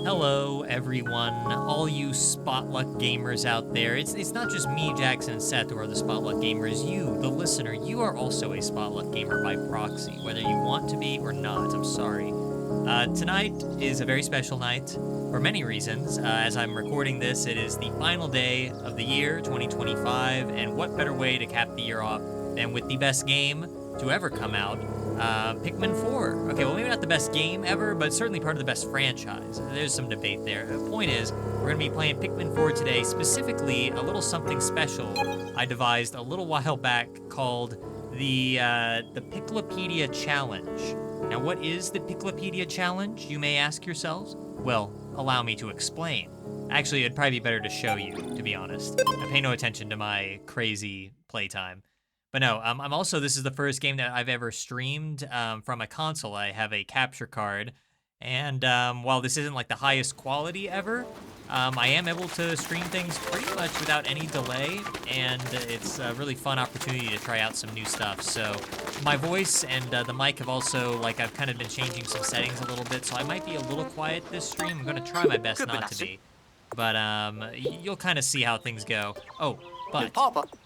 Hello, everyone, all you Spotluck gamers out there. It's not just me, Jackson, and Seth who are the Spotluck gamers. You, the listener, you are also a Spotluck gamer by proxy, whether you want to be or not. I'm sorry. Tonight is a very special night for many reasons. As I'm recording this, it is the final day of the year, 2025, and what better way to cap the year off than with the best game to ever come out, Pikmin 4. Okay, well, maybe not the best game ever, but certainly part of the best franchise. There's some debate there. The point is, we're going to be playing Pikmin 4 today, specifically a little something special I devised a little while back called the Piklopedia Challenge. Now, what is the Piklopedia Challenge, you may ask yourselves? Well, allow me to explain. Actually, it'd probably be better to show you, to be honest. I pay no attention to my crazy playtime. But no, I'm also, this is the first game that I've ever streamed from a console. I have a capture card, and while this isn't like the highest quality ever, I am able to stream things pretty much without any delay, and it's a really fun opportunity to try out some new stuff. So my voice and the mic have also, like, I've kind of been changing some settings a little bit, so I might be a little quiet this stream. I'm gonna try my best not to be, but you'll kind of see how things go. Oh. But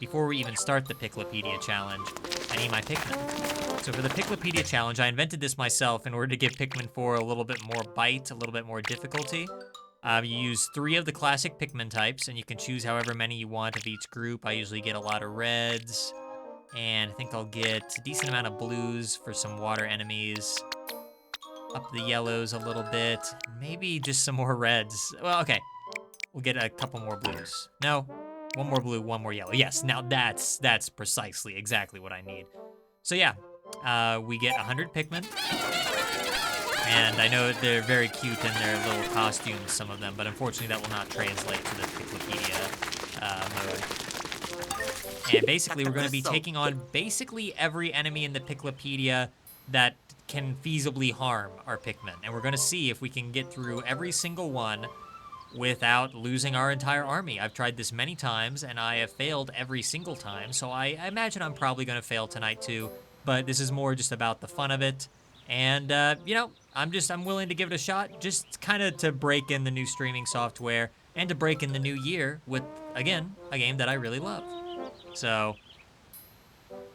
before we even start the Piklopedia Challenge, I need my Pikmin. So for the Piklopedia Challenge, I invented this myself in order to give Pikmin 4 a little bit more bite, a little bit more difficulty. You use 3 of the classic Pikmin types, and you can choose however many you want of each group. I usually get a lot of reds, and I think I'll get a decent amount of blues for some water enemies. Up the yellows a little bit, maybe just some more reds. Well, okay, we'll get a couple more blues. No. One more blue, one more yellow. Yes, now that's precisely exactly what I need. So yeah, we get 100 Pikmin. And I know they're very cute in their little costumes, some of them, but unfortunately that will not translate to the Piklopedia mode. And basically we're going to be taking on basically every enemy in the Piklopedia that can feasibly harm our Pikmin. And we're going to see if we can get through every single one without losing our entire army. I've tried this many times, and I have failed every single time, so I imagine I'm probably going to fail tonight too, but this is more just about the fun of it, and, you know, I'm willing to give it a shot, just kind of to break in the new streaming software, and to break in the new year with, again, a game that I really love. So,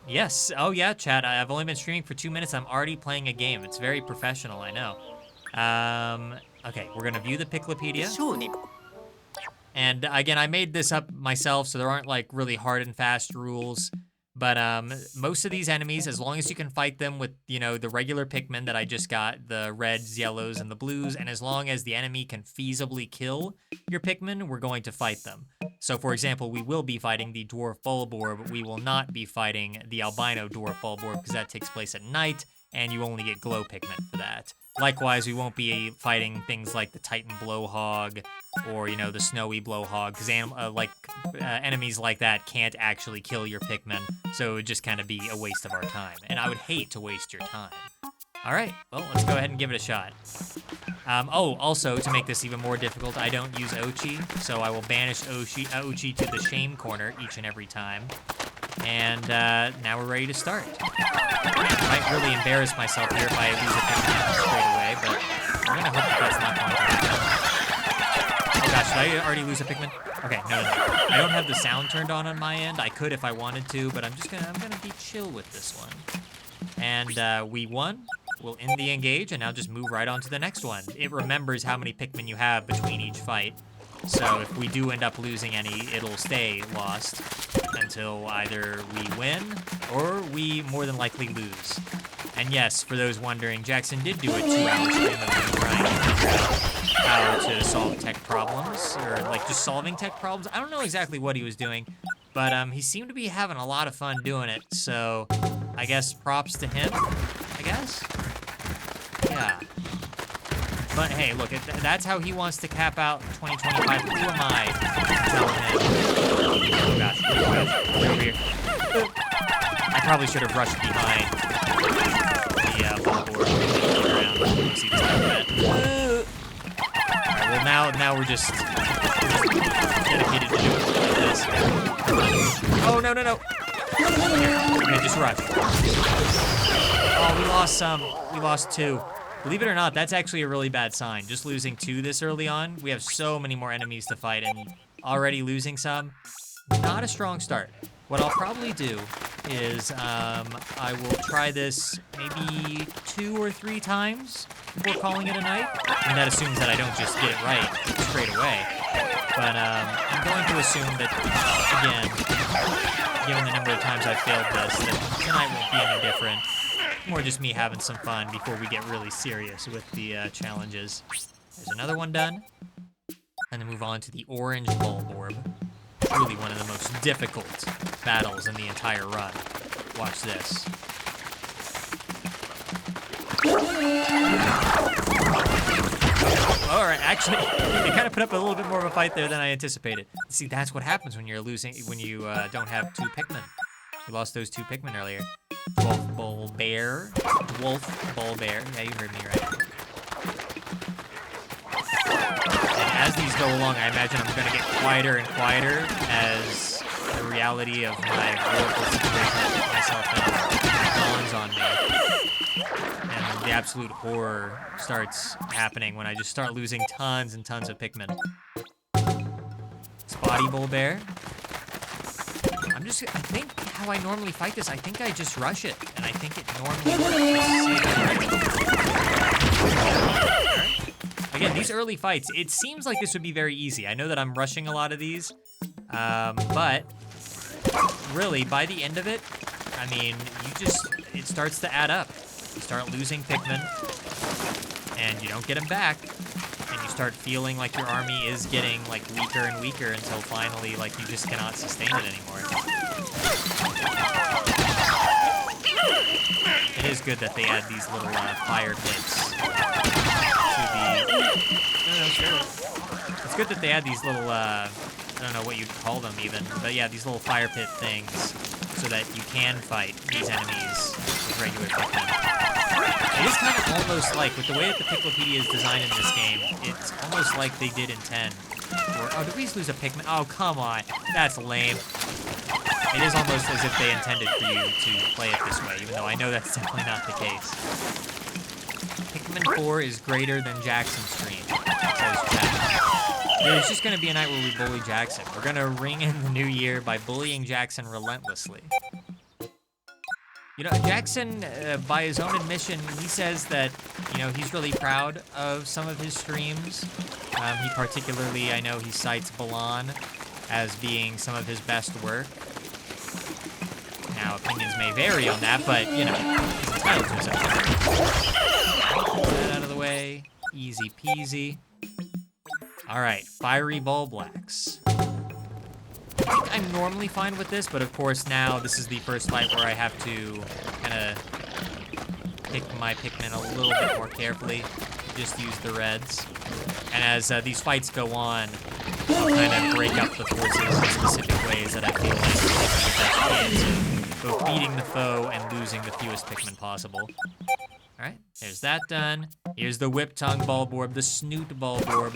yes, oh yeah, chat, I've only been streaming for 2 minutes, I'm already playing a game. It's very professional, I know. Okay, we're gonna view the Piklopedia. And again, I made this up myself, so there aren't like really hard and fast rules. But most of these enemies, as long as you can fight them with, you know, the regular Pikmin that I just got, the reds, yellows, and the blues, and as long as the enemy can feasibly kill your Pikmin, we're going to fight them. So for example, we will be fighting the Dwarf Bulbor, but we will not be fighting the albino Dwarf Bulbor because that takes place at night, and you only get glow Pikmin for that. Likewise, we won't be fighting things like the Titan Blowhog or, you know, the Snowy Blowhog, because enemies like that can't actually kill your Pikmin, so it would just kind of be a waste of our time. And I would hate to waste your time. All right, well, let's go ahead and give it a shot. Oh, also, to make this even more difficult, I don't use Ochi, so I will banish Ochi to the shame corner each and every time. And now we're ready to start. I might really embarrass myself here if I lose a Pikmin straight away, but I'm gonna hope that that's not going to happen. Oh gosh, did I already lose a Pikmin? Okay, no. I don't have the sound turned on my end. I could if I wanted to, but I'm gonna be chill with this one. And we won. We'll end the engage, and now just move right on to the next one. It remembers how many Pikmin you have between each fight. So if we do end up losing any, it'll stay lost until either we win or we more than likely lose. And yes, for those wondering, Jackson did do a 2-hour stream of me trying to figure out how to solve tech problems, or like just solving tech problems. I don't know exactly what he was doing, but he seemed to be having a lot of fun doing it. So I guess props to him, I guess? Yeah. But hey, look, that's how he wants to cap out 2025. Who am I to tell him? Oh gosh, over here. I probably should have rushed behind the billboard around. See this like that. Alright, well now we're just dedicated to doing this. Oh no. Okay, just rush. Oh, we lost some. We lost 2. Believe it or not, that's actually a really bad sign. Just losing 2 this early on. We have so many more enemies to fight, and already losing some. Not a strong start. What I'll probably do is I will try this maybe 2 or 3 times before calling it a night. I mean, that assumes that I don't just get it right straight away. But I'm going to assume that, again, given the number of times I've failed this, that tonight won't be any different. More just me having some fun before we get really serious with the challenges. There's another one done. And then move on to the orange bulborb. Truly one of the most difficult battles in the entire run. Watch this. All right, actually, they kind of put up a little bit more of a fight there than I anticipated. See, that's what happens when you're losing, when you don't have 2 Pikmin. We lost those 2 Pikmin earlier. Wolf Bull Bear. Yeah, you heard me right. And as these go along, I imagine I'm gonna get quieter and quieter as the reality of my horrible situation I put myself in dawns on me. And the absolute horror starts happening when I just start losing tons and tons of Pikmin. Spotty Bull Bear. I think how I normally fight this, I think I just rush it, and I think it normally works. Again, these early fights, it seems like this would be very easy. I know that I'm rushing a lot of these, but really, by the end of it, I mean, it starts to add up. You start losing Pikmin, and you don't get them back, and you start feeling like your army is getting like weaker and weaker until finally, like, you just cannot sustain it anymore. It is good that they add these little fire pits to the... It's good that they add these little, I don't know what you'd call them even, but yeah, these little fire pit things so that you can fight these enemies with regular Pikmin. It is kind of almost like, with the way that the Piklopedia is designed in this game, it's almost like they did intend. Oh, did we just lose a Pikmin? Oh, come on. That's lame. It is almost as if they intended for you to play it this way, even though I know that's definitely not the case. Pikmin 4 is greater than Jackson's stream, says Jack. It's just going to be a night where we bully Jackson. We're going to ring in the new year by bullying Jackson relentlessly. You know, Jackson, by his own admission, he says that, you know, he's really proud of some of his streams. He particularly, I know he cites Balan as being some of his best work. Now, opinions may vary on that, but, you know, he's entitled to his opinion. Get that out of the way. Easy peasy. All right, Fiery Bulblacks. I think I'm normally fine with this, but of course now this is the first fight where I have to kind of pick my Pikmin a little bit more carefully. Just use the reds. And as these fights go on, I'll kind of break up the forces in specific ways that I feel like will give me the best chance of both beating the foe and losing the fewest Pikmin possible. All right, there's that done. Here's the Whip Tongue Bulborb, the Snoot Bulborb.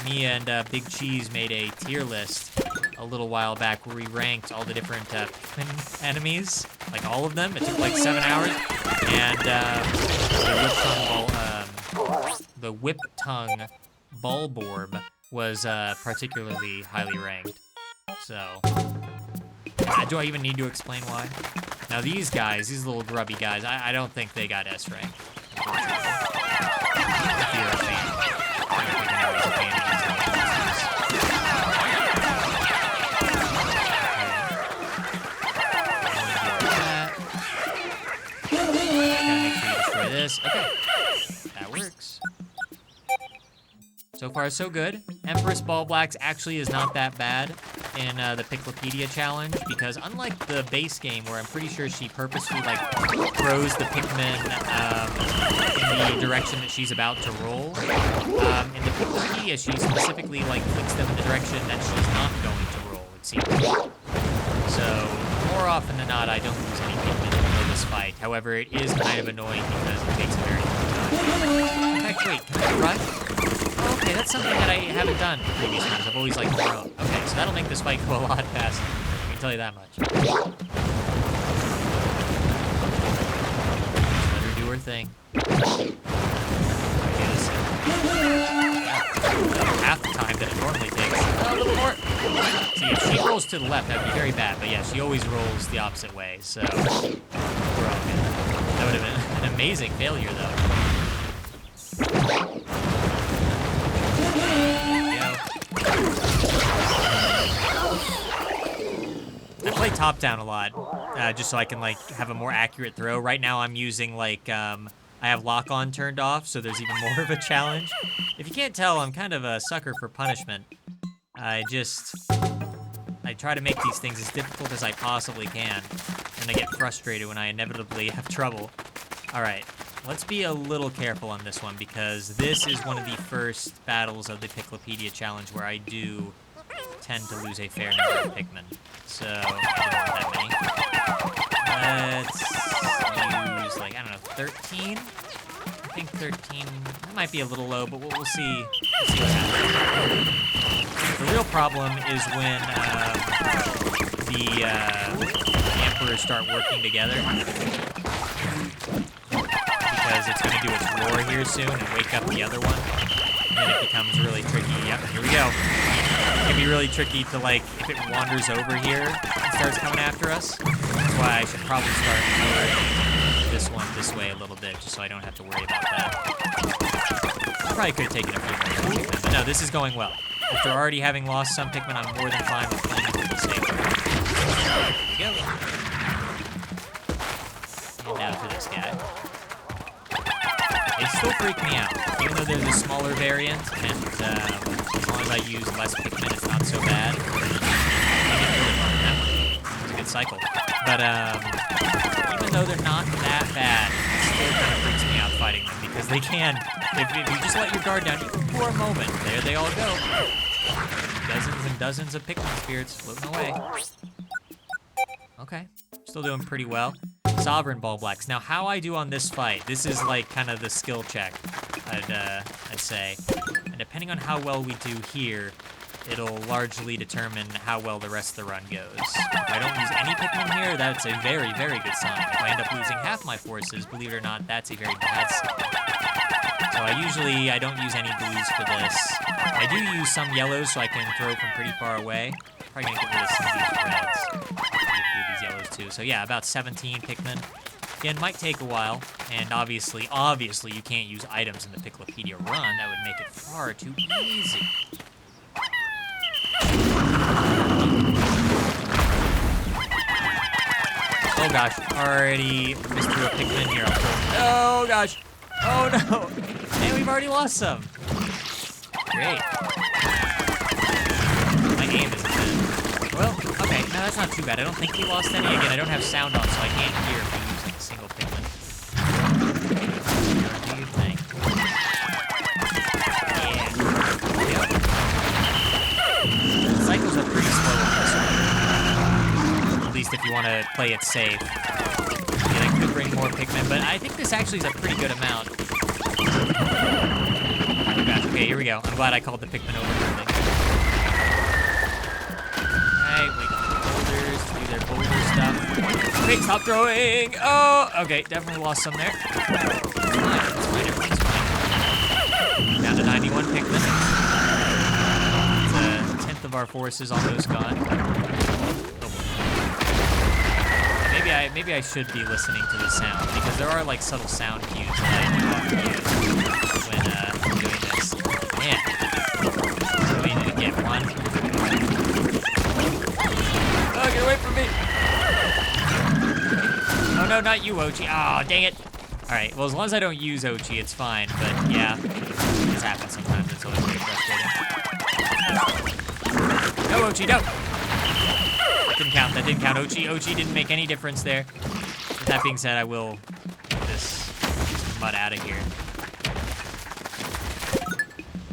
Me and Big Cheese made a tier list a little while back where we ranked all the different Pikmin enemies, like all of them. It took like 7 hours, and the Whip Tongue Bulborb was particularly highly ranked. So, do I even need to explain why? Now these guys, these little grubby guys, I don't think they got S rank. If you're a fan. I don't think anybody's a fan of these Gotta make sure you destroy this. Okay, that works. So far, so good. Empress Bulblacks actually is not that bad in the Piklopedia challenge, because unlike the base game, where I'm pretty sure she purposely like throws the Pikmin in the direction that she's about to roll, in the Piklopedia, she specifically like flicks them in the direction that she's not going to roll, it seems. So more often than not, I don't lose any Pikmin for this fight. However, it is kind of annoying because it takes a very long time. In fact, wait, can I rush? Okay, that's something that I haven't done in previous times. I've always like thrown. Okay, so that'll make this fight go a lot faster. I can tell you that much. Let her do her thing. Half the time that it normally takes. A little more. See, if she rolls to the left, that'd be very bad. But yeah, she always rolls the opposite way, so we're all good. That would have been an amazing failure, though. I play top down a lot, just so I can like have a more accurate throw. Right now, I'm using like I have lock on turned off, so there's even more of a challenge. If you can't tell, I'm kind of a sucker for punishment. I try to make these things as difficult as I possibly can, and I get frustrated when I inevitably have trouble. All right, let's be a little careful on this one, because this is one of the first battles of the Piklopedia challenge where I do tend to lose a fair number of Pikmin. So, I don't want that many. Let's use, like, I don't know, 13? I think 13, that might be a little low, but we'll see. We'll see what happens. The real problem is when the Emperors start working together. Because it's going to do its roar here soon and wake up the other one. And then it becomes really tricky. Yep, here we go. It can be really tricky to, like, if it wanders over here and starts coming after us. That's why I should probably start this one this way a little bit, just so I don't have to worry about that. I probably could have taken a few more Pikmin, but no, this is going well. After already having lost some Pikmin, I'm more than fine with playing it the same way. Here we go. And now to this guy. They still freak me out, even though there's a smaller variant, and as long as I use less Pikmin, it's not so bad. It's a good cycle. But even though they're not that bad, it still kind of freaks me out fighting them, because they can, if you just let your guard down, even for a moment, there they all go. Dozens and dozens of Pikmin spirits floating away. Okay, still doing pretty well. Sovereign Ball Blacks. Now, how I do on this fight, this is like kind of the skill check, I'd say. And depending on how well we do here, it'll largely determine how well the rest of the run goes. If I don't use any Pikmin here, that's a very, very good sign. If I end up losing half my forces, believe it or not, that's a very bad sign. So I don't use any blues for this. I do use some yellows so I can throw from pretty far away. Probably gonna get rid of some of these reds. These yellows too. So yeah, about 17 Pikmin. Again, might take a while, and obviously you can't use items in the Piklopedia run. That would make it far too easy. Oh gosh, already missed through a Pikmin here. Oh gosh, oh no, and we've already lost some. Great. My aim isn't good. Well, okay, no, that's not too bad. I don't think we lost any. Again, I don't have sound on, so I can't hear if we use like a single Pikmin. What do you think? Yeah. The cycles are pretty slow on this one. At least if you want to play it safe. Again, I could bring more Pikmin, but I think this actually is a pretty good amount. Oh gosh, okay, here we go. I'm glad I called the Pikmin over. Wait, stop throwing! Oh, okay, definitely lost some there. It's fine, everything's fine. Down to 91 Pikmin. It's a tenth of our forces almost gone. Oh. Maybe I should be listening to the sound, because there are like subtle sound cues that I do often use when doing this. Man, we need to get one. Oh, get away from me! Oh no, not you, Ochi. Oh, dang it. Alright, well, as long as I don't use Ochi, it's fine. But yeah, this happens sometimes. It's always very frustrating. No, Ochi, no! That didn't count. That didn't count. Ochi didn't make any difference there. With that being said, I will get this mud out of here.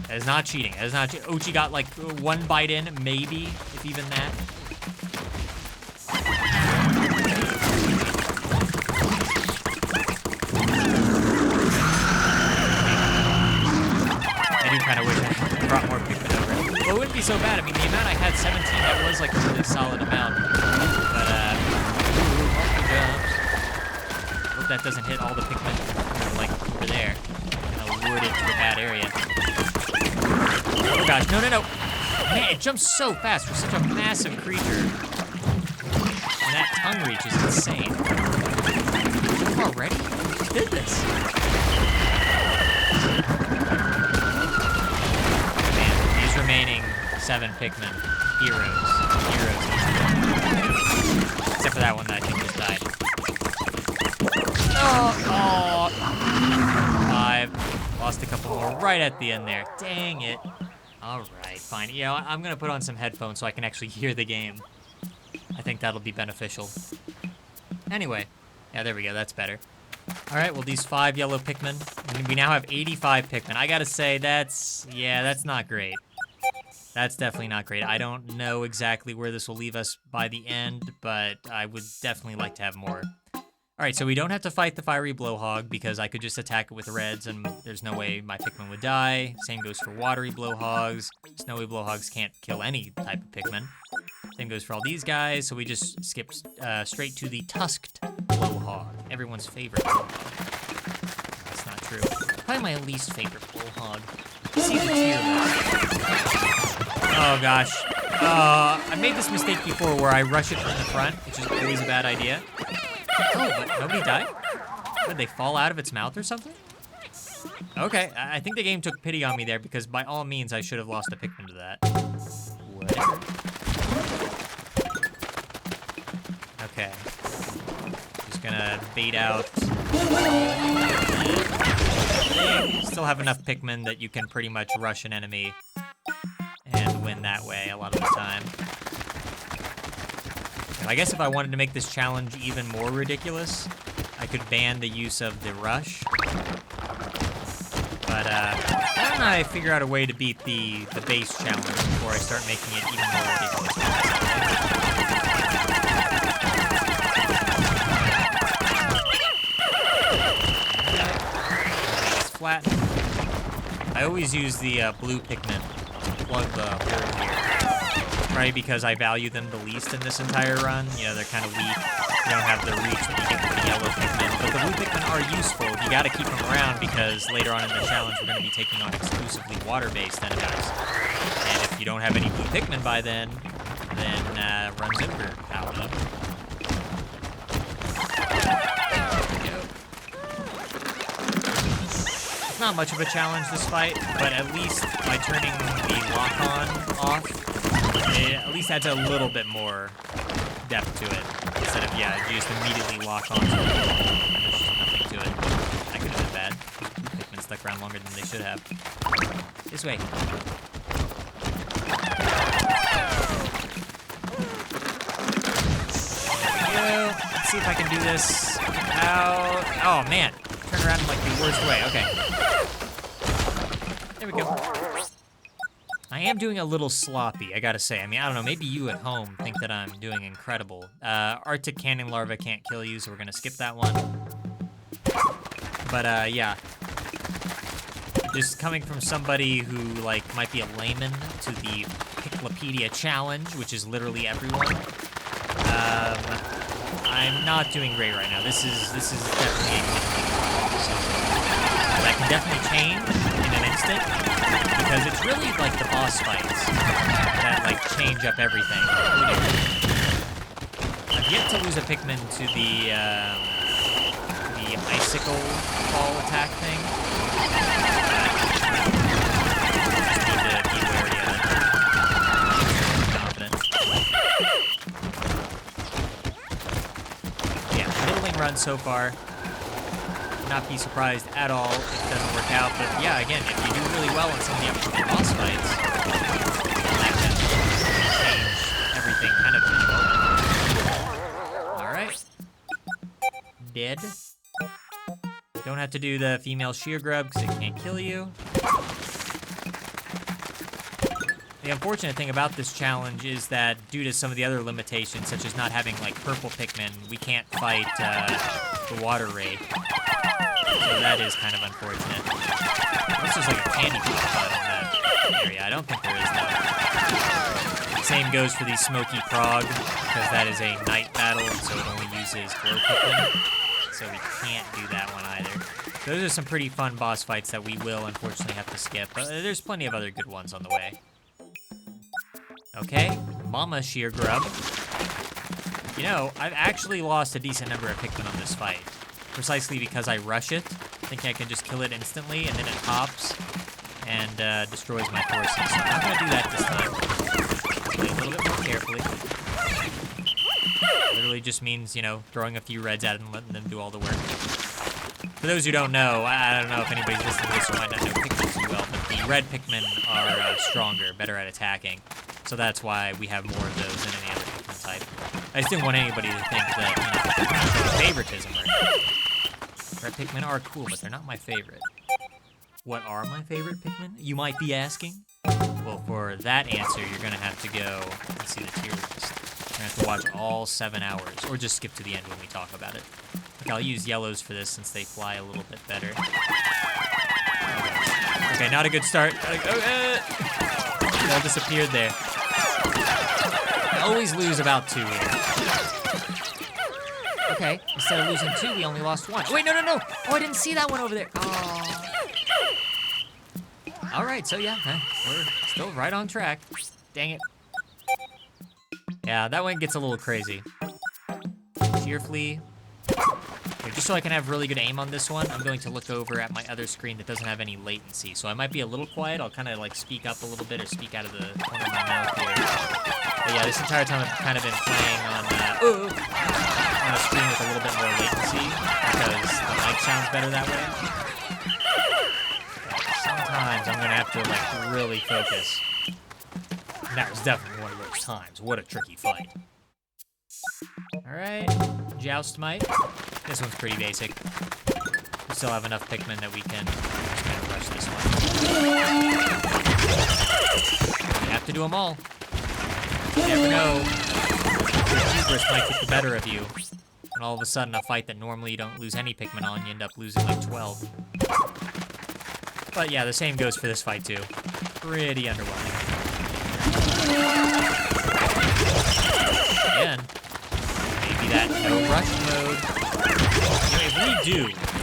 That is not cheating. That is not cheating. Ochi got like one bite in, maybe, if even that. Kind of wish I brought more Pikmin over. Well, it wouldn't be so bad. I mean, the amount I had, 17, that was like a really solid amount. But, multiple jumps. Hope that doesn't hit all the Pikmin, like, over there. Kind of lured it to a bad area. Oh gosh, no, no, no. Man, it jumps so fast for such a massive creature. And that tongue reach is insane. Already? Who did this? Man, these remaining 7 Pikmin, heroes. Except for that one that I think just died. Oh, 5. Lost a couple more right at the end there. Dang it. All right, fine. You know, I'm gonna put on some headphones so I can actually hear the game. I think that'll be beneficial. Anyway, yeah, there we go. That's better. All right, well, these 5 yellow Pikmin. We now have 85 Pikmin. I gotta say, that's not great. That's definitely not great. I don't know exactly where this will leave us by the end, but I would definitely like to have more. All right, so we don't have to fight the fiery blowhog because I could just attack it with reds and there's no way my Pikmin would die. Same goes for watery blowhogs. Snowy blowhogs can't kill any type of Pikmin. Same goes for all these guys, so we just skip straight to the tusked blowhog. Everyone's favorite blowhog. That's not true. Probably my least favorite blowhog. See the tier list. Oh gosh. I made this mistake before where I rush it from the front, which is always a bad idea. Oh, but nobody died? Did they fall out of its mouth or something? Okay, I think the game took pity on me there because by all means I should have lost a Pikmin to that. Whatever. Okay. Just gonna bait out. Still have enough Pikmin that you can pretty much rush an enemy and win that way a lot of the time. I guess if I wanted to make this challenge even more ridiculous, I could ban the use of the rush. But why don't I figure out a way to beat the base challenge before I start making it even more ridiculous? It's flattened. I always use the blue Pikmin to plug the hole here. Right, because I value them the least in this entire run. You know, they're kind of weak. You don't have the reach that you get with the yellow Pikmin. But the blue Pikmin are useful. You gotta keep them around because later on in the challenge, we're gonna be taking on exclusively water-based enemies. And if you don't have any blue Pikmin by then run's over, pally. It's not much of a challenge, this fight, but at least by turning the lock-on off, it at least adds a little bit more depth to it. Instead of, yeah, you just immediately lock on to it. There's just nothing to it. That could have been bad. Pikmin stuck around longer than they should have. This way. There we go. Let's see if I can do this out. Oh, man. Turn around in, like, the worst way. Okay. There we go. I am doing a little sloppy, I gotta say. I mean, I don't know, maybe you at home think that I'm doing incredible. Arctic cannon larva can't kill you, so we're gonna skip that one. But, yeah. Just coming from somebody who, like, might be a layman to the Piklopedia challenge, which is literally everyone. I'm not doing great right now. This is definitely a that can definitely change in an instant. Because it's really like the boss fights that like change up everything. I've yet to lose a Pikmin to the icicle ball attack thing. Just need to be wary of it. Confident. Yeah, middling run so far. Not be surprised at all if it doesn't work out, but yeah, again, if you do really well in some of the upcoming boss fights, that can change everything kind of. Alright. Dead. Don't have to do the female sheer grub because it can't kill you. The unfortunate thing about this challenge is that due to some of the other limitations, such as not having like purple Pikmin, we can't fight the water ray. So that is kind of unfortunate. This is like a candy spot in that area. I don't think there is though. Same goes for the Smoky Prog, because that is a night battle, and so it only uses glow Pikmin. So we can't do that one either. Those are some pretty fun boss fights that we will unfortunately have to skip, but there's plenty of other good ones on the way. Okay, Mama Sheer Grub. You know, I've actually lost a decent number of Pikmin on this fight, precisely because I rush it, thinking I can just kill it instantly, and then it pops and destroys my forces. So I'm not gonna do that this time. Play a little bit more carefully. Literally just means, you know, throwing a few reds at it and letting them do all the work. For those who don't know, I don't know if anybody's listening to this who might not know Pikmin too well, but the red Pikmin are stronger, better at attacking. So that's why we have more of those than any other Pikmin type. I just didn't want anybody to think that, you know, favoritism or anything. Red Pikmin are cool, but they're not my favorite. What are my favorite Pikmin, you might be asking? Well, for that answer, you're gonna have to go and see the tier list. You're gonna have to watch all 7 hours, or just skip to the end when we talk about it. Okay, I'll use yellows for this since they fly a little bit better. Okay, not a good start. They all disappeared there. I always lose about 2 here. Okay, instead of losing 2, we only lost 1. Wait, no. Oh, I didn't see that one over there. Oh. All right, so yeah, we're still right on track. Dang it. Yeah, that one gets a little crazy. Cheerfully. Okay, just so I can have really good aim on this one, I'm going to look over at my other screen that doesn't have any latency. So I might be a little quiet. I'll kind of like speak up a little bit or speak out of the corner of my mouth here. But yeah, this entire time I've kind of been playing on a screen with a little bit more latency because the mic sounds better that way. Sometimes I'm gonna have to like really focus. And that was definitely one of those times. What a tricky fight. Alright, Joust Might. This one's pretty basic. We still have enough Pikmin that we can just kind of rush this one. You have to do them all. You never know. Your hubris might get the better of you. And all of a sudden, a fight that normally you don't lose any Pikmin on, you end up losing like 12. But yeah, the same goes for this fight too. Pretty underwhelming. Again, maybe that no rush mode. You know, if we do,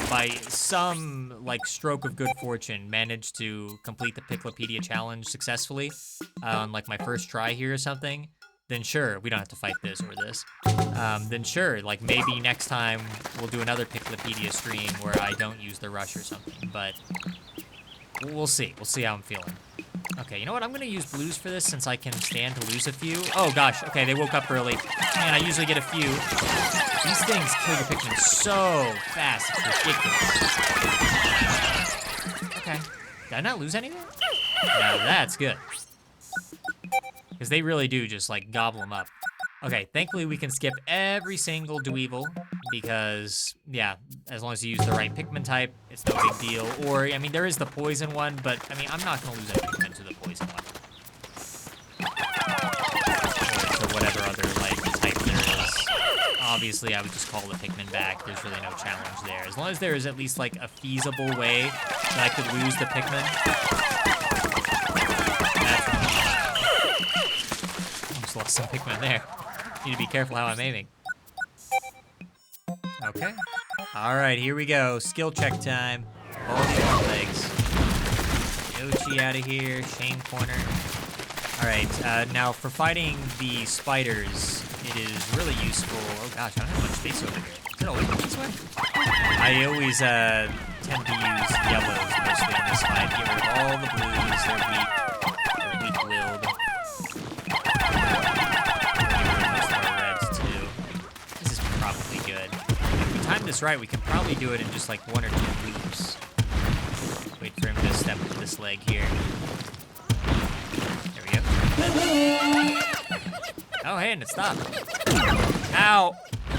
by some like stroke of good fortune, manage to complete the Piklopedia challenge successfully on like my first try here or something, then sure, we don't have to fight this or this. Then sure, like maybe next time we'll do another Piklopedia stream where I don't use the rush or something, but we'll see. We'll see how I'm feeling. Okay, you know what? I'm gonna use blues for this since I can stand to lose a few. Oh gosh, okay, they woke up early. Man, I usually get a few. These things kill your Pikmin so fast, it's ridiculous. Okay, did I not lose anything? Now that's good. Because they really do just like gobble them up. Okay, thankfully we can skip every single Dweevil because, yeah, as long as you use the right Pikmin type, it's no big deal. Or, I mean, there is the poison one, but, I mean, I'm not going to lose any Pikmin to the poison one. Or to whatever other, like, type there is. Obviously, I would just call the Pikmin back. There's really no challenge there. As long as there is at least, like, a feasible way that I could lose the Pikmin. That's almost lost some Pikmin there. Need to be careful how I'm aiming. Okay. All right, here we go. Skill check time. All the arm legs. Yoshi out of here. Shame corner. All right, now for fighting the spiders, it is really useful. Oh gosh, I don't have much space over here. Is it always this way? I always tend to use yellows mostly in this fight. Get rid of all the blues. They're weak. They're weak-willed. Time this right, we can probably do it in just like 1 or 2 loops. Wait for him to step into this leg here. There we go. Oh, hey, and it stopped. Ow!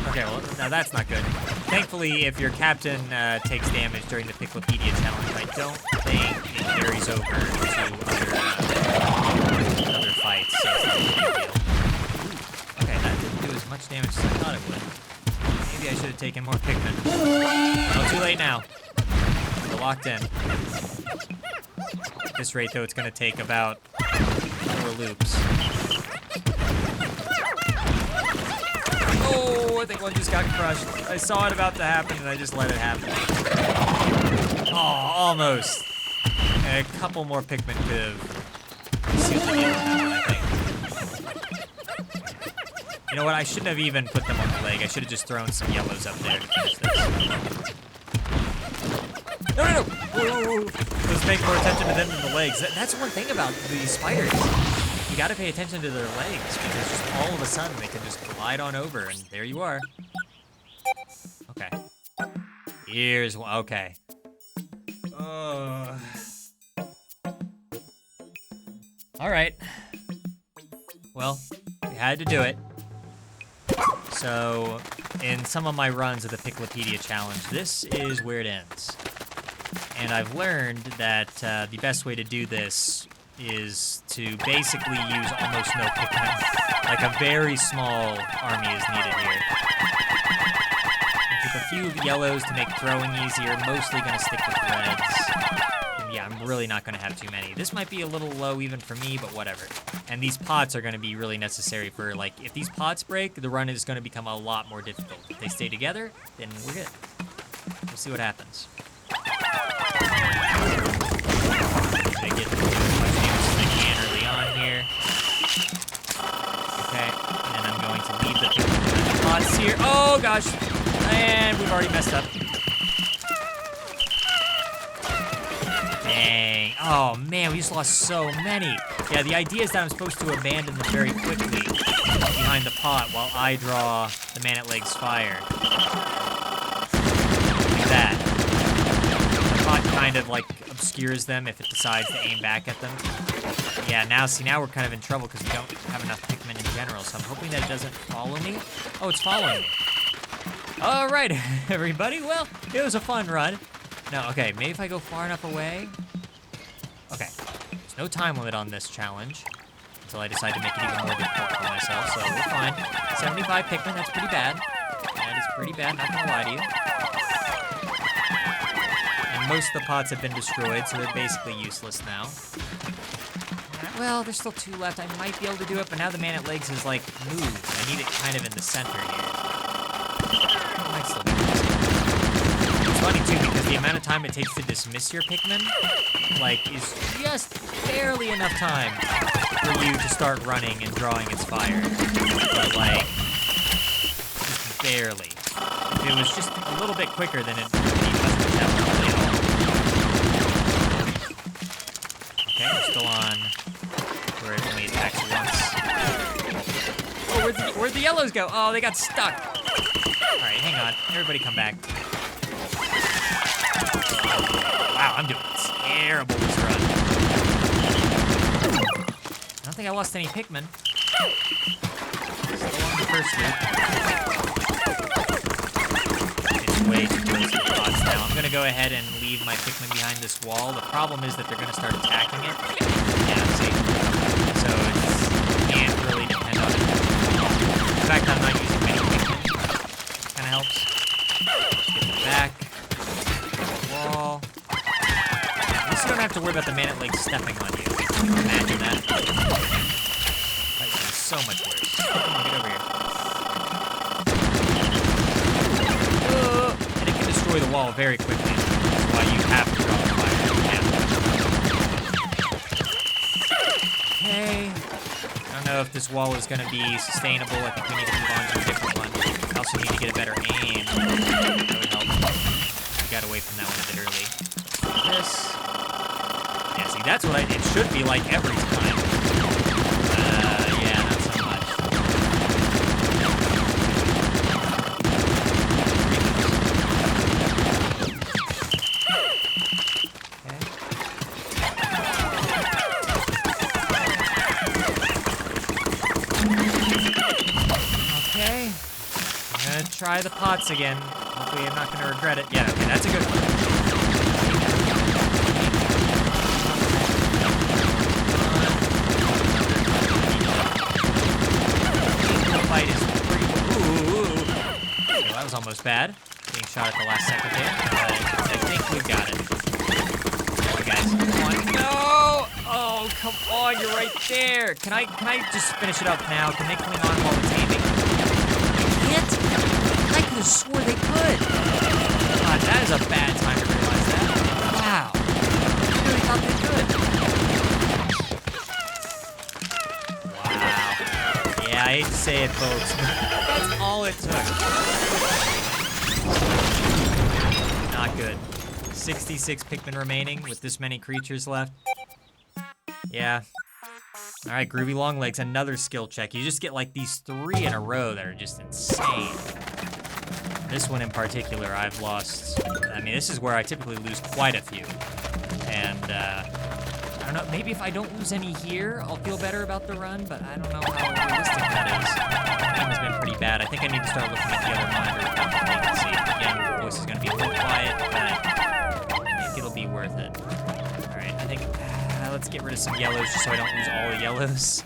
Okay, well, now that's not good. Thankfully, if your captain takes damage during the Piklopedia challenge, I don't think it carries over to other fights, so it's not a big deal. Okay, that didn't do as much damage as I thought it would. Maybe I should have taken more Pikmin. Oh, too late now. We're locked in. At this rate, though, it's going to take about 4 loops. Oh, I think one just got crushed. I saw it about to happen, and I just let it happen. Oh, almost. A couple more Pikmin could have sealed the deal on that one, I think. You know what? I shouldn't have even put them on the leg. I should have just thrown some yellows up there to finish this. No! Ooh. Let's pay more attention to them than the legs. That's one thing about these spiders. You gotta pay attention to their legs because just all of a sudden they can just glide on over and there you are. Okay. Here's one. Okay. All right. Well, we had to do it. So, in some of my runs of the Piklopedia challenge, this is where it ends. And I've learned that the best way to do this is to basically use almost no Pikmin. Like a very small army is needed here. Keep a few yellows to make throwing easier, mostly gonna stick with reds. And yeah, I'm really not gonna have too many. This might be a little low even for me, but whatever. And these pots are gonna be really necessary for, like, if these pots break, the run is gonna become a lot more difficult. If they stay together, then we're good. We'll see what happens. I get my sneaky early on here. Okay, and I'm going to leave the pots here. Oh gosh, and we've already messed up. Dang. Oh man, we just lost so many. Yeah, the idea is that I'm supposed to abandon them very quickly behind the pot while I draw the man at legs fire. Like that. The pot kind of like obscures them if it decides to aim back at them. Yeah, now we're kind of in trouble because we don't have enough Pikmin in general, so I'm hoping that it doesn't follow me. Oh, it's following me. All right, everybody. Well, it was a fun run. No, okay, maybe if I go far enough away. Okay, there's no time limit on this challenge until I decide to make it even more difficult for myself, so we're fine. 75 Pikmin, that's pretty bad. That is pretty bad, not gonna lie to you. And most of the pots have been destroyed, so they're basically useless now. Well, there's still 2 left. I might be able to do it, but now the man at legs is, like, moved. I need it kind of in the center here. I might still be able to. It's funny, too, because the amount of time it takes to dismiss your Pikmin, like, is just barely enough time for you to start running and drawing its fire. But, like, just barely. If it was just a little bit quicker, then it wouldn't be much of that really at all. Okay, we're still on where it only attacks once. Oh, where'd the yellows go? Oh, they got stuck. All right, hang on. Everybody come back. Wow, I'm doing terrible this run. I don't think I lost any Pikmin. Still on the first loop. It's way too close to the pots now. I'm gonna go ahead and leave my Pikmin behind this wall. The problem is that they're gonna start attacking it. Yeah, see? So you can't really depend on it. In fact, I'm not using many Pikmin. Kinda helps. Get them back. Wall. At least you don't have to worry about the man at legs stepping on you. Imagine that. That would be so much worse. Come on, get over here. And it can destroy the wall very quickly. That's why you have to draw the fire. Okay. I don't know if this wall is going to be sustainable. I think we need to move on to a different one. I also need to get a better aim. That would help. We got away from that one a bit early. So this. Yeah, see, that's what it should be like every time. Yeah, not so much. Okay. I'm gonna try the pots again. Hopefully I'm not gonna regret it. Yeah, okay, that's a good one. That was almost bad. Being shot at the last second there, but I think we've got it. Come on, guys. Come on. No! Oh, come on, you're right there. Can I just finish it up now? Can they cling on while it's aiming? They can't? I could have swore they could. God, that is a bad time to realize that. I hate to say it, folks, but that's all it took. Not good. 66 Pikmin remaining with this many creatures left. Yeah. All right, Groovy Longlegs, another skill check. You just get like these 3 in a row that are just insane. This one in particular, I've lost. I mean, this is where I typically lose quite a few. And I don't know, maybe if I don't lose any here, I'll feel better about the run, but I don't know how realistic that is. The game has been pretty bad. I think I need to start looking at the other monitor without the latency. Again, the voice is gonna be a little quiet, but I think it'll be worth it. All right, I think, let's get rid of some yellows just so I don't lose all the yellows.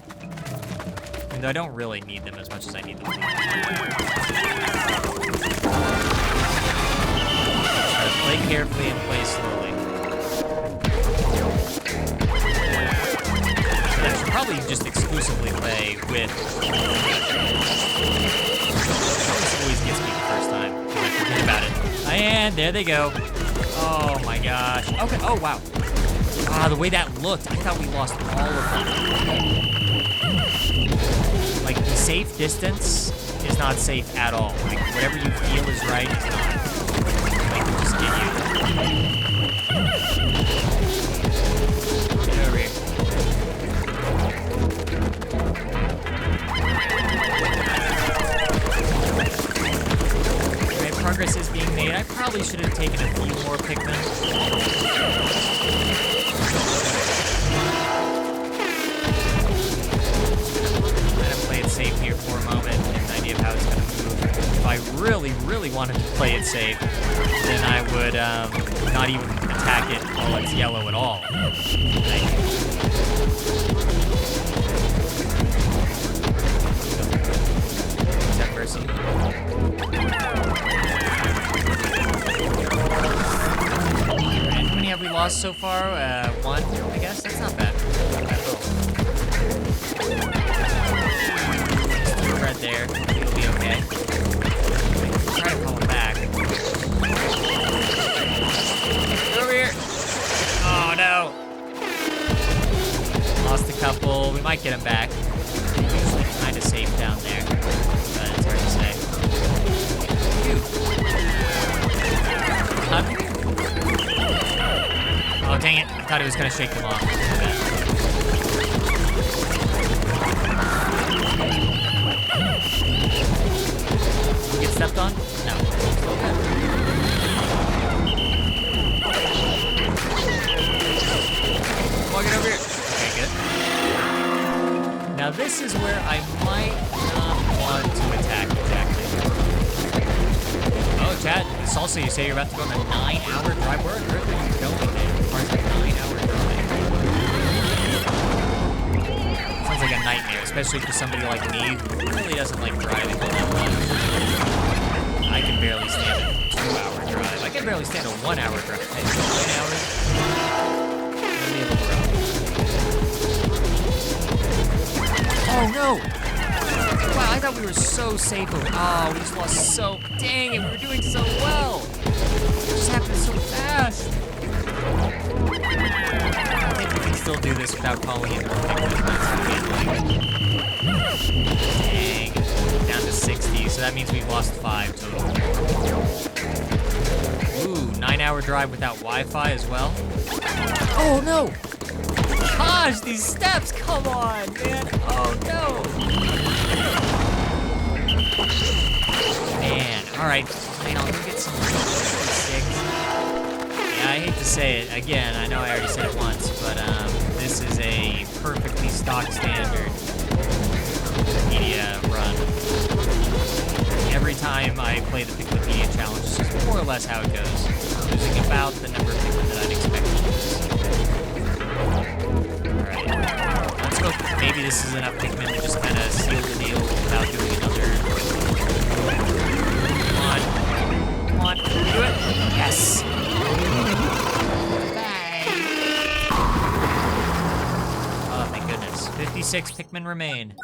Even though I don't really need them as much as I need the blues. Try to play carefully and play slowly. I should probably just exclusively play with. This always gets me the first time. I forget about it. And there they go. Oh my gosh. Okay. Oh wow. Ah, the way that looked, I thought we lost all of them. Like, the safe distance is not safe at all. Like, whatever you feel is right is not. Like, just get you. Get over here. Alright, progress is being made. I probably should have taken a few more Pikmin. Safe here for a moment, get an idea of how it's going to move. If I really, really wanted to play it safe, then I would not even attack it while it's yellow at all. Is that mercy? And how many have we lost so far? 1, I guess? That's not bad. Not bad at all. Red there. It'll be okay. Try to call him back. Over here. Oh no. Lost a couple. We might get him back. Usually kind of safe down there, but it's hard to say. Oh dang it! I thought it was gonna shake them off. Get stepped on? No. Walk it over here. Okay, good. Now this is where I might not want to attack exactly. Oh, chat. Salsa, you say you're about to go on a 9-hour drive. Where on earth are you going there? As far as a 9-hour drive. Sounds like a nightmare, especially for somebody like me who really doesn't like driving all that much. I can barely stand a 2-hour drive. I can barely stand a 1-hour drive. 9 hours? That'd be a little rough. Oh no! Wow, I thought we were so safe. Oh, we just lost so. Dang it, we were doing so well. It just happened so fast. I think we can still do this without calling in more Pikmin. Dang. Down to 60, so that means we've lost 5 total. Ooh, 9-hour drive without Wi-Fi as well. Oh no! Gosh, these steps, come on, man. Oh no! Man, alright, fine, I'll go get some 66. Yeah, I hate to say it, again, I know I already said it once, but this is a perfectly stock standard media run. Every time I play the Piklopedia challenge, this is more or less how it goes. I'm losing about the number of Pikmin that I'd expect to lose. Alright, let's go. Maybe this is enough Pikmin to just kind of seal the deal without doing another. Come on. Come on. Do it. Yes. Bye. Oh, thank goodness. 56 Pikmin remain.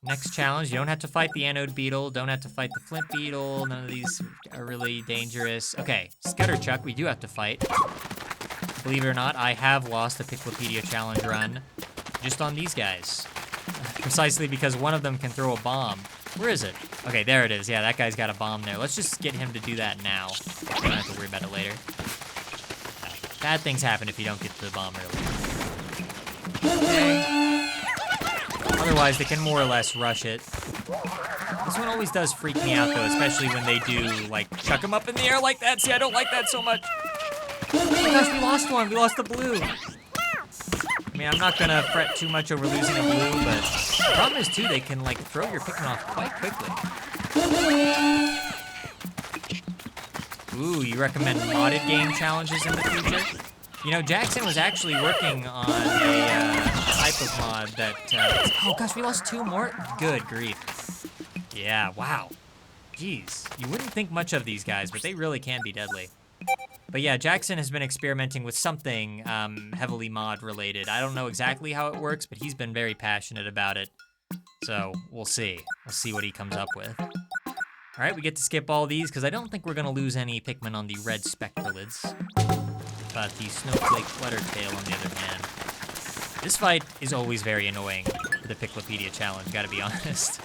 Next challenge, you don't have to fight the anode beetle, don't have to fight the flint beetle, none of these are really dangerous. Okay, Scutterchuck, we do have to fight. Believe it or not, I have lost the Piklopedia challenge run just on these guys. Precisely because one of them can throw a bomb. Where is it? Okay, there it is. Yeah, that guy's got a bomb there. Let's just get him to do that now. We don't have to worry about it later. Bad things happen if you don't get to the bomb early. Okay. Otherwise, they can more or less rush it. This one always does freak me out, though, especially when they do, like, chuck them up in the air like that. See, I don't like that so much. Oh my gosh, we lost one. We lost the blue. I mean, I'm not gonna fret too much over losing a blue, but the problem is, too, they can, like, throw your Pikmin off quite quickly. Ooh, you recommend modded game challenges in the future? You know, Jackson was actually working on a type of mod that, oh gosh, we lost 2 more? Good grief. Yeah, wow. Jeez, you wouldn't think much of these guys, but they really can be deadly. But yeah, Jackson has been experimenting with something heavily mod related. I don't know exactly how it works, but he's been very passionate about it. So we'll see. We'll see what he comes up with. All right, we get to skip all these because I don't think we're gonna lose any Pikmin on the red Spectralids. But the Snowflake Fluttertail on the other hand. This fight is always very annoying for the Piklopedia challenge, gotta be honest.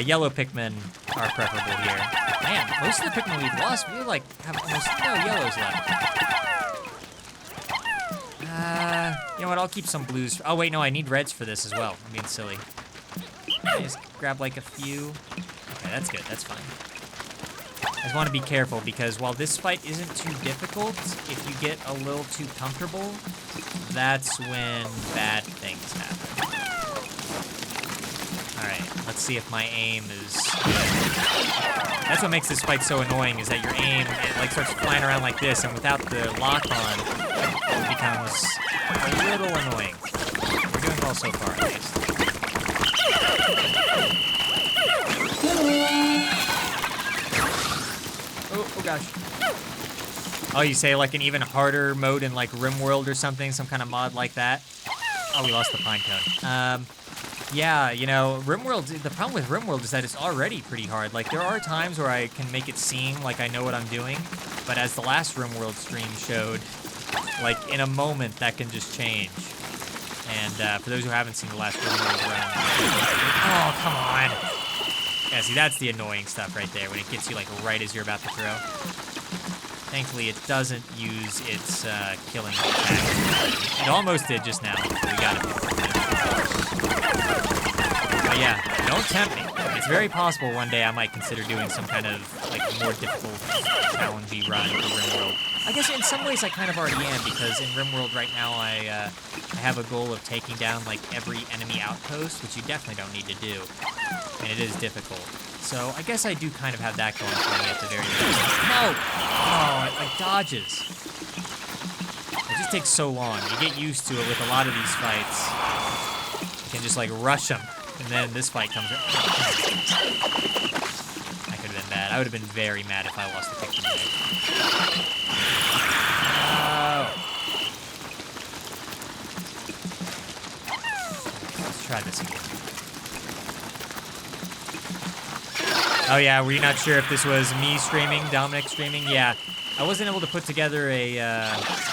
Yellow Pikmin are preferable here. Man, most of the Pikmin we've lost, we like have almost no yellows left. You know what, I'll keep some blues. Oh wait, no, I need reds for this as well. I'm being silly. I just grab like a few. Okay, that's good, that's fine. I just want to be careful because while this fight isn't too difficult, if you get a little too comfortable, that's when bad things happen. Alright, let's see if my aim is good. That's what makes this fight so annoying, is that your aim, it like starts flying around like this, and without the lock on, it becomes a little annoying. We're doing well so far, at least. Oh gosh. Oh, you say like an even harder mode in like RimWorld or something, some kind of mod like that? Oh, we lost the pine cone. Yeah, you know, RimWorld, the problem with RimWorld is that it's already pretty hard. Like, there are times where I can make it seem like I know what I'm doing, but as the last RimWorld stream showed, like, in a moment, that can just change. And for those who haven't seen the last RimWorld run, oh, come on. Yeah, see, that's the annoying stuff right there, when it gets you, like, right as you're about to throw. Thankfully, it doesn't use its killing attack. It almost did just now. We got it. But yeah, don't tempt me. It's very possible one day I might consider doing some kind of, like, more difficult, challengey run for RimWorld. I guess in some ways I kind of already am, because in RimWorld right now I have a goal of taking down, like, every enemy outpost, which you definitely don't need to do. And it is difficult. So I guess I do kind of have that going for me at the very least. No! Oh, it like dodges. It just takes so long. You get used to it with a lot of these fights. You can just like rush them, and then this fight comes up. That could have been bad. I would have been very mad if I lost the Pikmin there. Oh. Let's try this again. Oh yeah, were you not sure if this was me streaming, Dominic streaming? Yeah, I wasn't able to put together a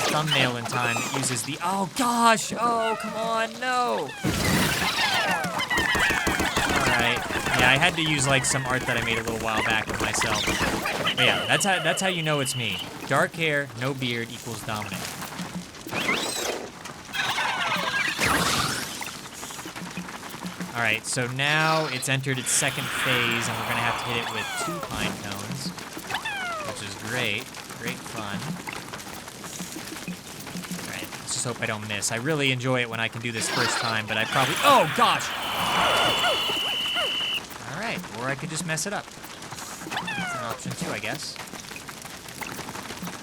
thumbnail in time that uses the, oh gosh, oh, come on, no. Alright, yeah, I had to use like some art that I made a little while back of myself. But yeah, that's how you know it's me. Dark hair, no beard equals Dominic. Alright, so now it's entered its second phase, and we're gonna have to hit it with 2 pine cones, which is great. Great fun. Alright, let's just hope I don't miss. I really enjoy it when I can do this first time, but I probably, oh gosh! Alright, or I could just mess it up. That's an option too, I guess.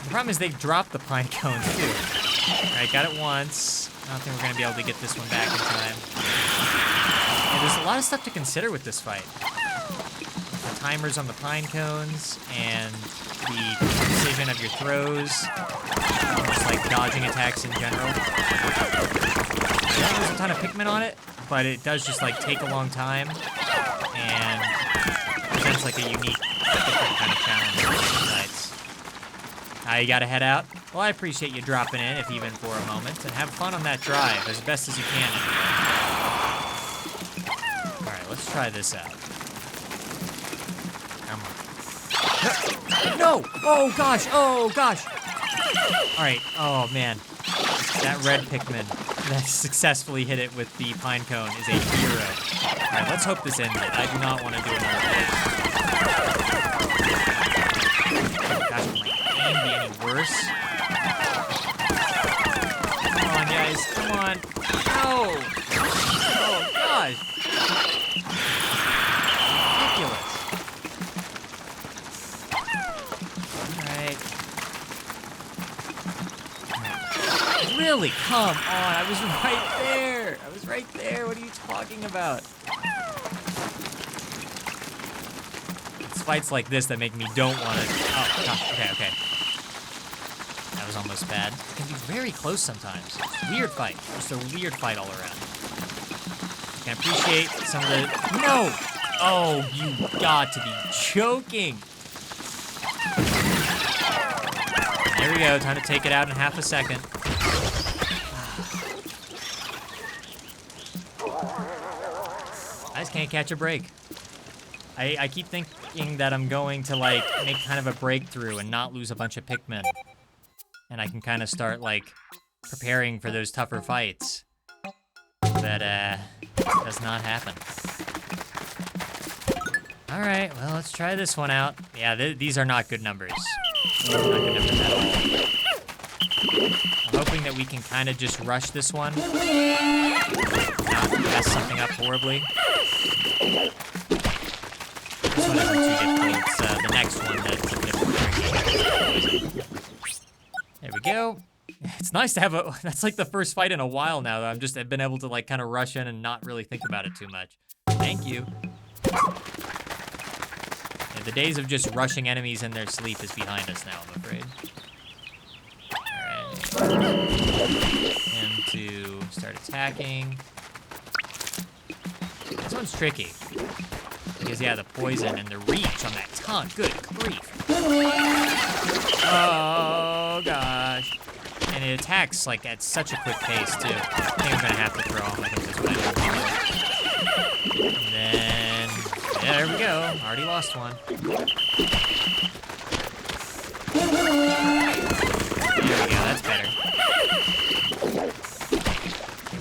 The problem is they dropped the pine cones too. Alright, got it once. I don't think we're gonna be able to get this one back in time. Yeah, there's a lot of stuff to consider with this fight. The timers on the pine cones, and the precision of your throws, almost like dodging attacks in general. There's a ton of Pikmin on it, but it does just like take a long time, and presents like a unique, different kind of challenge for these fights. You gotta head out? Well, I appreciate you dropping in, if even for a moment, and have fun on that drive as best as you can. try this out. Come on. No! Oh gosh! Oh gosh! All right. Oh man, that red Pikmin that successfully hit it with the pine cone is a hero. All right, let's hope this ends it. I do not want to do another phase. Gosh, will my aim be any worse? Come on, guys. Come on. No! Oh gosh! Ridiculous. Really? Come on, I was right there. I was right there. What are you talking about? It's fights like this that make me don't want to. Oh, gosh. Okay. That was almost bad. It can be very close sometimes. Weird fight. Just a weird fight all around. Can appreciate some of the. No! Oh, you got to be joking. There we go. Time to take it out in half a second. I just can't catch a break. I keep thinking that I'm going to like make kind of a breakthrough and not lose a bunch of Pikmin. And I can kind of start like preparing for those tougher fights. But does not happen. All right, well, let's try this one out. Yeah, these are not good numbers. Not good numbers at all. I'm hoping that we can kind of just rush this one. Not mess something up horribly. This one isn't too difficult. It's the next one that's a difficult. There we go. It's nice to have a. That's like the first fight in a while now that I've been able to like kind of rush in and not really think about it too much. Thank you. Yeah, the days of just rushing enemies in their sleep is behind us now, I'm afraid. All right. And to start attacking. This one's tricky. Because, yeah, the poison and the reach on that tongue. Good grief. Oh, gosh. And it attacks, like, at such a quick pace, too. I think I'm going to have to throw him. I think that's what I do. And then, yeah, there we go. Already lost one. There we go. That's better.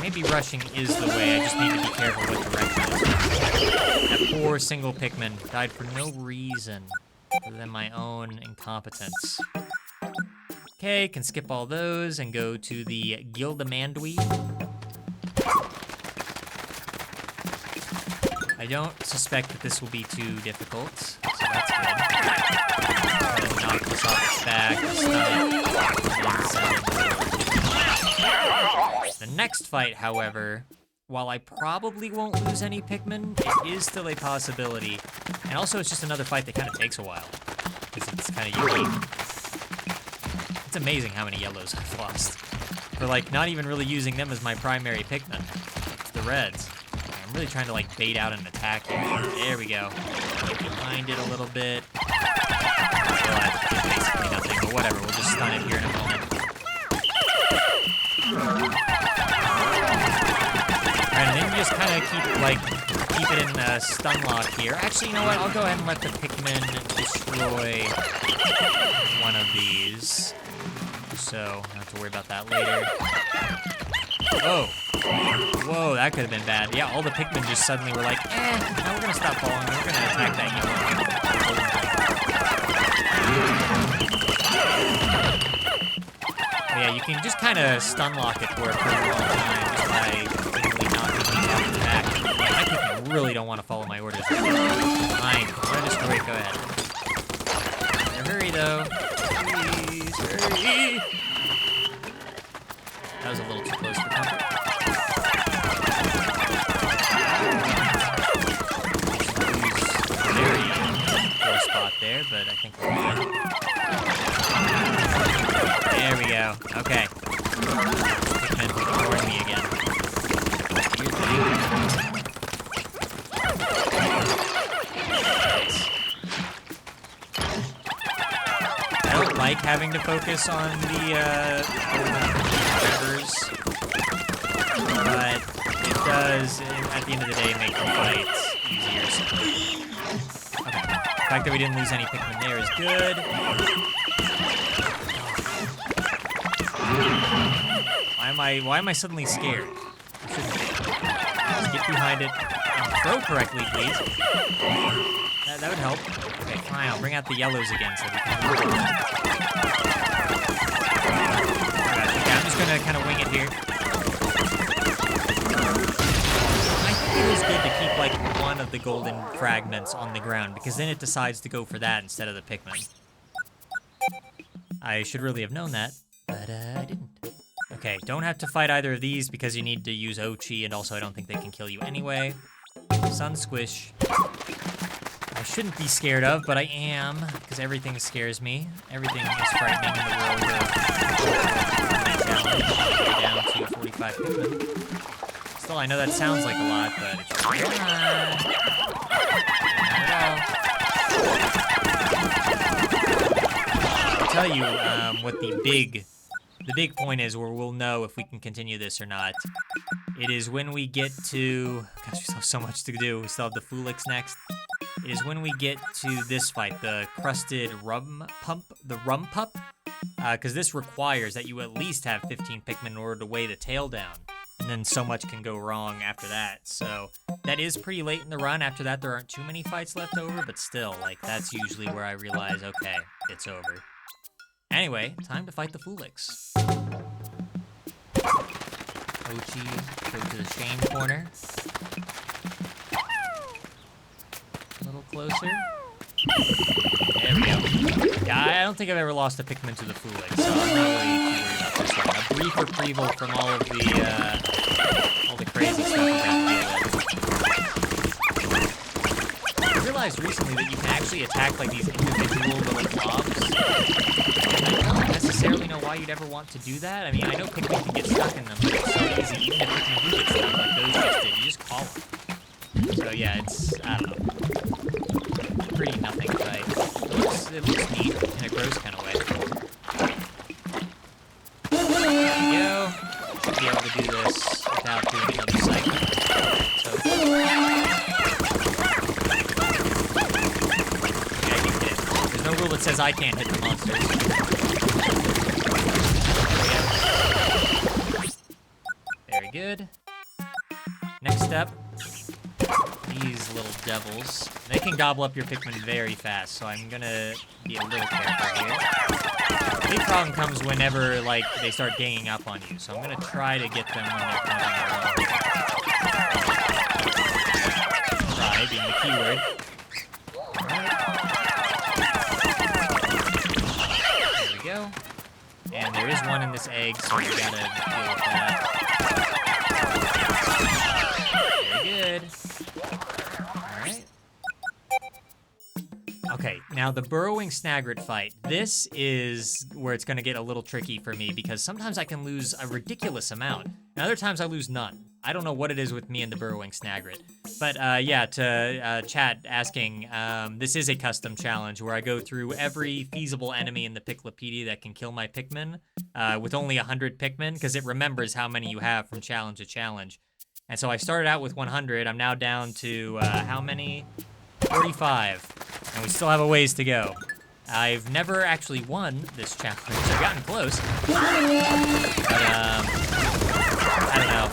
Maybe rushing is the way. I just need to be careful what direction it's going. That poor single Pikmin died for no reason other than my own incompetence. Okay, can skip all those and go to the Gildamandweed. I don't suspect that this will be too difficult, so that's good. Knock this off its back, stun it. The next fight, however, while I probably won't lose any Pikmin, it is still a possibility. And also, it's just another fight that kind of takes a while, because it's kind of unique. It's amazing how many yellows I've lost. For, like, not even really using them as my primary Pikmin. It's the reds. I'm really trying to, like, bait out an attack here. There we go. Get behind it a little bit. Well, that's basically nothing, but whatever. We'll just stun it here in a moment. And then you just kind of keep it in stun lock here. Actually, you know what? I'll go ahead and let the Pikmin destroy one of these. So, I don't have to worry about that later. Oh. Whoa, that could have been bad. Yeah, all the Pikmin just suddenly were like, now we're going to stop following. We're going to attack that yellow. Yeah, you can just kind of stun lock it for a pretty long time just by literally knocking these off the back. Yeah, my Pikmin really don't want to follow my orders. Fine, we're gonna destroy it, go ahead. Hurry though. Please, hurry. That was a little too close for comfort. Very low spot there, but I think we're good. There we go. Okay. Pikmin ignoring me again. Weird thing. Nice. I don't like having to focus on the rivers, but it does, at the end of the day, make the fights easier. close. Okay. The fact that we didn't lose any Pikmin there is good. Why am I suddenly scared? I shouldn't be. Just get behind it and throw correctly, please. That would help. Okay, fine. I'll bring out the yellows again so we can move on. Okay, I'm just gonna kind of wing it here. I think it is good to keep like one of the golden fragments on the ground because then it decides to go for that instead of the Pikmin. I should really have known that, but I didn't. Okay, don't have to fight either of these because you need to use Ochi, and also I don't think they can kill you anyway. Sun Squish. I shouldn't be scared of, but I am, because everything scares me. Everything is frightening in the world of challenge. Down to 45 Pikmin. Still, I know that sounds like a lot, but it's really not. Not at all. I'll tell you what the big point is, where we'll know if we can continue this or not. It is when we get to... Gosh, we still have so much to do. We still have the Fulix next. It is when we get to this fight, the crusted rum pup, because this requires that you at least have 15 Pikmin in order to weigh the tail down, and then so much can go wrong after that. So that is pretty late in the run. After that, there aren't too many fights left over, but still, like, that's usually where I realize, okay, it's over. Anyway, time to fight the Fulix. Ochi, go to the shame corner. A little closer. There we go. Yeah, I don't think I've ever lost a Pikmin to the Fulix, so I'm not really too worried about this one. A brief retrieval from all the crazy stuff we got to deal with. I realized recently that you can actually attack like these individual little blobs. I don't necessarily know why you'd ever want to do that. I mean, I know Pikmin can get stuck in them, but it's so easy, even if Pikmin do get stuck, like those just did. You just call them. So yeah, it's, I don't know. Pretty nothing fight. It looks neat in a gross kind of way. There we go. Should be able to do this without doing another cycle. So, yeah, you can hit. There's no rule that says I can't hit the monsters. Very good. Next step. These little devils. They can gobble up your Pikmin very fast, so I'm gonna be a little careful here. The big problem comes whenever, like, they start ganging up on you, so I'm gonna try to get them when they're kind of on their own. Try being the keyword. Alright. There we go. And there is one in this egg, so we gotta deal with that. Very good. Alright. Okay, now the burrowing Snagret fight. This is where it's gonna get a little tricky for me because sometimes I can lose a ridiculous amount, and other times I lose none. I don't know what it is with me and the burrowing Snagret. But yeah, to chat asking, this is a custom challenge where I go through every feasible enemy in the Piklopedia that can kill my Pikmin with only 100 Pikmin, because it remembers how many you have from challenge to challenge. And so I started out with 100. I'm now down to, how many? 45. And we still have a ways to go. I've never actually won this challenge. I've gotten close. But, I don't know.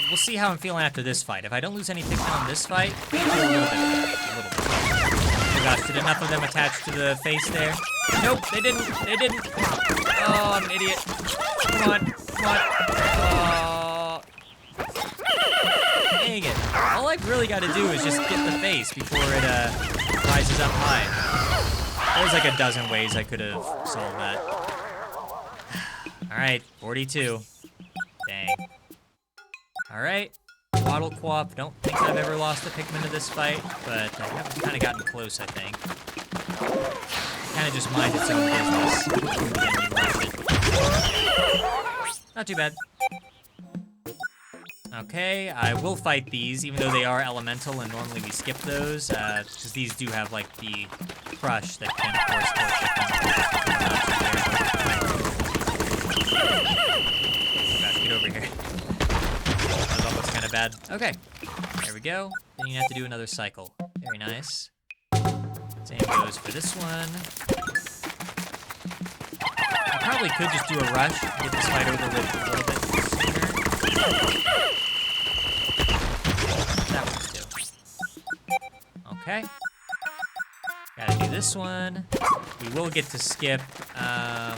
We'll see how I'm feeling after this fight. If I don't lose any Pikmin on this fight, I'll feel a little bit better. A little bit. Oh gosh, did enough of them attach to the face there? Nope, they didn't. They didn't. Oh, I'm an idiot. Come on. Come on. Oh. Dang it. All I've really got to do is just get the face before it rises up high. There's like a dozen ways I could have solved that. Alright, 42. Dang. Alright, Waddle Quap. Don't think I've ever lost a Pikmin to this fight, but I have kind of gotten close, I think. Kind of just mind its own business. Not too bad. Okay, I will fight these, even though they are elemental, and normally we skip those, because these do have, like, the crush that can, of course, kill Pikmin. Gosh, get over here. That was almost kind of bad. Okay, there There we go. Then you have to do another cycle. Very nice. Same goes for this one. I probably could just do a rush, get this fight over with a little bit sooner. That works too. Okay. Gotta do this one. We will get to skip the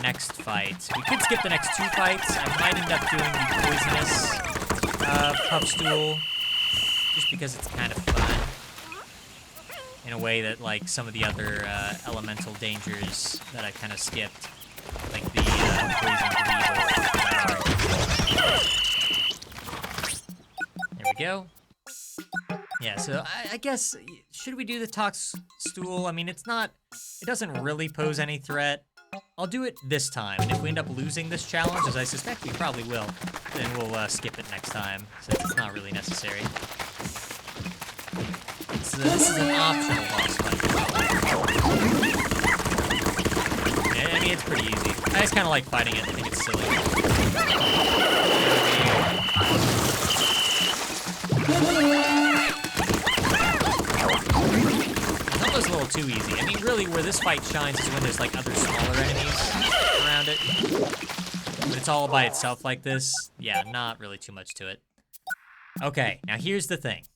next fight. We could skip the next 2 fights. I might end up doing the poisonous pup stool, just because it's kind of fun. In a way that, like, some of the other elemental dangers that I kind of skipped, like the poison weevil. There we go. Yeah, so I guess, should we do the tox stool? I mean, it doesn't really pose any threat. I'll do it this time, and if we end up losing this challenge, as I suspect we probably will, then we'll skip it next time, since it's not really necessary. This is an optional boss fight. Yeah, I mean, it's pretty easy. I just kind of like fighting it. I think it's silly. It's almost a little too easy. I mean, really, where this fight shines is when there's, like, other smaller enemies around it. But it's all by itself like this. Yeah, not really too much to it. Okay, now here's the thing.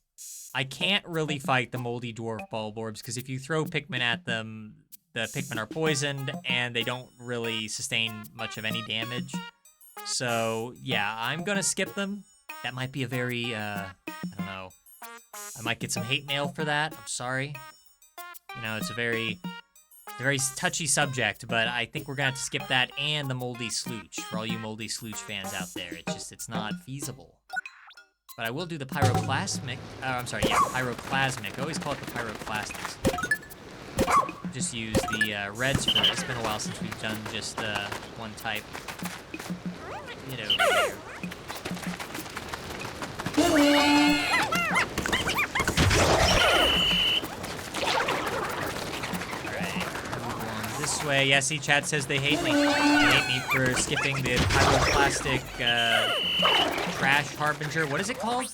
I can't really fight the moldy dwarf bulborbs because if you throw Pikmin at them, the Pikmin are poisoned and they don't really sustain much of any damage. So yeah, I'm gonna skip them. That might be a very, I don't know. I might get some hate mail for that. I'm sorry. You know, it's a very touchy subject, but I think we're gonna have to skip that and the moldy slooch for all you moldy slooch fans out there. It's not feasible. But I will do the pyroclasmic. Pyroclasmic. I always call it the pyroclastics. Just use the reds for this. It's been a while since we've done just one type. Get over here. Alright, move along this way. Yeah, see, chat says they hate me. They hate me for skipping the pyroclastic trash harbinger. What is it called?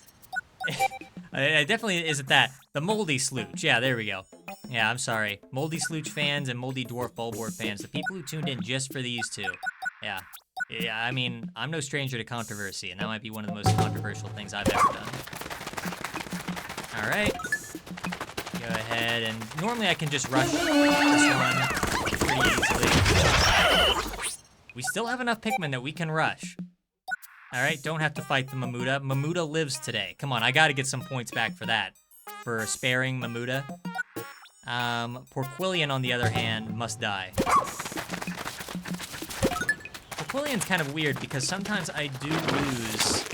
It definitely isn't that. The moldy slooch. Yeah, there we go. Yeah, I'm sorry. Moldy slooch fans and moldy dwarf bulborb fans. The people who tuned in just for these two. Yeah. Yeah, I mean, I'm no stranger to controversy, and that might be one of the most controversial things I've ever done. Alright. Go ahead, and normally I can just rush this one pretty easily. We still have enough Pikmin that we can rush. Alright, don't have to fight the Mamuta. Mamuta lives today. Come on, I gotta get some points back for that. For sparing Mamuta. Porquillian, on the other hand, must die. Porquillian's kind of weird because sometimes I do lose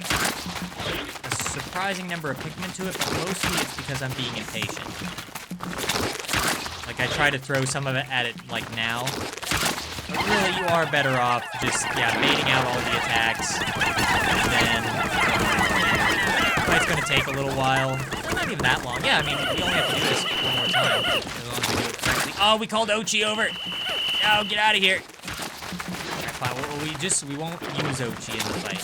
a surprising number of Pikmin to it, but mostly it's because I'm being impatient. Like, I try to throw some of it at it, like, now. But really, you are better off just, baiting out all the attacks. And then, the fight's gonna take a little while. Not even that long. Yeah, I mean, we only have to do this one more time. As long as we do it correctly. Oh, we called Ochi over! Oh, get out of here! Alright, fine. We won't use Ochi in the fight.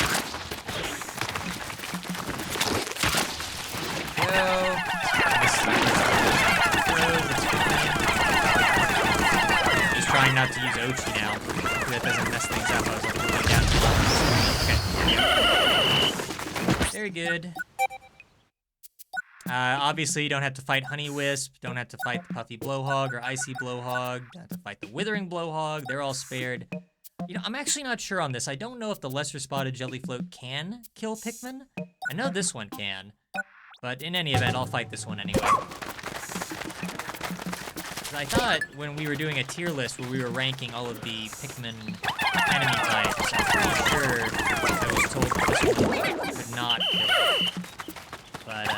Go. Just trying not to use Ochi now. That doesn't mess things up. I was like, going down. Okay. Very good. Obviously, you don't have to fight Honey Wisp, don't have to fight the Puffy Blowhog or Icy Blowhog, don't have to fight the Withering Blowhog, they're all spared. You know, I'm actually not sure on this. I don't know if the Lesser Spotted Jellyfloat can kill Pikmin. I know this one can, but in any event, I'll fight this one anyway. I thought when we were doing a tier list where we were ranking all of the Pikmin enemy types, I'm pretty sure I was told that this one could not kill it. But,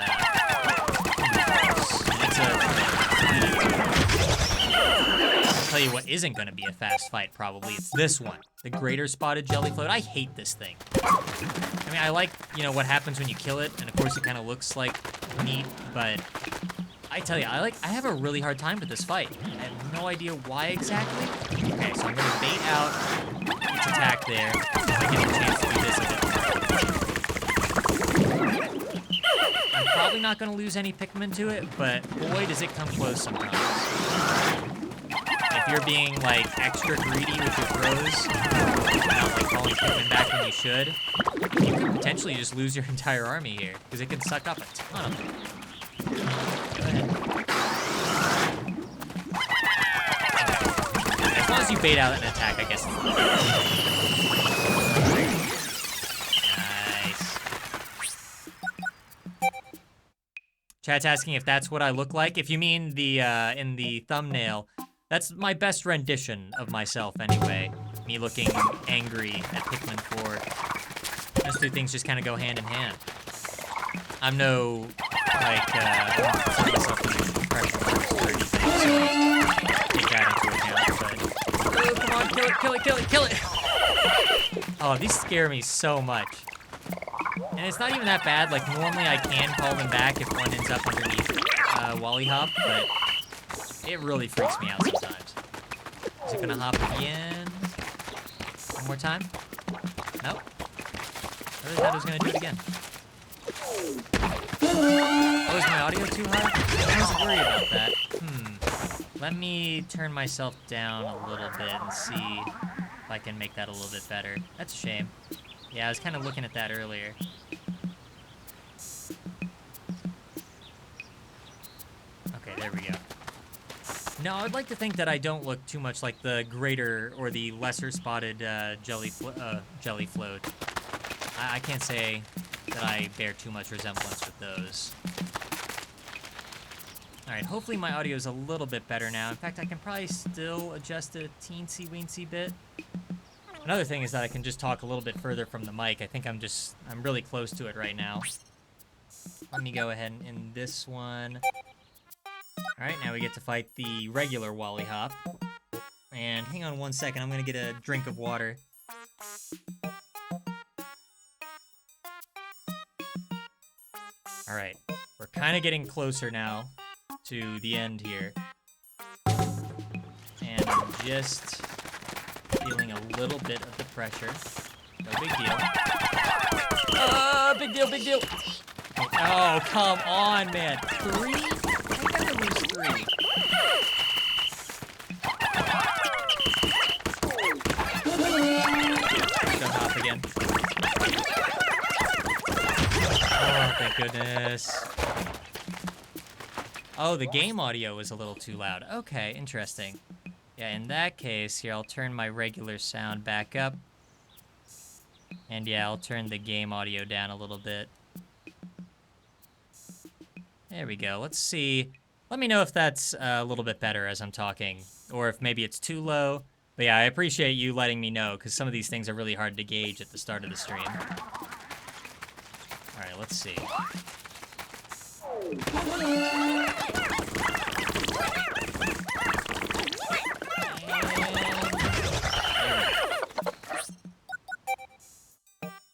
I'll tell you what isn't going to be a fast fight, probably. It's this one, the Greater Spotted Jellyfloat. I hate this thing. I mean, I like, you know, what happens when you kill it, and of course it kind of looks like neat, but I tell you, I have a really hard time with this fight. I have no idea why exactly. Okay, so I'm going to bait out its attack there. I get a chance to revisit it. not going to lose any Pikmin to it, but boy, does it come close sometimes. If you're being, like, extra greedy with your throws, not, like, calling Pikmin back when you should, you could potentially just lose your entire army here, because it can suck up a ton of them. Go ahead. As long as you bait out an attack, I guess. Nice. Chat's asking if that's what I look like. If you mean the in the thumbnail, that's my best rendition of myself anyway. Me looking angry at Pikmin 4. Those two things just kind of go hand in hand. I'm no, like, I don't consider myself an impressionist or anything, so take that into account, but... Oh, come on, kill it, kill it, kill it, kill it! Oh, these scare me so much. And it's not even that bad, like, normally I can call them back if one ends up underneath Wally Hop, but it really freaks me out sometimes. Is it gonna hop again? One more time? Nope. I really thought it was gonna do it again. Oh, is my audio too high? I wasn't worried about that. Let me turn myself down a little bit and see if I can make that a little bit better. That's a shame. Yeah, I was kind of looking at that earlier. Okay, there we go. No, I'd like to think that I don't look too much like the greater or the lesser spotted jelly float. I can't say that I bear too much resemblance with those. Alright, hopefully my audio is a little bit better now. In fact, I can probably still adjust it a teensy-weensy bit. Another thing is that I can just talk a little bit further from the mic. I think I'm really close to it right now. Let me go ahead and end this one. Alright, now we get to fight the regular Wally Hop. And hang on one second, I'm gonna get a drink of water. Alright, we're kind of getting closer now to the end here. And I'm just feeling a little bit of the pressure. No big deal. Big deal, big deal! Oh, come on, man. 3? I gotta lose 3. Don't hop again. Oh, thank goodness. Oh, the game audio is a little too loud. Okay, interesting. Yeah, in that case, here, I'll turn my regular sound back up. And yeah, I'll turn the game audio down a little bit. There we go. Let's see. Let me know if that's a little bit better as I'm talking, or if maybe it's too low. But yeah, I appreciate you letting me know, because some of these things are really hard to gauge at the start of the stream. Alright, let's see.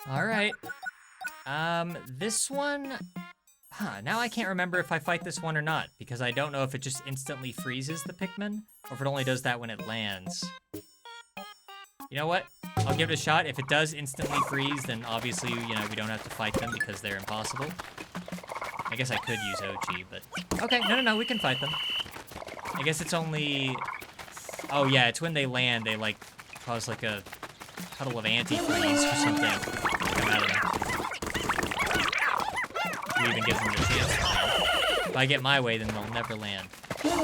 Alright. This one... now I can't remember if I fight this one or not, because I don't know if it just instantly freezes the Pikmin, or if it only does that when it lands. You know what? I'll give it a shot. If it does instantly freeze, then obviously, you know, we don't have to fight them because they're impossible. I guess I could use Ochi, but... Okay, no, we can fight them. I guess it's only... Oh yeah, it's when they land, they, like, cause, like, a puddle of antifreeze or something come out of them. Who even gives them the chance to land. If I get my way, then they'll never land. Yeah.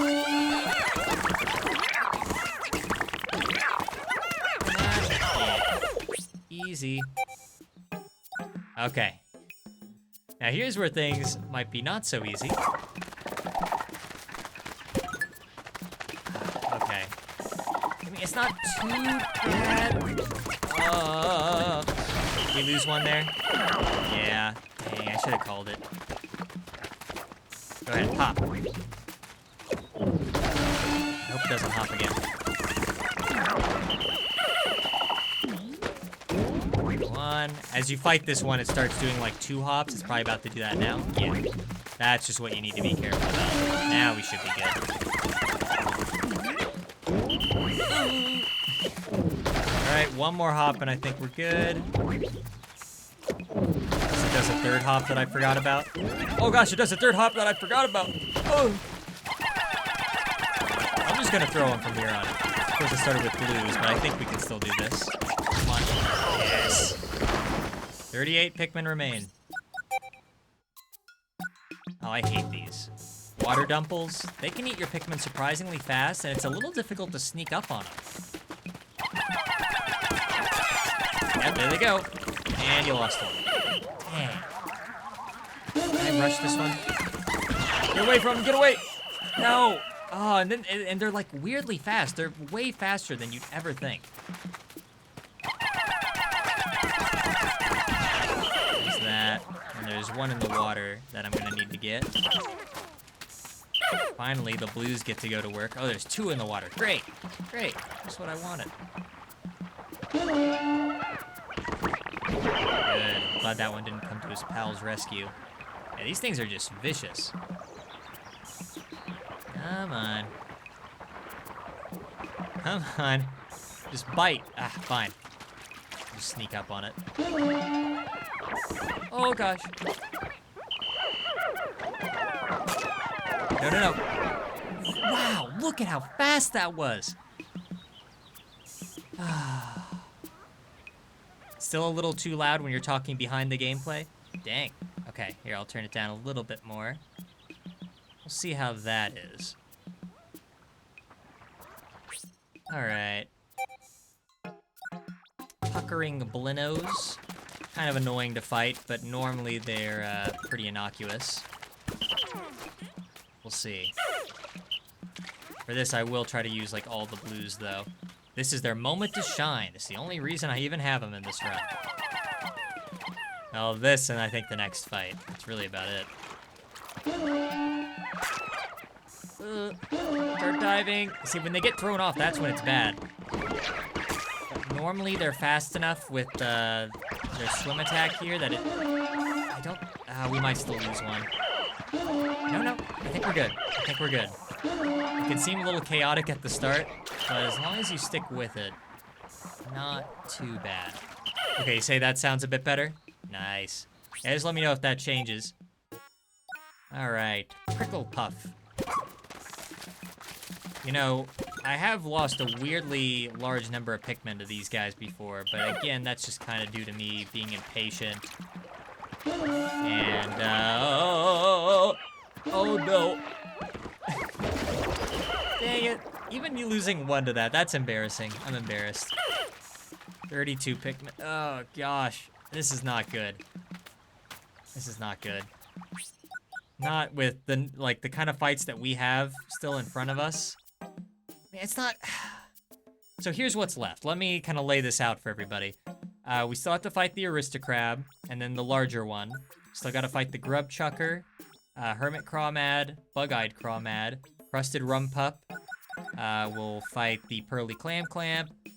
Easy. Okay. Now here's where things might be not so easy. Okay. I mean, it's not too bad. Did we lose one there? Yeah. Dang, I should have called it. Go ahead, pop. Hope it doesn't hop again. One. As you fight this one, it starts doing like 2 hops. It's probably about to do that now. Yeah. That's just what you need to be careful about. Now we should be good. Alright, one more hop and I think we're good. It doesn't does a third hop that I forgot about. Oh gosh, it does a third hop that I forgot about. Oh. I'm just gonna throw him from here on. Of course, it started with blues, but I think we can still do this. Come on. Yes. 38 Pikmin remain. Oh, I hate these. Water dumples, they can eat your Pikmin surprisingly fast, and it's a little difficult to sneak up on them. Yep, there they go. And you lost one. Dang. Can I rush this one? Get away from him, get away! No! Oh, and they're like weirdly fast. They're way faster than you'd ever think. There's that. And there's one in the water that I'm gonna need to get. Finally, the blues get to go to work. Oh, there's 2 in the water. Great, great. That's what I wanted. Good. I'm glad that one didn't come to his pal's rescue. Yeah, these things are just vicious. Come on. Come on. Just bite. Ah, fine. Just sneak up on it. Oh, gosh. No, no, no. Wow, look at how fast that was. Still a little too loud when you're talking behind the gameplay? Dang. Okay, here, I'll turn it down a little bit more. We'll see how that is. All right. Puckering Blinos. Kind of annoying to fight, but normally they're pretty innocuous. We'll see. For this, I will try to use, like, all the blues, though. This is their moment to shine. It's the only reason I even have them in this run. Oh, this and I think the next fight. That's really about it. Start diving. See, when they get thrown off, that's when it's bad. But normally, they're fast enough with their swim attack here that it... I don't... we might still lose one. No, I think we're good. I think we're good. It can seem a little chaotic at the start, but as long as you stick with it, not too bad. Okay, you say that sounds a bit better? Nice. Yeah, just let me know if that changes. All right, Prickle Puff. You know, I have lost a weirdly large number of Pikmin to these guys before, but again, that's just kind of due to me being impatient. And, oh no. Dang it. Even you losing 1 to that's embarrassing. I'm embarrassed. 32 Pikmin. Oh, gosh. This is not good. This is not good. Not with the kind of fights that we have still in front of us. I mean, it's not... So here's what's left. Let me kind of lay this out for everybody. We still have to fight the Aristocrab, and then the larger one. Still got to fight the Grub Chucker, Hermit Crawmad, Bug-Eyed Crawmad, Crusted Rumpup. We'll fight the Pearly Clamp,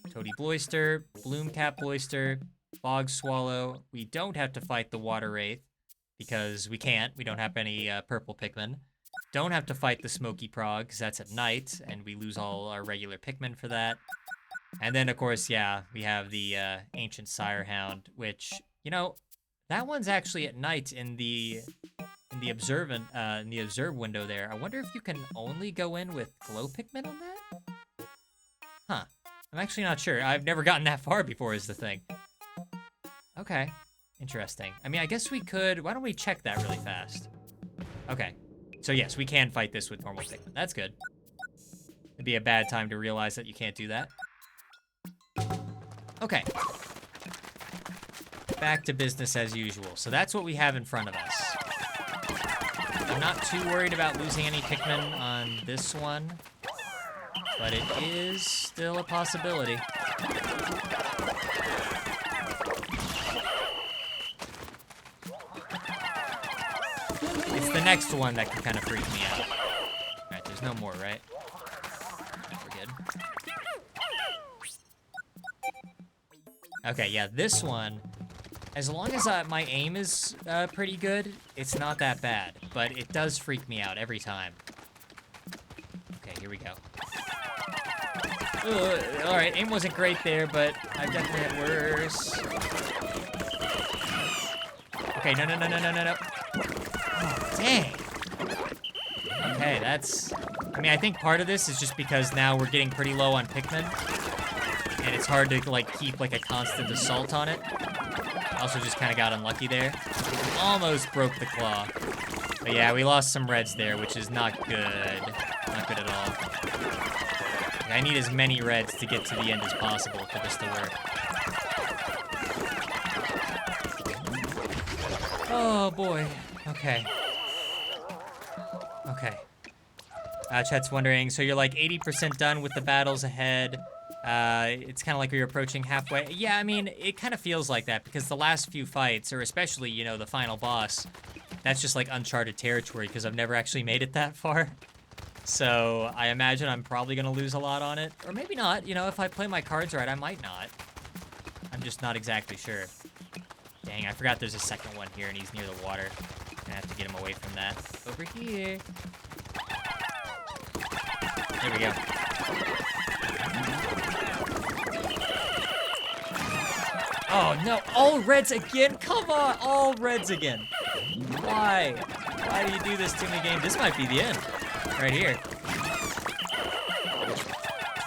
Toady Bloister, Bloomcap Bloister, Bog Swallow. We don't have to fight the Water Wraith, because we can't. We don't have any purple Pikmin. Don't have to fight the Smoky Prog, because that's at night, and we lose all our regular Pikmin for that. And then, of course, yeah, we have the Ancient Sirehound, which, you know, that one's actually at night in the observe window there. I wonder if you can only go in with glow Pikmin on that? Huh. I'm actually not sure. I've never gotten that far before is the thing. Okay. Interesting. I mean, I guess we could... Why don't we check that really fast? Okay. So, yes, we can fight this with normal Pikmin. That's good. It'd be a bad time to realize that you can't do that. Okay. Back to business as usual. So that's what we have in front of us. I'm not too worried about losing any Pikmin on this one, but it is still a possibility. It's the next one that can kind of freak me out. Alright, there's no more, right? We're good. Okay, yeah, this one, as long as my aim is pretty good, it's not that bad, but it does freak me out every time. Okay, here we go. Alright, aim wasn't great there, but I've definitely had worse. Okay, no. Oh, dang. Okay, that's... I mean, I think part of this is just because now we're getting pretty low on Pikmin. And it's hard to, like, keep, like, a constant assault on it. Also just kind of got unlucky there. Almost broke the claw. But yeah, we lost some reds there, which is not good. Not good at all. I need as many reds to get to the end as possible for this to work. Oh, boy. Okay. Okay. Chet's wondering, so you're like 80% done with the battles ahead. It's kind of like you're approaching halfway. Yeah, I mean, it kind of feels like that because the last few fights, or especially, you know, the final boss, that's just like uncharted territory because I've never actually made it that far. So I imagine I'm probably going to lose a lot on it. Or maybe not. You know, if I play my cards right, I might not. I'm just not exactly sure. Dang, I forgot there's a second one here and he's near the water. I have to get him away from that. Over here. There we go. Oh, no. All reds again? Come on. All reds again. Why? Why do you do this to me, game? This might be the end. Right here.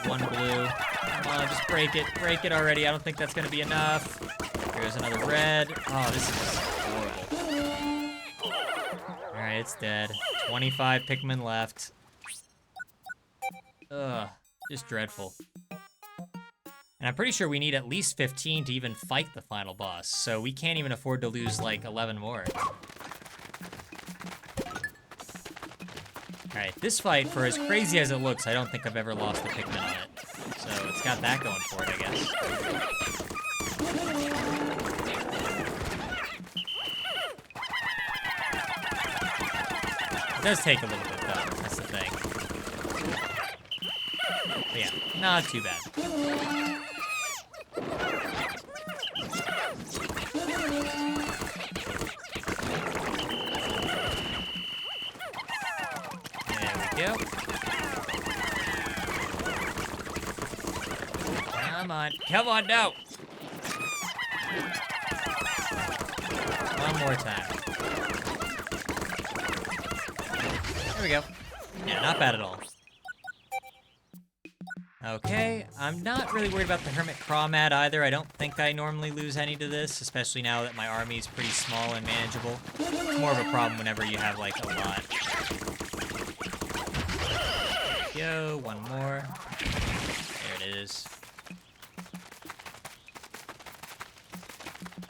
One blue. Come on, just break it. Break it already. I don't think that's going to be enough. Here's another red. Oh, this is horrible. Alright, it's dead. 25 Pikmin left. Ugh, just dreadful. And I'm pretty sure we need at least 15 to even fight the final boss, so we can't even afford to lose like 11 more. Alright, this fight, for as crazy as it looks, I don't think I've ever lost a Pikmin on it. So it's got that going for it, I guess. It does take a little bit, though. That's the thing. But yeah, not too bad. There we go. Come on. Come on, no! One more time. There we go. Yeah, not bad at all. Okay, I'm not really worried about the Hermit Crawmad either. I don't think I normally lose any to this, especially now that my army is pretty small and manageable. It's more of a problem whenever you have, like, a lot. There we go, one more. There it is.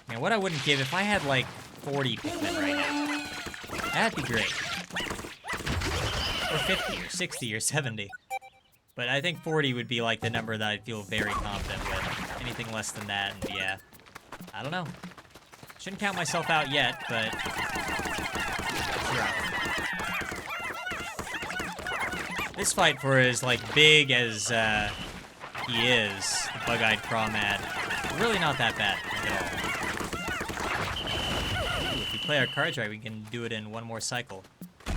Man, what I wouldn't give if I had, like, 40 Pikmin right now. That'd be great. Or 50, or 60, or 70. But I think 40 would be like the number that I'd feel very confident with. Anything less than that, and yeah. I don't know. Shouldn't count myself out yet, but... This fight, for as like big as he is, the bug-eyed Crawmad, really not that bad at all. Ooh, if we play our cards right, we can do it in one more cycle. Here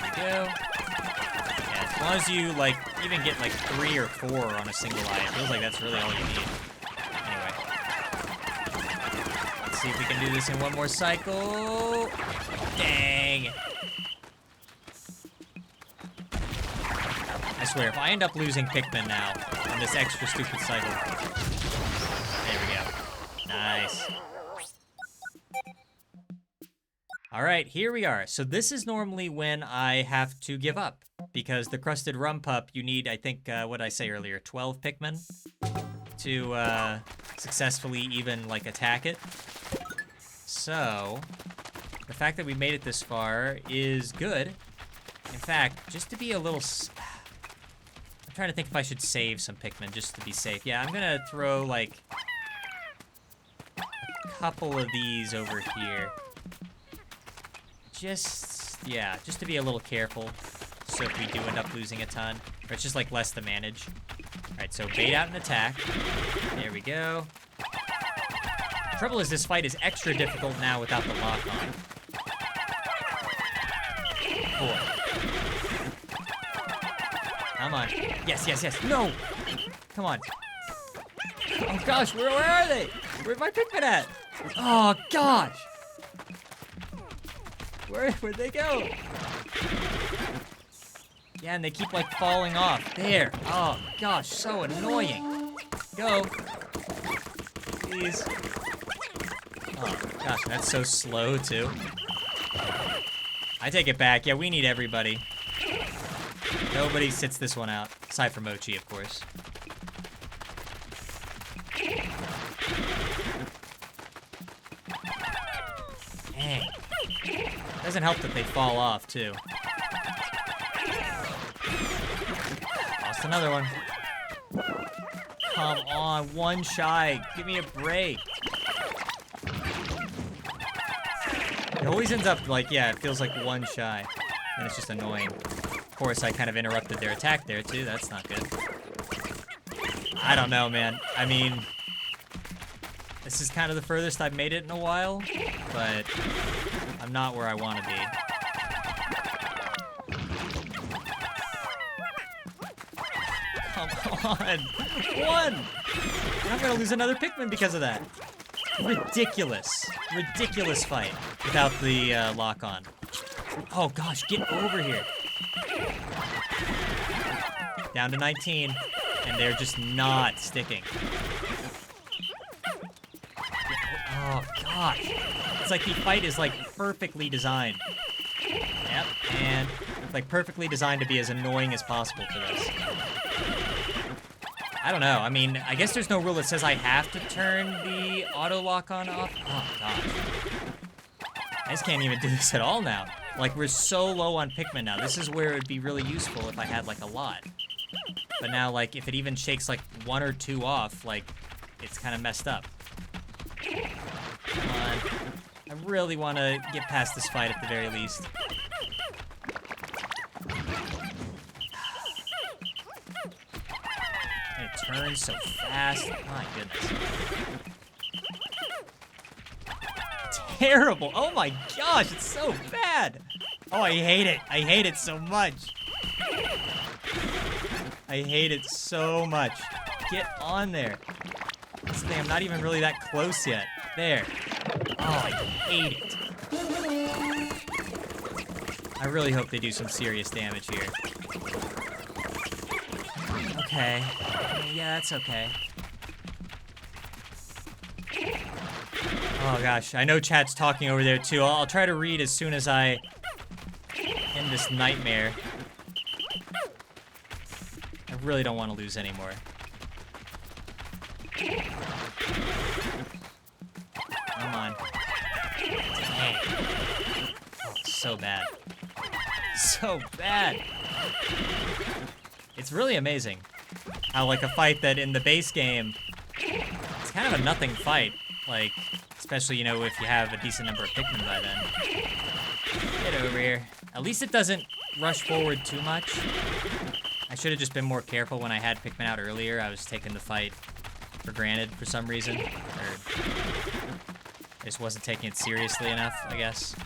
we go. As long as you, like, even get, like, 3 or 4 on a single eye, it feels like that's really all you need. Anyway. Let's see if we can do this in one more cycle. Dang. I swear, if I end up losing Pikmin now in this extra stupid cycle. There we go. Nice. Alright, here we are. So this is normally when I have to give up. Because the Crusted Rum Pup, you need, I think, what did I say earlier, 12 Pikmin to successfully even, like, attack it. So, the fact that we made it this far is good. In fact, just to be a little... I'm trying to think if I should save some Pikmin just to be safe. Yeah, I'm gonna throw, like, a couple of these over here. Just, yeah, just to be a little careful. So if we do end up losing a ton, or it's just like less to manage. Alright, so bait out an attack. There we go. The trouble is this fight is extra difficult now without the lock-on. 4. Come on. Yes, yes, yes. No! Come on. Oh gosh, where are they? Where's my Pikmin at? Oh, gosh! Where'd they go? Yeah, and they keep, like, falling off. There. Oh, gosh, so annoying. Go. Please. Oh, gosh, that's so slow, too. I take it back. Yeah, we need everybody. Nobody sits this one out. Aside from Mochi, of course. Dang. Doesn't help that they fall off, too. Lost another one. Come on, one shy. Give me a break. It always ends up like, yeah, it feels like one shy. And it's just annoying. Of course, I kind of interrupted their attack there, too. That's not good. I don't know, man. I mean, this is kind of the furthest I've made it in a while, but I'm not where I want to be. Come on. One! I'm gonna lose another Pikmin because of that. Ridiculous. Ridiculous fight without the lock-on. Oh gosh, get over here. Down to 19, and they're just not sticking. Oh gosh. It's like the fight is like perfectly designed. Yep, and like perfectly designed to be as annoying as possible for this. I don't know. I mean, I guess there's no rule that says I have to turn the auto lock-on off. Oh, gosh. I just can't even do this at all now. Like, we're so low on Pikmin now. This is where it would be really useful if I had, like, a lot. But now, like, if it even shakes, like, 1 or 2 off, like, it's kind of messed up. Come on. I really want to get past this fight at the very least. It turns so fast. My goodness. Terrible. Oh my gosh, it's so bad. Oh, I hate it. I hate it so much. I hate it so much. Get on there. This thing, I'm not even really that close yet. There. Oh, I hate it. I really hope they do some serious damage here. Okay. Yeah, that's okay. Oh gosh, I know chat's talking over there too. I'll try to read as soon as I end this nightmare. I really don't want to lose anymore. Come on. Dang. Oh, so bad. So bad. It's really amazing how, like, a fight that in the base game, it's kind of a nothing fight. Like, especially, you know, if you have a decent number of Pikmin by then. Get over here. At least it doesn't rush forward too much. I should have just been more careful when I had Pikmin out earlier. I was taking the fight for granted for some reason. Or I just wasn't taking it seriously enough, I guess.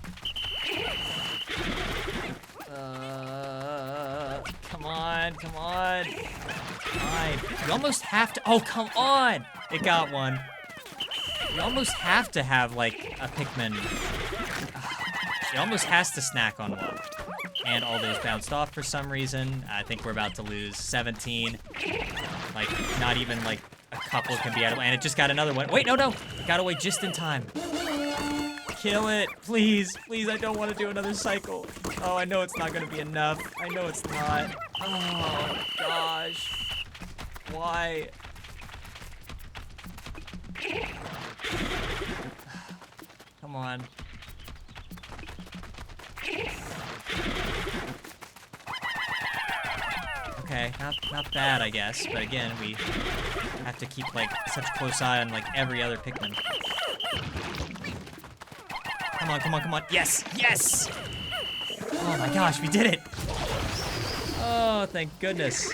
Come on, come on. Fine. You almost have to, oh, come on! It got one. You almost have to have, like, a Pikmin. She almost has to snack on one. And all those bounced off for some reason. I think we're about to lose 17. Like, not even, like, a couple can be out of, and it just got another one. Wait, no, no! It got away just in time. Kill it, please. Please, I don't want to do another cycle. Oh, I know it's not going to be enough. I know it's not. Oh, gosh. Why? Come on. Okay, not bad, I guess. But again, we have to keep, like, such a close eye on, like, every other Pikmin. Come on, come on, come on. Yes, yes! Oh my gosh, we did it! Oh, thank goodness.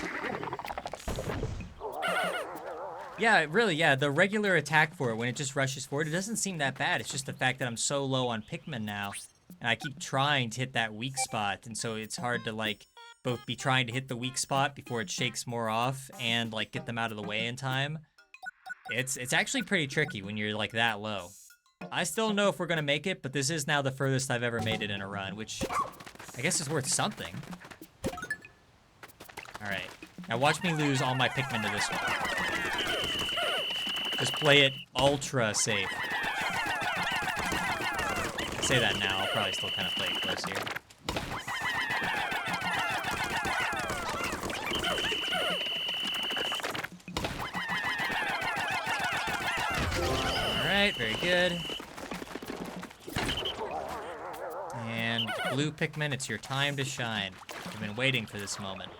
Yeah, really, yeah, the regular attack for it, when it just rushes forward, it doesn't seem that bad. It's just the fact that I'm so low on Pikmin now, and I keep trying to hit that weak spot, and so it's hard to, like, both be trying to hit the weak spot before it shakes more off, and, like, get them out of the way in time. It's actually pretty tricky when you're, like, that low. I still don't know if we're gonna make it, but this is now the furthest I've ever made it in a run, which I guess is worth something. All right, now watch me lose all my Pikmin to this one. Just play it ultra safe. I say that now, I'll probably still kind of play it close here. All right, very good. And blue Pikmin, it's your time to shine. I've been waiting for this moment.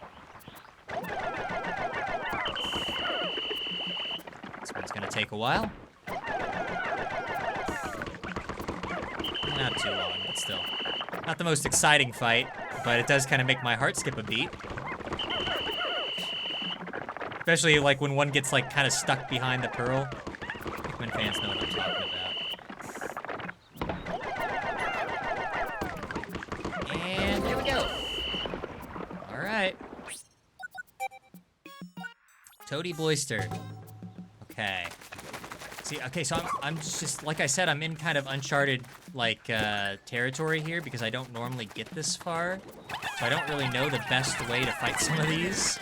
This one's gonna take a while. Not too long, but still. Not the most exciting fight, but it does kind of make my heart skip a beat. Especially like when one gets like kind of stuck behind the pearl. Pikmin fans know what I'm talking about. And there we go. All right. Toady Boyster. Okay. See, okay, so I'm just, like I said, I'm in kind of uncharted, like, territory here because I don't normally get this far. So I don't really know the best way to fight some of these,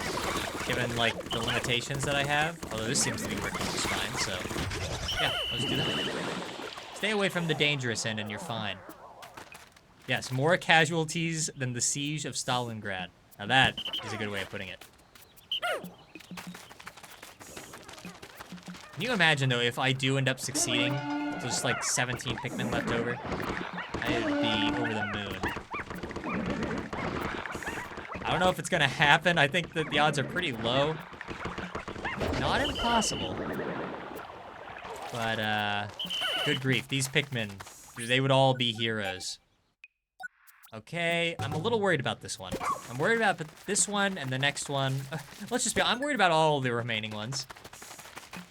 given, like, the limitations that I have. Although this seems to be working just fine, so yeah, let's do that. Stay away from the dangerous end and you're fine. Yes, more casualties than the siege of Stalingrad. Now that is a good way of putting it. Can you imagine, though, if I do end up succeeding, there's like 17 Pikmin left over? I'd be over the moon. I don't know if it's gonna happen. I think that the odds are pretty low. Not impossible. But, good grief. These Pikmin, they would all be heroes. Okay, I'm a little worried about this one. I'm worried about this one and the next one. Let's just be, I'm worried about all the remaining ones.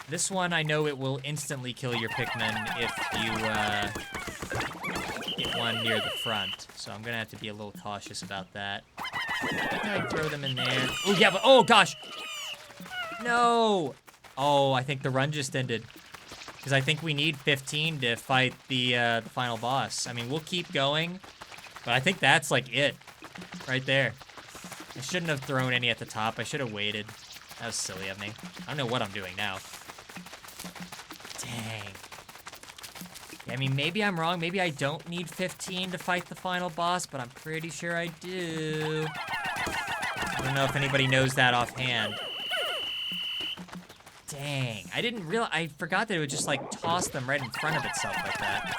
This one, I know it will instantly kill your Pikmin if you get one near the front. So I'm gonna have to be a little cautious about that. I throw them in there. Oh yeah, but oh gosh, no! Oh, I think the run just ended because I think we need 15 to fight the final boss. I mean, we'll keep going, but I think that's like it, right there. I shouldn't have thrown any at the top. I should have waited. That was silly of me. I don't know what I'm doing now. Dang. Yeah, I mean, maybe I'm wrong. Maybe I don't need 15 to fight the final boss, but I'm pretty sure I do. I don't know if anybody knows that offhand. Dang. I didn't realize. I forgot that it would just, like, toss them right in front of itself like that.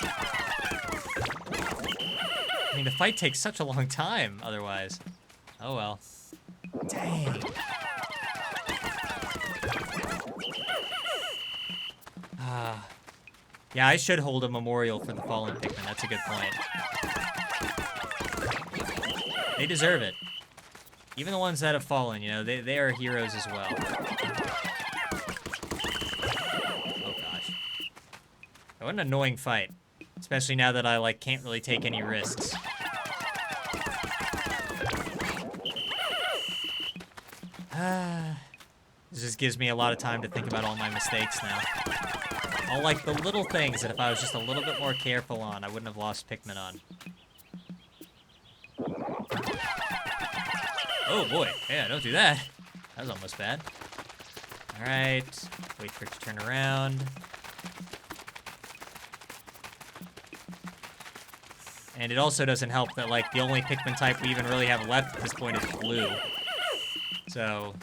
I mean, the fight takes such a long time otherwise. Oh, well. Dang. Yeah, I should hold a memorial for the fallen Pikmin. That's a good point. They deserve it. Even the ones that have fallen, you know, they are heroes as well. Oh, gosh. What an annoying fight. Especially now that I, like, can't really take any risks. This just gives me a lot of time to think about all my mistakes now. All like the little things that if I was just a little bit more careful on, I wouldn't have lost Pikmin on. Oh boy, yeah, don't do that. That was almost bad. All right, wait for it to turn around. And it also doesn't help that like the only Pikmin type we even really have left at this point is blue. So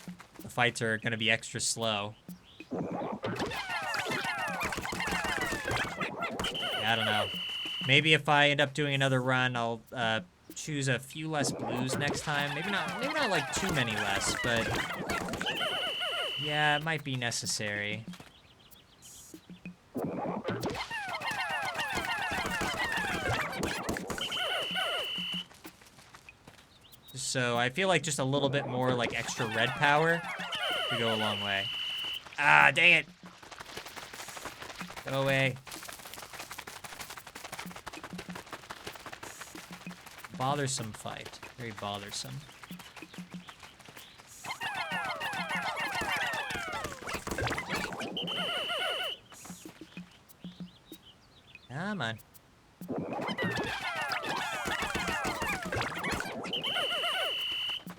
the fights are gonna be extra slow. I don't know. Maybe if I end up doing another run, I'll choose a few less blues next time. Maybe not like too many less, but yeah, it might be necessary. So I feel like just a little bit more like extra red power could go a long way. Ah, dang it. Go away. Bothersome fight. Very bothersome. Come on.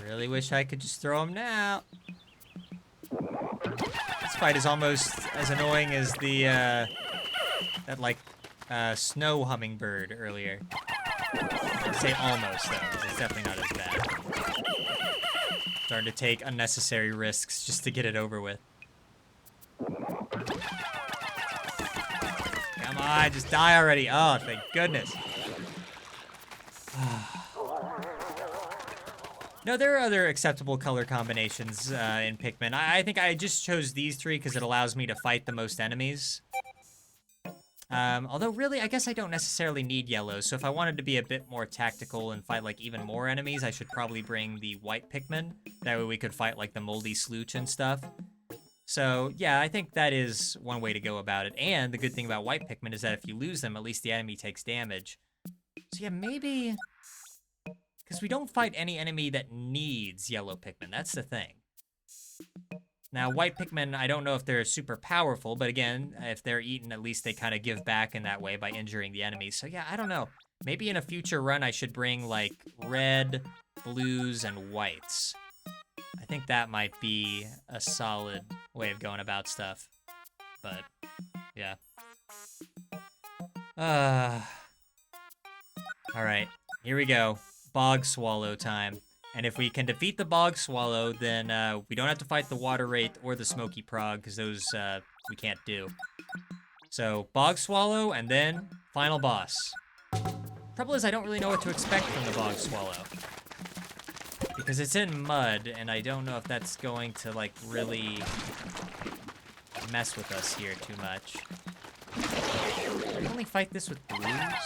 Really wish I could just throw him now. This fight is almost as annoying as the, that, like, snow hummingbird earlier. I'd say almost, though, because it's definitely not as bad. Starting to take unnecessary risks just to get it over with. Come on, just die already. Oh, thank goodness. No, there are other acceptable color combinations in Pikmin. I think I just chose these three because it allows me to fight the most enemies. Although really, I guess I don't necessarily need yellow, so if I wanted to be a bit more tactical and fight like even more enemies, I should probably bring the white Pikmin. That way we could fight like the moldy slooch and stuff. So yeah, I think that is one way to go about it. And the good thing about white Pikmin is that if you lose them, at least the enemy takes damage. So yeah, maybe... because we don't fight any enemy that needs yellow Pikmin, that's the thing. Now, white Pikmin, I don't know if they're super powerful, but again, if they're eaten, at least they kind of give back in that way by injuring the enemies. So yeah, I don't know. Maybe in a future run, I should bring, like, red, blues, and whites. I think that might be a solid way of going about stuff. But, yeah. Alright, here we go. Bog Swallow time. And if we can defeat the Bog Swallow, then we don't have to fight the Water Wraith or the Smoky Prog, because those we can't do. So, Bog Swallow, and then final boss. Trouble is, I don't really know what to expect from the Bog Swallow. Because it's in mud, and I don't know if that's going to, like, really mess with us here too much. Can we only fight this with blues? I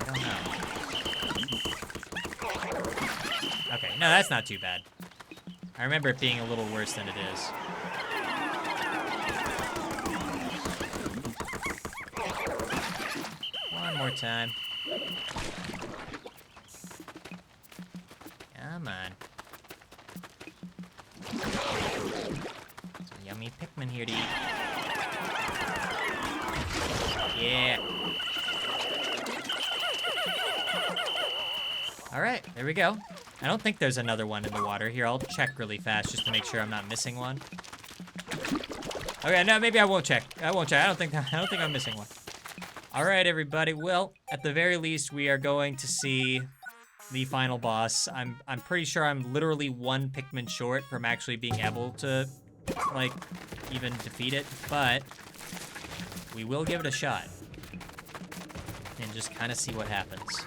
don't know. Okay, no, that's not too bad. I remember it being a little worse than it is. One more time. Come on. Some yummy Pikmin here to eat. Yeah. Alright, there we go. I don't think there's another one in the water. Here, I'll check really fast just to make sure I'm not missing one. Okay, no, maybe I won't check. I won't check. I don't think I'm missing one. Alright, everybody. Well, at the very least, we are going to see the final boss. I'm pretty sure I'm literally one Pikmin short from actually being able to, like, even defeat it, but we will give it a shot. And just kind of see what happens.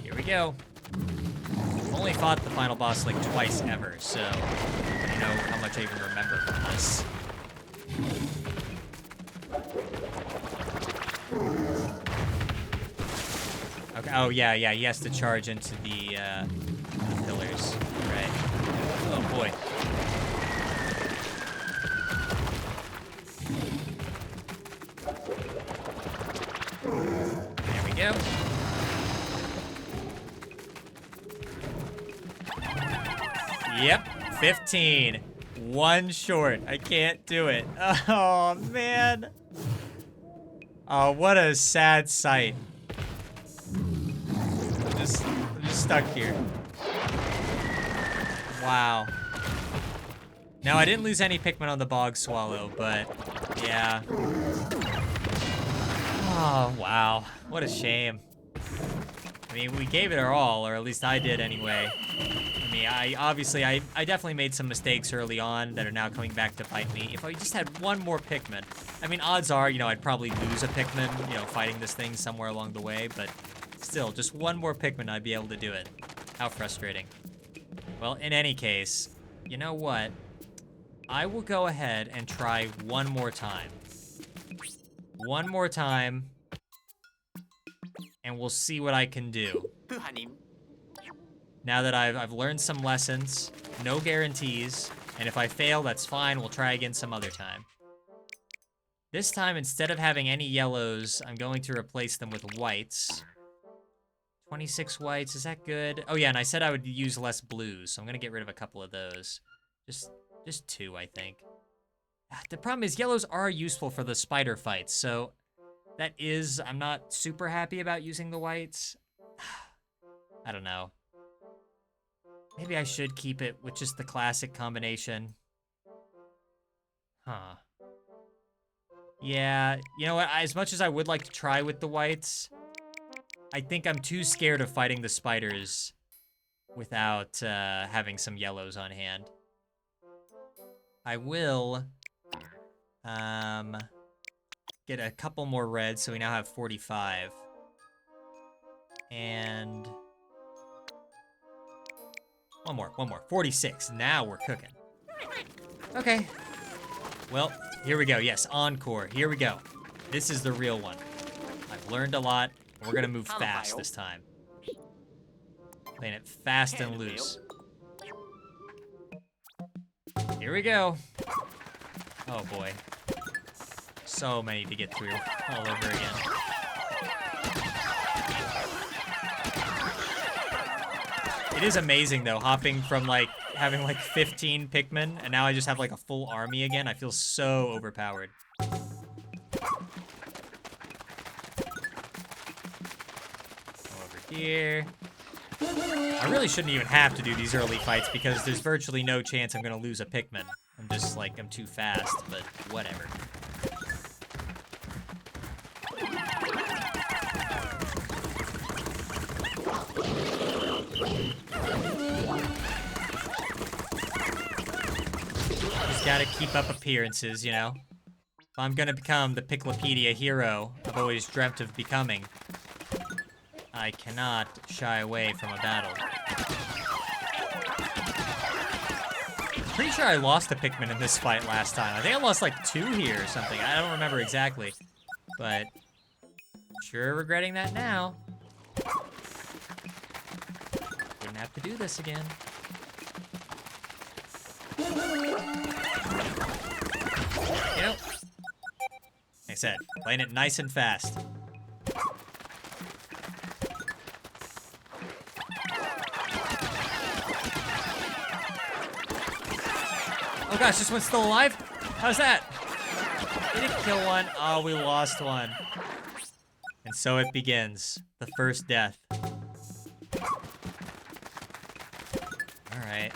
Here we go. I've only fought the final boss like twice ever, so I don't know how much I even remember from this. Okay. Oh yeah, he has to charge into the pillars. Right. Oh boy. There we go. Yep, 15. One short. I can't do it. Oh, man. Oh, what a sad sight. I'm just stuck here. Wow. Now, I didn't lose any Pikmin on the Bog Swallow, but yeah. Oh, wow. What a shame. I mean, we gave it our all, or at least I did anyway. I mean, I definitely made some mistakes early on that are now coming back to bite me. If I just had one more Pikmin, I mean, odds are, you know, I'd probably lose a Pikmin, you know, fighting this thing somewhere along the way, but still, just one more Pikmin, I'd be able to do it. How frustrating. Well, in any case, you know what? I will go ahead and try one more time. One more time, and we'll see what I can do. Now that I've learned some lessons, no guarantees, and if I fail, that's fine, we'll try again some other time. This time, instead of having any yellows, I'm going to replace them with whites. 26 whites, is that good? Oh yeah, and I said I would use less blues, so I'm gonna get rid of a couple of those. Just 2, I think. The problem is yellows are useful for the spider fights, so I'm not super happy about using the whites. I don't know. Maybe I should keep it with just the classic combination. Huh. Yeah, you know what? As much as I would like to try with the whites, I think I'm too scared of fighting the spiders without having some yellows on hand. I will get a couple more reds, so we now have 45. And one more, 46. Now we're cooking. Okay. Well, here we go. Yes, encore. Here we go. This is the real one. I've learned a lot. We're gonna move fast this time. Playing it fast and loose. Here we go. Oh boy. So many to get through all over again. It is amazing though, hopping from like having like 15 Pikmin and now I just have like a full army again. I feel so overpowered. Over here. I really shouldn't even have to do these early fights because there's virtually no chance I'm gonna lose a Pikmin. I'm too fast, but whatever. Just gotta keep up appearances, you know? If I'm gonna become the Piklopedia hero I've always dreamt of becoming, I cannot shy away from a battle. Pretty sure I lost a Pikmin in this fight last time. I think I lost like 2 here or something. I don't remember exactly, but sure regretting that now. Didn't have to do this again. You know, like I said, playing it nice and fast. Oh gosh, this one's still alive? How's that? Did it kill one? Oh, we lost one. And so it begins. The first death. Alright.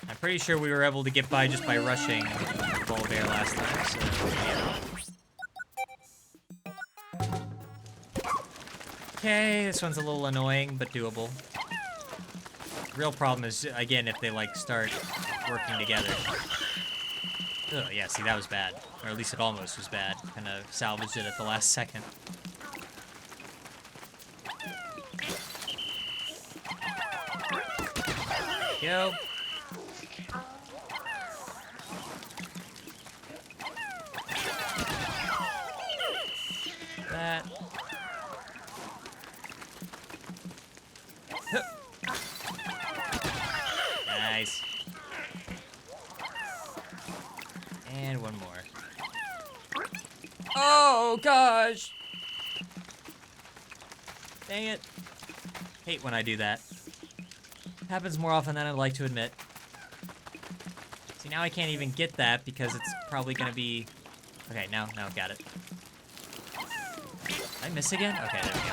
I'm pretty sure we were able to get by just by rushing the ball bear last time, so yeah. Okay, this one's a little annoying, but doable. Real problem is, again, if they like start working together. Oh, yeah, see, that was bad. Or at least it almost was bad. Kind of salvaged it at the last second. Go. That. Nice. And one more. Oh, gosh! Dang it. Hate when I do that. Happens more often than I'd like to admit. See, now I can't even get that because it's probably gonna be... Okay, now got it. Did I miss again? Okay, there we go.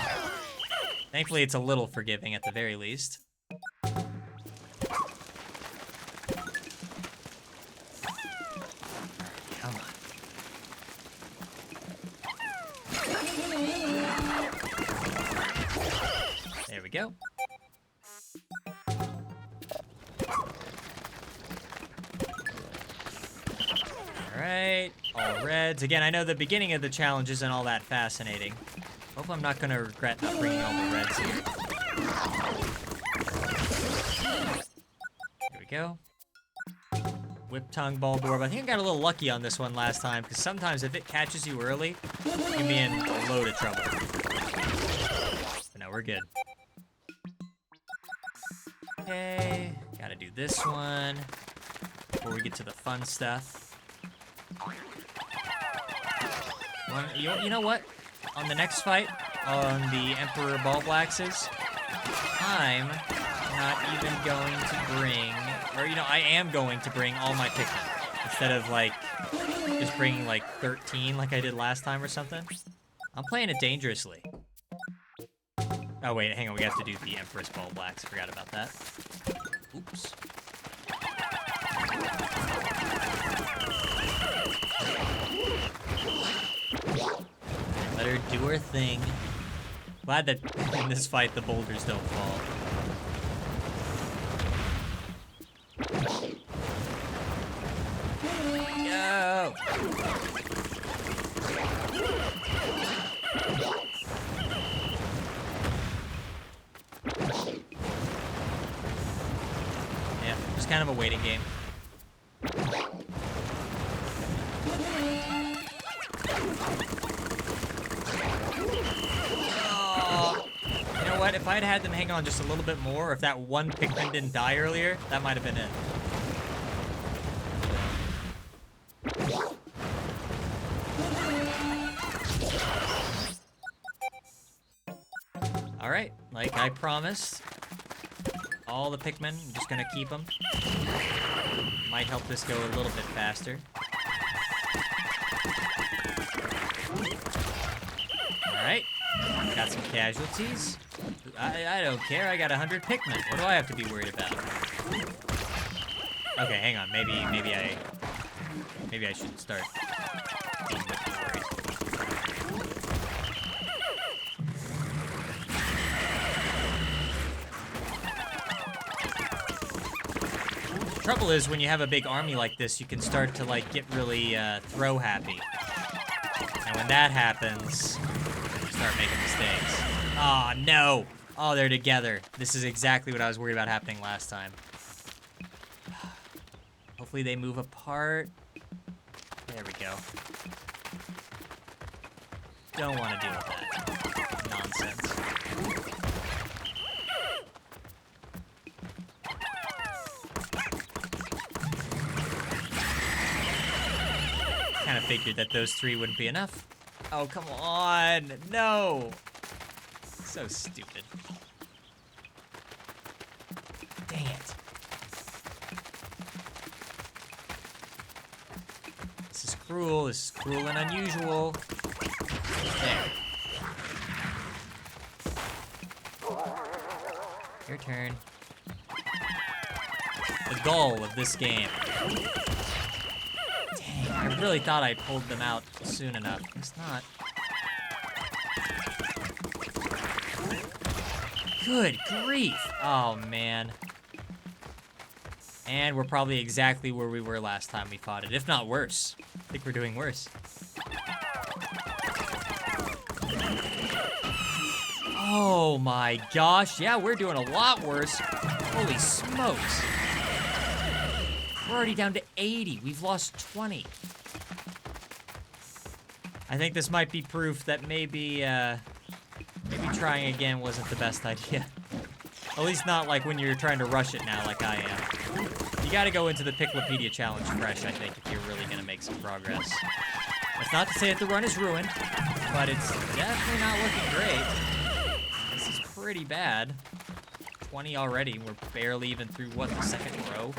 Thankfully, it's a little forgiving at the very least. Come on. There we go. Alright, all reds. Again, I know the beginning of the challenge isn't all that fascinating. Hope I'm not gonna regret not bringing all the reds here. There we go. Whip tongue ball borb. I think I got a little lucky on this one last time, because sometimes if it catches you early, you can be in a load of trouble. But no, we're good. Okay, gotta do this one before we get to the fun stuff. You know what? On the next fight, on the Emperor Ball Blaxes, I'm not even going to bring, or I am going to bring all my Pikmin instead of like Just bringing like 13 like I did last time or something. I'm playing it dangerously. Oh wait, hang on, we have to do the Empress Ball Blacks. Forgot about that. Oops. Let her do her thing. Glad that in this fight the boulders don't fall. Yo! Yeah, just kind of a waiting game. You know what? If I'd had them hang on just a little bit more, if that one Pikmin didn't die earlier, that might have been it. Alright, like I promised, all the Pikmin, I'm just gonna keep them. Might help this go a little bit faster. Alright, got some casualties. I don't care, I got 100 Pikmin. What do I have to be worried about? Okay, hang on, maybe I shouldn't start being a bit worried. Trouble is, when you have a big army like this, you can start to like get really throw happy. And when that happens, you start making mistakes. Oh no! Oh, they're together. This is exactly what I was worried about happening last time. Hopefully they move apart. There we go. Don't want to deal with that nonsense. Kind of figured that those 3 wouldn't be enough. Oh, come on. No. So stupid. Dang it. This is cruel. This is cruel and unusual. There. Your turn. The goal of this game. Dang, I really thought I pulled them out soon enough. It's not. Good grief. Oh, man. And we're probably exactly where we were last time we fought it, if not worse. I think we're doing worse. Oh my gosh. Yeah, we're doing a lot worse. Holy smokes. We're already down to 80. We've lost 20. I think this might be proof that maybe trying again wasn't the best idea. At least not like when you're trying to rush it now like I am. You gotta go into the Piklopedia challenge fresh, I think, if you're really gonna make some progress. That's not to say that the run is ruined, but it's definitely not looking great. This is pretty bad. 20 already, we're barely even through, what, the second row?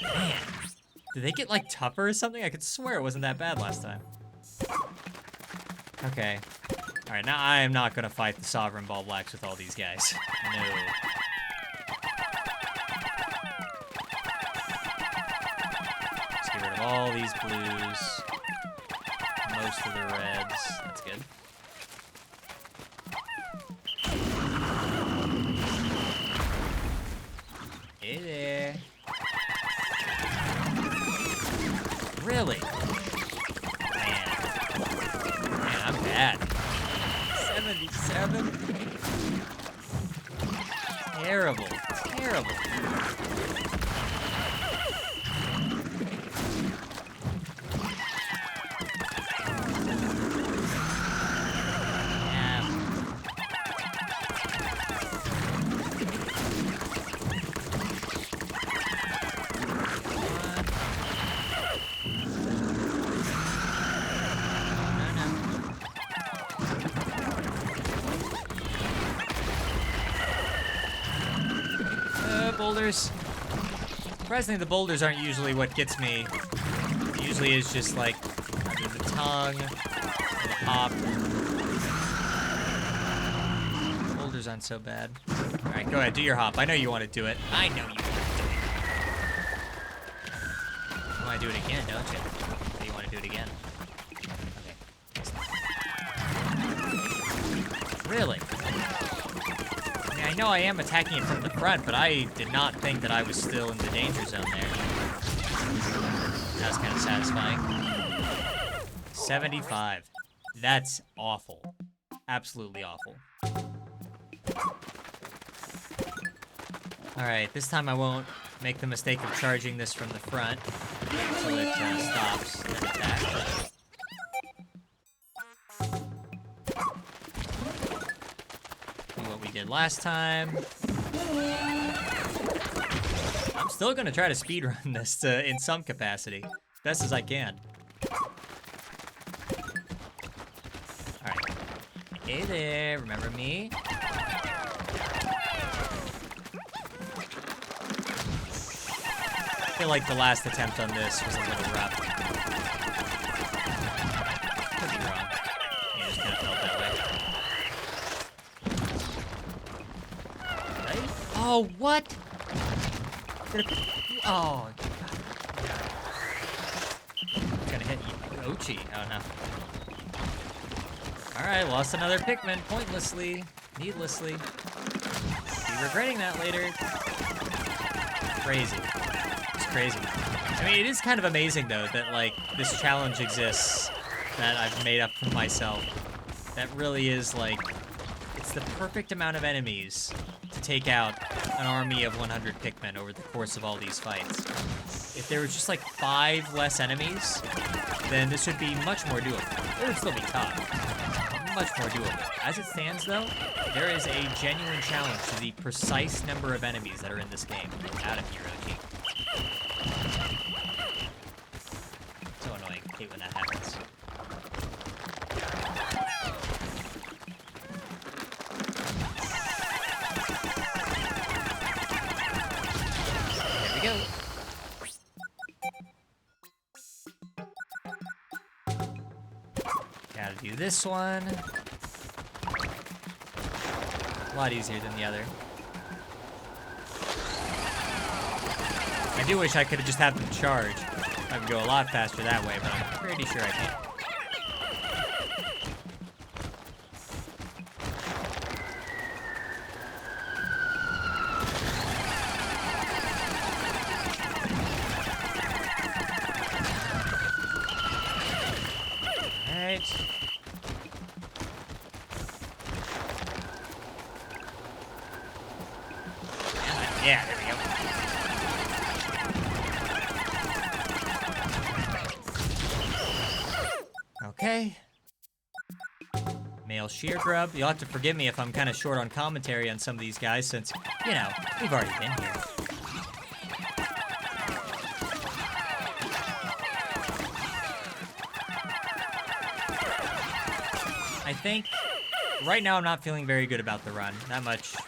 Man, did they get, like, tougher or something? I could swear it wasn't that bad last time. Okay. Alright, now I am not gonna fight the Sovereign Ball Blacks with all these guys. No. Let's get rid of all these blues. Most of the reds. That's good. Hey there. Really? Man, I'm bad. 77? Terrible. Terrible. course, surprisingly, the boulders aren't usually what gets me. It usually is just like either the tongue, or the hop. Boulders aren't so bad. All right, go ahead, do your hop. I know you want to do it. I know you want to do it. You want to do it again, don't you? Or you want to do it again? Okay. Really? I mean, I know I am attacking it from the front, but I did not think that I was still in the danger zone there. That was kind of satisfying. 75. That's awful. Absolutely awful. Alright, this time I won't make the mistake of charging this from the front until it stops and attack. Do what we did last time. I'm still gonna try to speedrun this in some capacity, as best as I can. Alright. Hey there, remember me? I feel like the last attempt on this was a little rough. Could be wrong. Yeah, just kind of felt that way. Right? Oh, what? Oh, God. Gonna hit Ochi. Oh, no. Alright, lost another Pikmin pointlessly, needlessly. Be regretting that later. Crazy. Crazy. I mean, it is kind of amazing, though, that, like, this challenge exists that I've made up for myself. That really is, like, it's the perfect amount of enemies to take out an army of 100 Pikmin over the course of all these fights. If there was just, like, 5 less enemies, then this would be much more doable. It would still be tough. Much more doable. As it stands, though, there is a genuine challenge to the precise number of enemies that are in this game. Get out of here, Ochi. So annoying. I hate when that happens. There we go. Gotta do this one. A lot easier than the other. I do wish I could have just had them charge. I would go a lot faster that way, but I'm pretty sure I can't. Alright. Yeah, there we go. Okay. Male shear grub. You'll have to forgive me if I'm kind of short on commentary on some of these guys since, you know, we've already been here. I think right now I'm not feeling very good about the run. That much should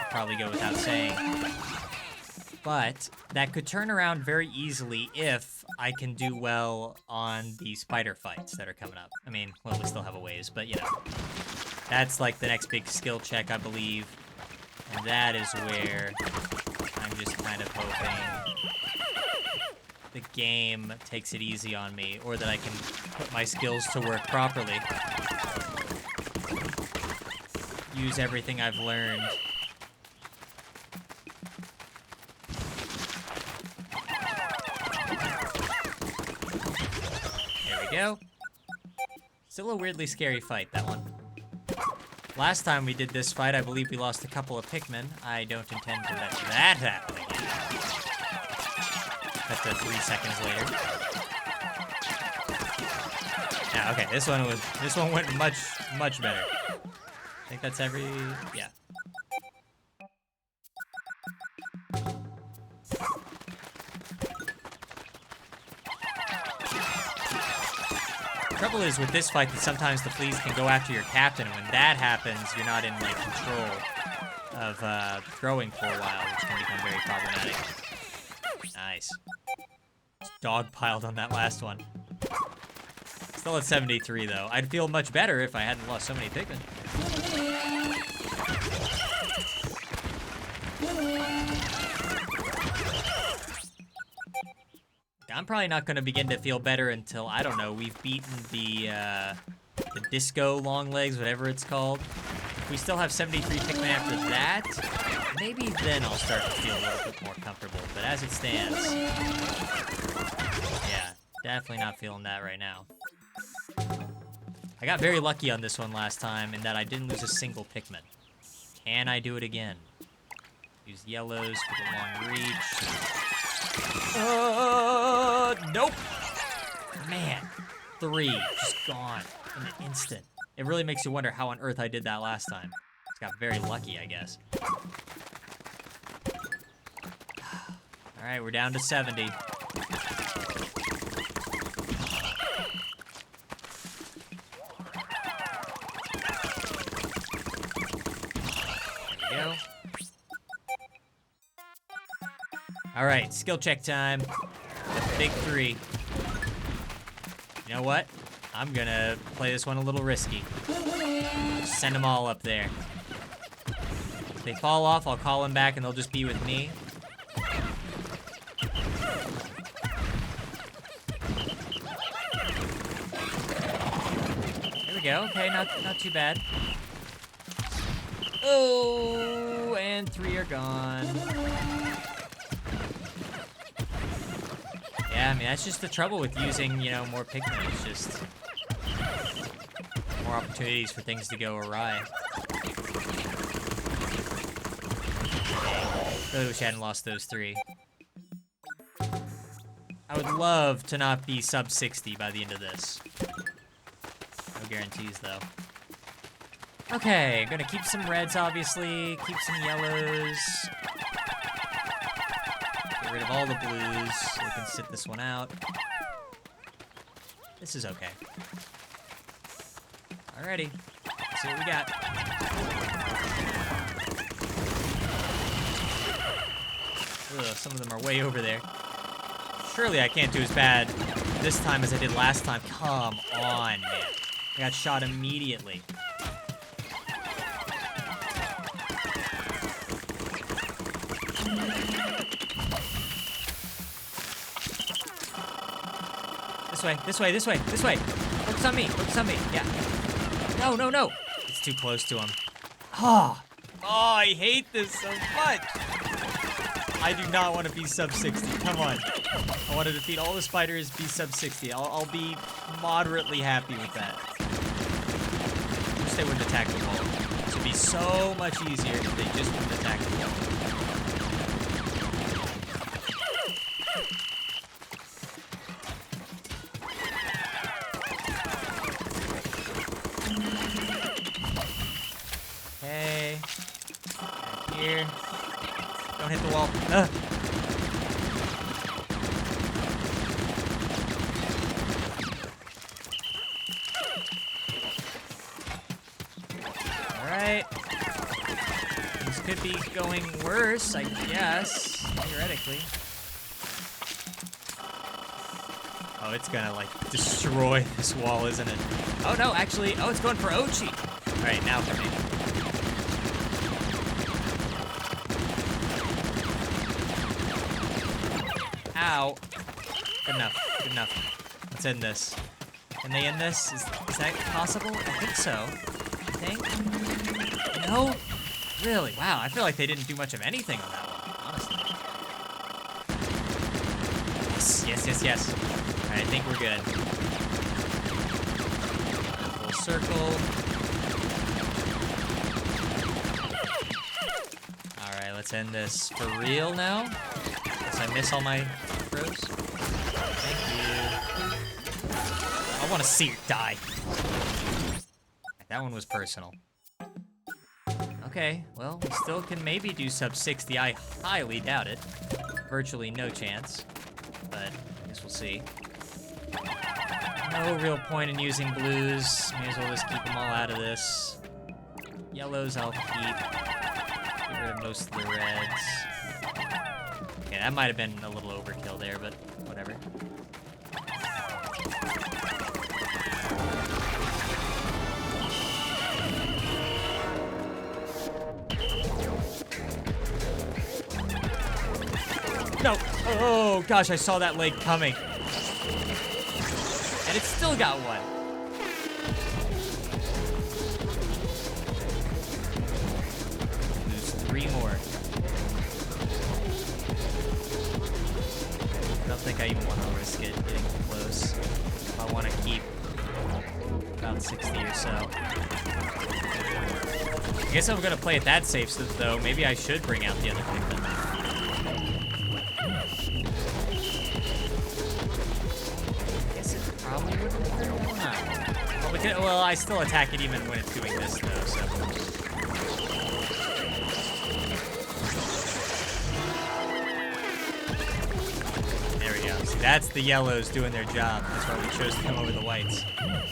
probably go without saying. But that could turn around very easily if I can do well on the spider fights that are coming up. I mean, well, we still have a ways, but you know. That's like the next big skill check, I believe. And that is where I'm just kind of hoping the game takes it easy on me, or that I can put my skills to work properly. Use everything I've learned. Go. Still a weirdly scary fight, that one. Last time we did this fight, I believe we lost a couple of Pikmin. I don't intend to let that happen again. Cut to 3 seconds later. Yeah, okay, this one went much better. I think that's every, yeah. Trouble is with this fight that sometimes the fleas can go after your captain, and when that happens, you're not in like control of growing for a while, which can become very problematic. Nice. Just dogpiled on that last one. Still at 73, though. I'd feel much better if I hadn't lost so many Pikmin. I'm probably not going to begin to feel better until, I don't know, we've beaten the disco long legs, whatever it's called. If we still have 73 Pikmin after that, maybe then I'll start to feel a little bit more comfortable. But as it stands, yeah, definitely not feeling that right now. I got very lucky on this one last time in that I didn't lose a single Pikmin. Can I do it again? Use yellows for the long reach. Nope. Man, 3 just gone in an instant. It really makes you wonder how on earth I did that last time. Just got very lucky, I guess. All right, we're down to 70. There we go. All right, skill check time. Big 3. You know what? I'm gonna play this one a little risky. Just send them all up there. If they fall off, I'll call them back and they'll just be with me. There we go. Okay, not too bad. Oh, and 3 are gone. Yeah, I mean, that's just the trouble with using, you know, more Pikmin. It's just more opportunities for things to go awry. Really wish I hadn't lost those 3. I would love to not be sub 60 by the end of this. No guarantees, though. Okay, gonna keep some reds, obviously. Keep some yellows. Get rid of all the blues so we can sit this one out. This is okay. Alrighty, let's see what we got. Ugh, some of them are way over there. Surely I can't do as bad this time as I did last time. Come on, man. I got shot immediately. This way. Focus on me, yeah. No. It's too close to him. Oh, I hate this so much. I do not want to be sub 60, come on. I want to defeat all the spiders, be sub 60. I'll be moderately happy with that. I wish they wouldn't attack the wall. This would be so much easier if they just wouldn't attack the wall. Here. Don't hit the wall. Ugh. Alright. This could be going worse, I guess. Theoretically. Oh, it's gonna, like, destroy this wall, isn't it? Oh, no, actually. Oh, it's going for Ochi. Alright, now for me. Ow. Good enough. Let's end this. Can they end this? Is that possible? I think so. I think? No? Really? Wow, I feel like they didn't do much of anything on that one, honestly. Yes. Alright, I think we're good. Full circle. Alright, let's end this for real now. Guess I miss all my throws. Thank you. I want to see it die. That one was personal. Okay, well, we still can maybe do sub 60. I highly doubt it. Virtually no chance. But I guess we'll see. No real point in using blues. May as well just keep them all out of this. Yellows I'll keep. Get rid of most of the reds. Okay, that might have been a little overkill there, but whatever. No! Oh gosh, I saw that leg coming. And it still got one. Lose 3 more. I don't think I even want to risk it getting close. If I want to keep about 60 or so. I guess I'm gonna play it that safe, so though maybe I should bring out the other Pikmin. Probably wouldn't hurt. Well, I still attack it even when it's doing this, though, so. There we go. See, that's the yellows doing their job. That's why we chose to come over the whites. Yeah,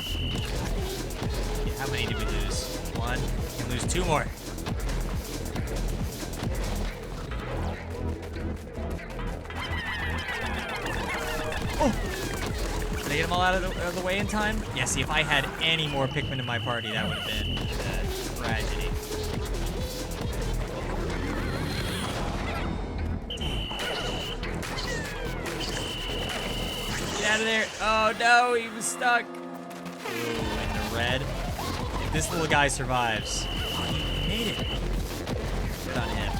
how many did we lose? 1. We can lose 2 more. Oh! Did I get them all out of the way in time? Yeah, see, if I had any more Pikmin in my party, that would have been a tragedy. Get out of there. Oh, no, he was stuck. Ooh, in the red. If this little guy survives. Oh, he made it. Good on him.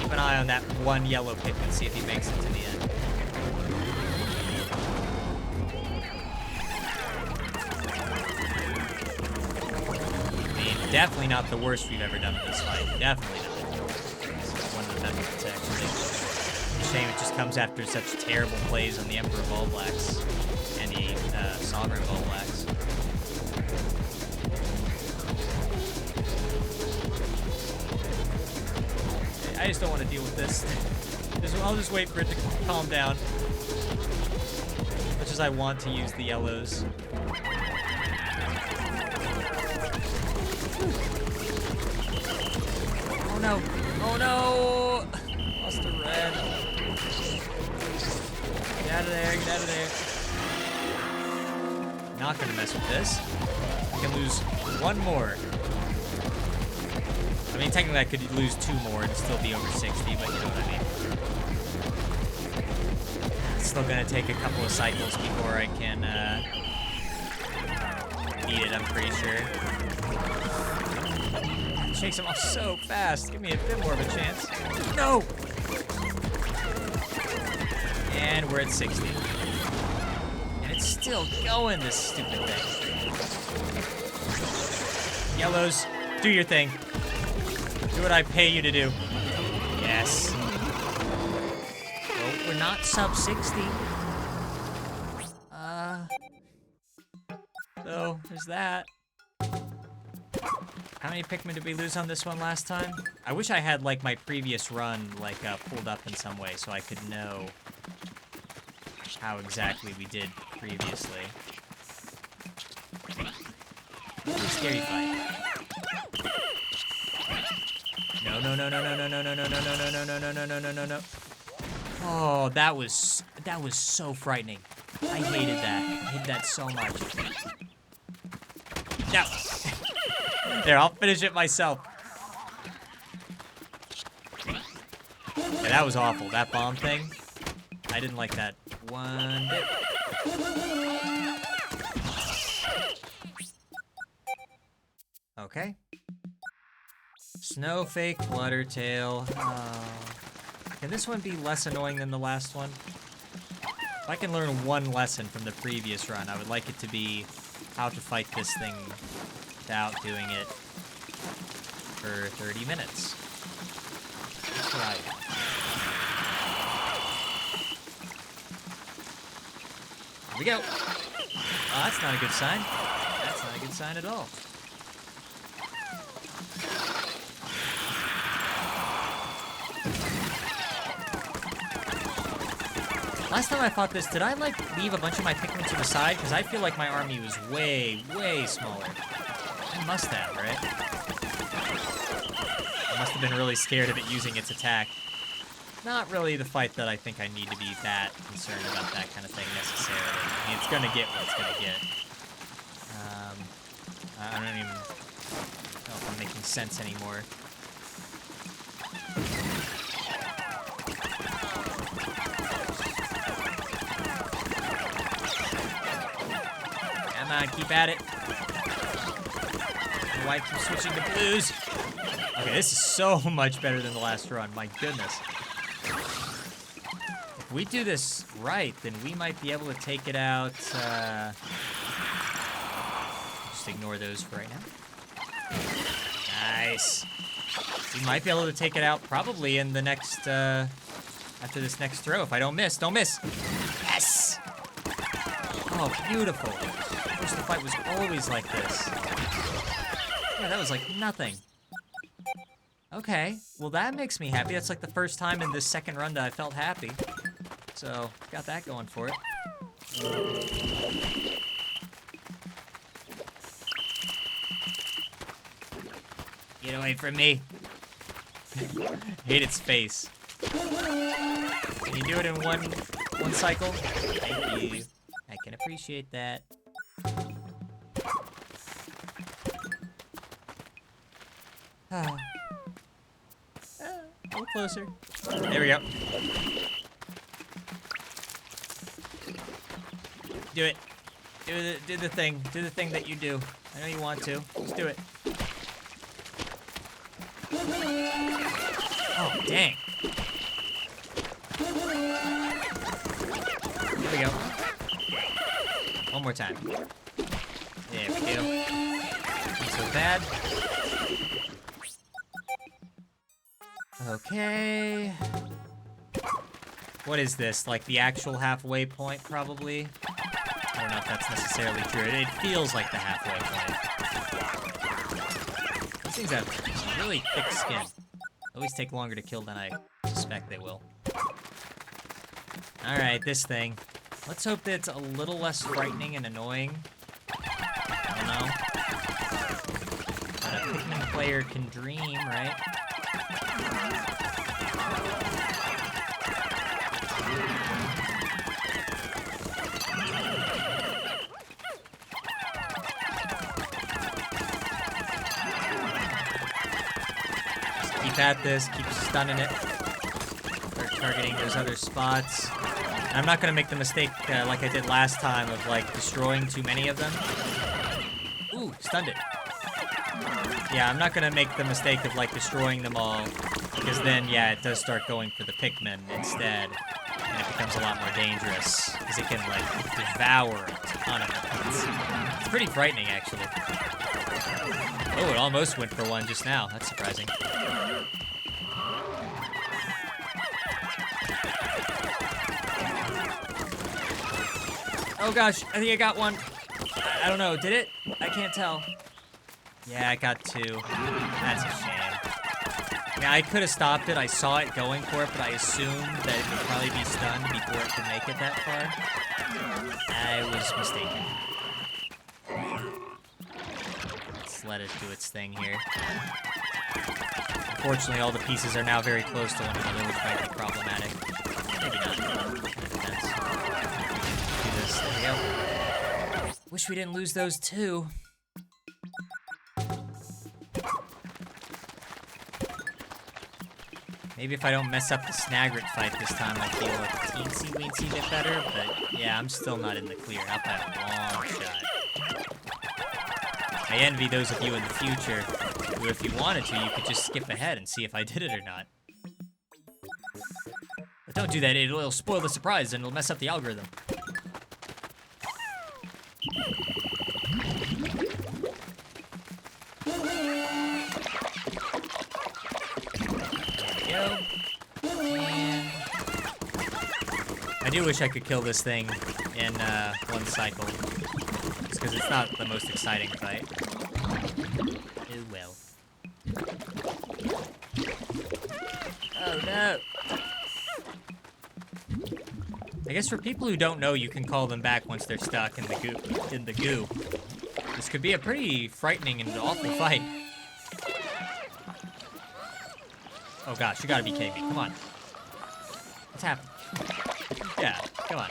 Keep an eye on that one yellow Pikmin, see if he makes it to the end. Definitely not the worst we've ever done in this fight. Definitely not. This is one of the better ones, actually. Shame it just comes after such terrible plays on the Emperor Bulblacks and the Sovereign Bulblacks. I just don't want to deal with this. I'll just wait for it to calm down. As much as I want to use the yellows. Oh no! Oh no! Lost a red. Get out of there, get out of there. Not gonna mess with this. I can lose 1 more. I mean, technically I could lose 2 more and still be over 60, but you know what I mean. It's still gonna take a couple of cycles before I can beat it, I'm pretty sure. Shakes him off so fast. Give me a bit more of a chance. No! And we're at 60. And it's still going, this stupid thing. Yellows, do your thing. Do what I pay you to do. Yes. Well, we're not sub 60. So, there's that. How many Pikmin did we lose on this one last time? I wish I had, like, my previous run, like, pulled up in some way so I could know how exactly we did previously. It's a scary fight. No, no, no, no, no, no, no, no, no, no, no, no, no, no, no, no, no, no, no. Oh, that was so frightening. I hated that. I hated that so much. No. There, I'll finish it myself. Yeah, that was awful. That bomb thing. I didn't like that one bit. Okay. Snowfake, Fluttertail. Oh. Can this one be less annoying than the last one? If I can learn one lesson from the previous run, I would like it to be how to fight this thing without doing it for 30 minutes. That's right. Here we go. Oh, that's not a good sign. That's not a good sign at all. Last time I fought this, did I, like, leave a bunch of my Pikmin to the side? Because I feel like my army was way, way smaller. I must have, right? I have been really scared of it using its attack. Not really the fight that I think I need to be that concerned about that kind of thing necessarily. I mean, it's gonna get what it's gonna get. I don't even know if I'm making sense anymore. Come on, keep at it. My wife keeps switching to blues. Okay, this is so much better than the last run. My goodness. If we do this right, then we might be able to take it out. Just ignore those for right now. Nice. We might be able to take it out probably in the next, after this next throw. If I don't miss, don't miss. Yes! Oh, beautiful. I wish the fight was always like this. Yeah, that was like nothing. Okay, well that makes me happy. That's like the first time in this second run that I felt happy. So, got that going for it. Get away from me. Hate its face. Can you do it in one cycle? Thank you. I can appreciate that. A little closer. There we go. Do it. Do the thing. Do the thing that you do. I know you want to. Just do it. Oh, dang. Here we go. One more time. There we go. Not so bad. Okay. What is this? Like the actual halfway point, probably? I don't know if that's necessarily true. It feels like the halfway point. These things have really thick skin. Always take longer to kill than I suspect they will. Alright, this thing. Let's hope that it's a little less frightening and annoying. I don't know. But a Pikmin player can dream, right? Keep at this, keep stunning it. Start targeting those other spots. And I'm not gonna make the mistake like I did last time of like destroying too many of them. Ooh, stunned it. Yeah, I'm not gonna make the mistake of like destroying them all, because then yeah, it does start going for the Pikmin instead. And it becomes a lot more dangerous, because it can like devour a ton of them. It's pretty frightening actually. Oh, it almost went for one just now. That's surprising. Oh gosh, I think I got one. I don't know, did it? I can't tell. Yeah, I got two. That's a shame. Yeah, I could have stopped it. I saw it going for it, but I assumed that it would probably be stunned before it could make it that far. I was mistaken. Let's let it do its thing here. Unfortunately, all the pieces are now very close to one another, which might be problematic. Maybe not. It depends. Do this. There we go. Wish we didn't lose those two. Maybe if I don't mess up the Snagrit fight this time, I'll feel like a teensy-weensy bit better, but yeah, I'm still not in the clear. Not by a long shot. I envy those of you in the future who, if you wanted to, you could just skip ahead and see if I did it or not. But don't do that, it'll spoil the surprise and it'll mess up the algorithm. I do wish I could kill this thing in one cycle, just because it's not the most exciting fight. Oh well. Oh no! I guess for people who don't know, you can call them back once they're stuck in the goo. This could be a pretty frightening and awful fight. Oh gosh, you gotta be kidding me. Come on. What's happening? Yeah, come on.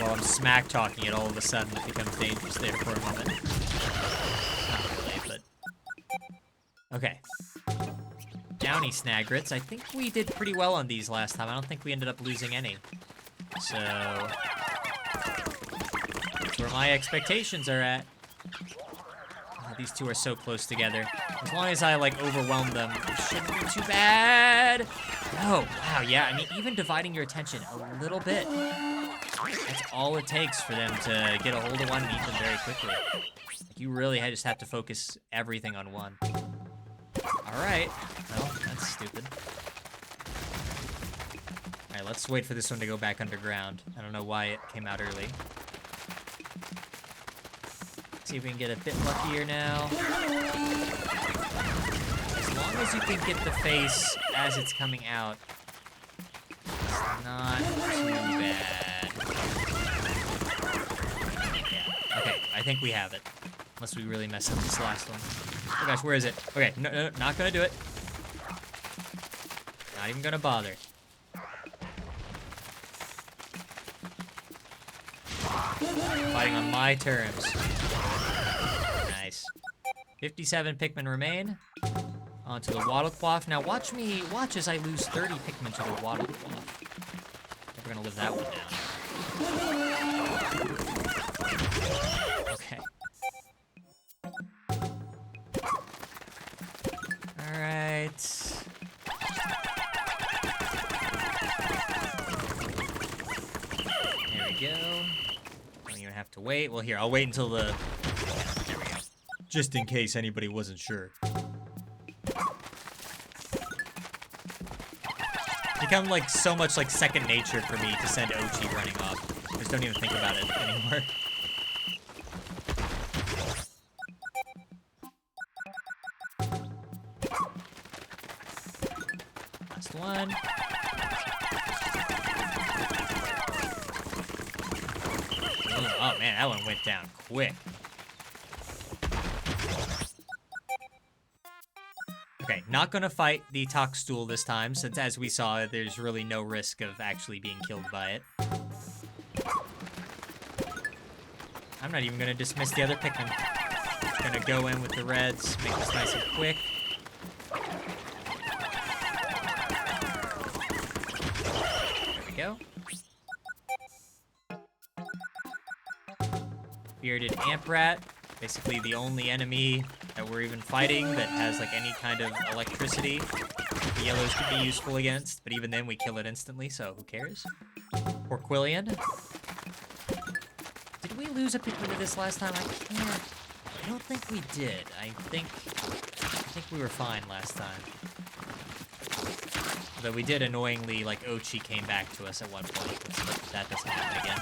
While I'm smack talking it, all of a sudden it becomes dangerous there for a moment. Not really, but... Okay. Downy Snagrets. I think we did pretty well on these last time. I don't think we ended up losing any. So... that's where my expectations are at. Oh, these two are so close together. As long as I, like, overwhelm them, it shouldn't be too bad. Oh, wow, yeah. I mean, even dividing your attention a little bit, that's all it takes for them to get a hold of one and eat them very quickly. Like, you really just have to focus everything on one. All right. Well, that's stupid. All right, let's wait for this one to go back underground. I don't know why it came out early. See if we can get a bit luckier now. As long as you can get the face as it's coming out, it's not too bad. Yeah, okay, I think we have it. Unless we really mess up this last one. Oh gosh, where is it? Okay, no, not gonna do it. Not even gonna bother. Fighting on my terms. Nice. 57 Pikmin remain. Onto the Waddlecloth. Now watch as I lose 30 Pikmin to the Waddlecloth. Never gonna live that one down. Okay. Alright. There we go. Don't even have to wait. Well, here, I'll wait until the... There we go. Just in case anybody wasn't sure. Become like so much like second nature for me to send Ochi running off. I just don't even think about it anymore. Last one. Oh man, that one went down quick. Okay, not gonna fight the Toxstool this time, since as we saw, there's really no risk of actually being killed by it. I'm not even gonna dismiss the other Pikmin. Just gonna go in with the reds, make this nice and quick. There we go. Bearded Amprat, basically the only enemy that we're even fighting that has like any kind of electricity the yellows could be useful against, but even then we kill it instantly, so who cares? Porquillian. Did we lose a Pikmin to this last time? I don't think we did. I think we were fine last time. Although we did annoyingly, like, Ochi came back to us at one point. Let's hope that doesn't happen again.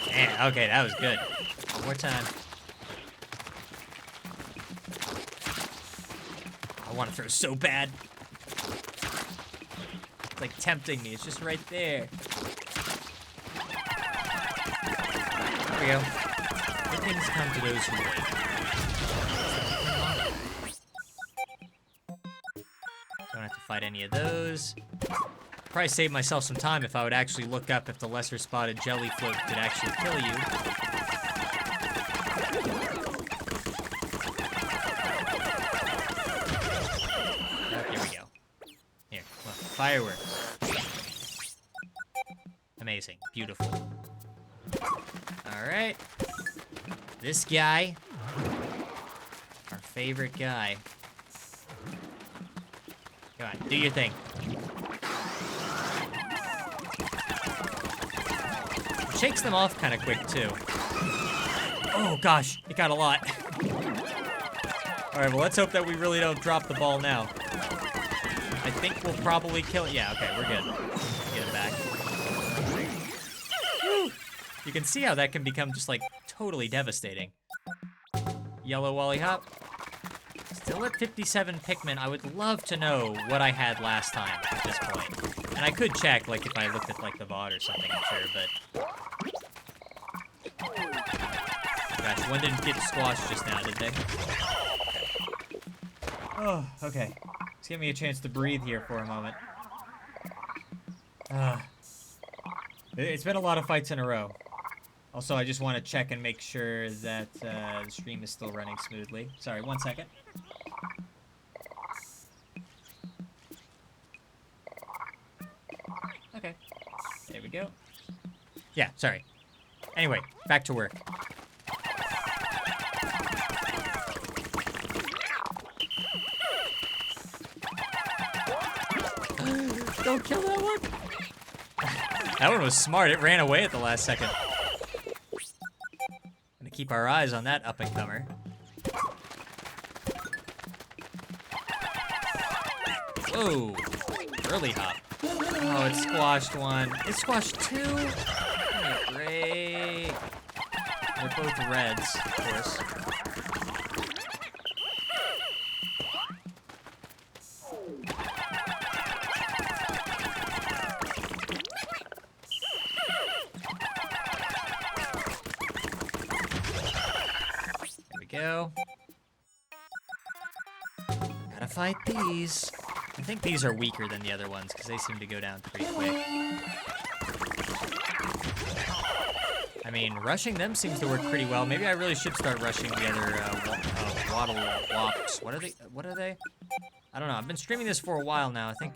Man, okay, that was good. One more time. I want to throw so bad. It's like tempting me. It's just right there. There we go. Good things come to those who wait. Don't have to fight any of those. Probably save myself some time if I would actually look up if the lesser spotted jelly float could actually kill you. Oh, here we go. Here, look, fireworks. Amazing, beautiful. Alright. This guy. Our favorite guy. Come on, do your thing. Shakes them off kind of quick, too. Oh, gosh. It got a lot. All right, well, let's hope that we really don't drop the ball now. I think we'll probably kill it. Yeah, okay, we're good. Get it back. Woo! You can see how that can become just, like, totally devastating. Yellow Wally Hop. Still at 57 Pikmin. I would love to know what I had last time at this point. And I could check, like, if I looked at, like, the VOD or something, I'm sure, but... Gosh, one didn't get squashed just now, did they? Oh, okay. Let's give me a chance to breathe here for a moment. It's been a lot of fights in a row. Also, I just want to check and make sure that the stream is still running smoothly. Sorry, 1 second. Okay. There we go. Yeah, sorry. Anyway, back to work. Don't kill that one! That one was smart. It ran away at the last second. Gonna keep our eyes on that up-and-comer. Whoa! Early hop. Oh, it squashed one. It squashed two? Oh, great. They're both reds, of course. Go. Gotta fight these. I think these are weaker than the other ones because they seem to go down pretty quick. I mean, rushing them seems to work pretty well. Maybe I really should start rushing the other waddle wops. What are they? What are they? I don't know. I've been streaming this for a while now. I think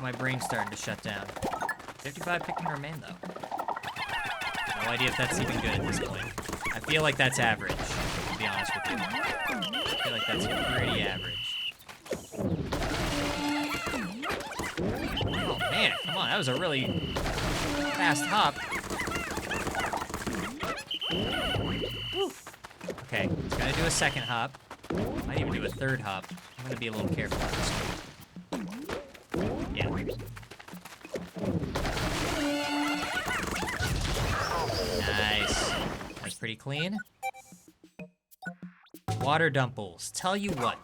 my brain's starting to shut down. 55 Pikmin remain though. No idea if that's even good at this point. I feel like that's average, to be honest with you. I feel like that's pretty average. Oh man, come on, that was a really fast hop. Woo. Okay, he's gonna do a second hop. Might even do a third hop. I'm gonna be a little careful on this one. Yeah. Nice. That's pretty clean. Water dumples. Tell you what,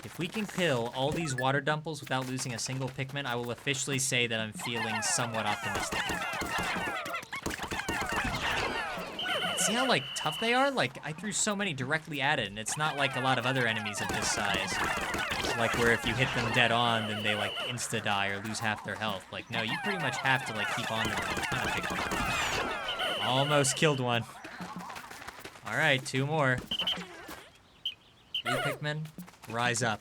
if we can kill all these water dumples without losing a single Pikmin, I will officially say that I'm feeling somewhat optimistic. See how, like, tough they are? Like, I threw so many directly at it, and it's not like a lot of other enemies of this size. Like, where if you hit them dead on, then they, like, insta-die or lose half their health. Like, no, you pretty much have to, like, keep on them with a ton of Pikmin. Almost killed one. All right, two more. 3 Pikmin, rise up.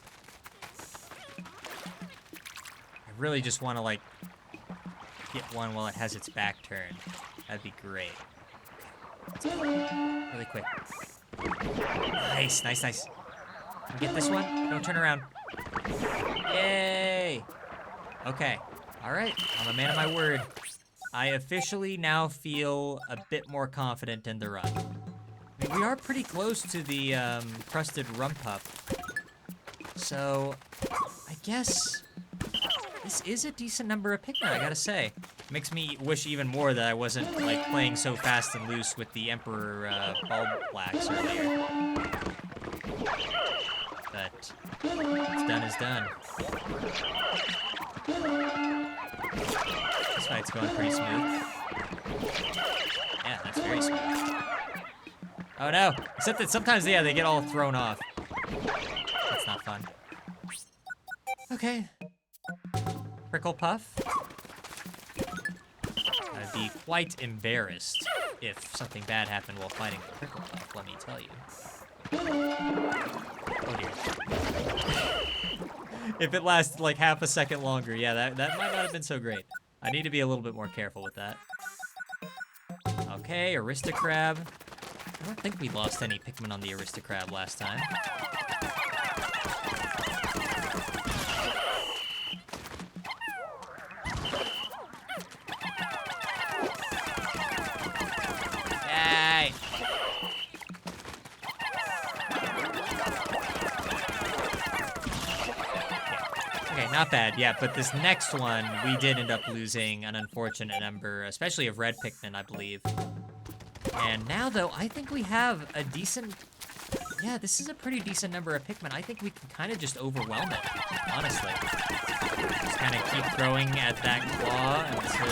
I really just want to, like, get one while it has its back turned. That'd be great. Let's go. Really quick. Nice, nice, nice. Can we get this one? Don't turn around. Yay! Okay. All right, I'm a man of my word. I officially now feel a bit more confident in the run. I mean, we are pretty close to the crusted rumpup. So, I guess this is a decent number of Pikmin, I gotta say. Makes me wish even more that I wasn't, like, playing so fast and loose with the Emperor Bulb Blacks earlier. But, what's done is done. This fight's going pretty smooth. Yeah, that's very smooth. Oh no! Except that sometimes, yeah, they get all thrown off. That's not fun. Okay. Prickle Puff. I'd be quite embarrassed if something bad happened while fighting the Prickle Puff, let me tell you. Oh dear. If it lasted like half a second longer, yeah, that might not have been so great. I need to be a little bit more careful with that. Okay, Aristocrab. I don't think we lost any Pikmin on the Aristocrab last time. Yay! Okay, not bad, yeah, but this next one, we did end up losing an unfortunate number, especially of red Pikmin, I believe. And now, though, I think we have a decent... Yeah, this is a pretty decent number of Pikmin. I think we can kind of just overwhelm it, honestly. Just kind of keep throwing at that claw until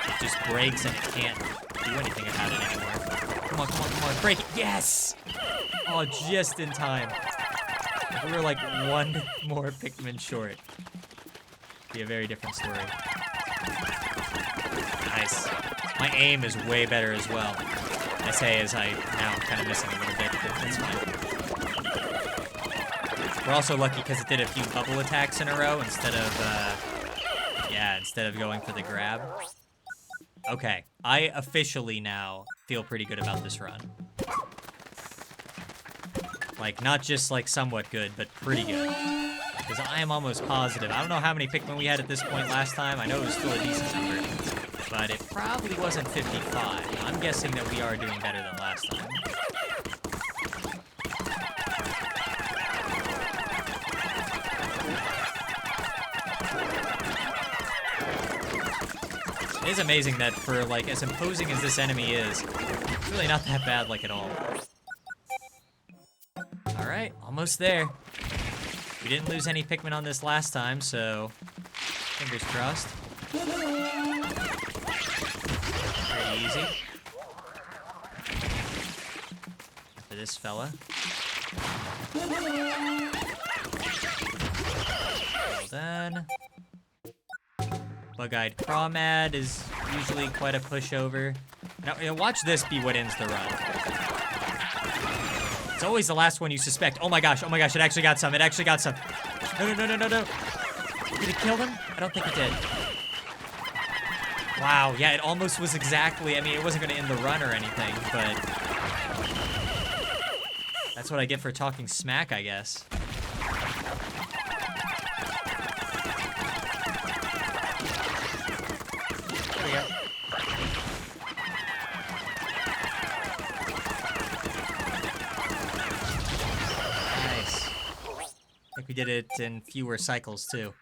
it just breaks and it can't do anything about it anymore. Come on, come on, come on. Break it. Yes! Oh, just in time. If we were like one more Pikmin short, it'd be a very different story. Nice. My aim is way better as well. I say as I now I'm kind of missing a little bit, but that's fine. We're also lucky because it did a few bubble attacks in a row instead of going for the grab. Okay, I officially now feel pretty good about this run. Like, not just like somewhat good, but pretty good. Because I am almost positive. I don't know how many Pikmin we had at this point last time. I know it was still a decent number, but it probably wasn't 55. I'm guessing that we are doing better than last time. It is amazing that for, like, as imposing as this enemy is, it's really not that bad, like, at all. Alright, almost there. We didn't lose any Pikmin on this last time, so fingers crossed. Pretty easy. For this fella. Well done. Bug-eyed Crawmad is usually quite a pushover. Now, watch this be what ends the run. It's always the last one you suspect. Oh my gosh, it actually got some. It actually got some. No. Did it kill them? I don't think it did. Wow, yeah, it almost was exactly, I mean, it wasn't going to end the run or anything, but that's what I get for talking smack, I guess. There we go. Nice. I think we did it in fewer cycles, too.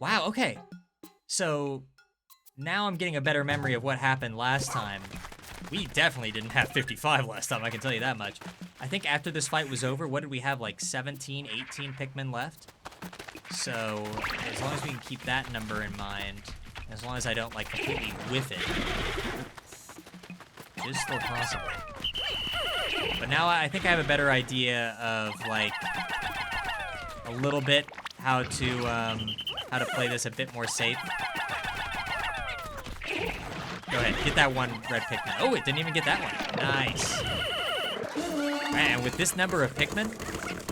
Wow, okay. So, now I'm getting a better memory of what happened last time. We definitely didn't have 55 last time, I can tell you that much. I think after this fight was over, what did we have, like 17, 18 Pikmin left? So, as long as we can keep that number in mind, as long as I don't, like, completely whiff it, it is still possible. But now I think I have a better idea of, like, a little bit how to play this a bit more safe. Go ahead, get that one red Pikmin. Oh, it didn't even get that one. Nice. And with this number of Pikmin,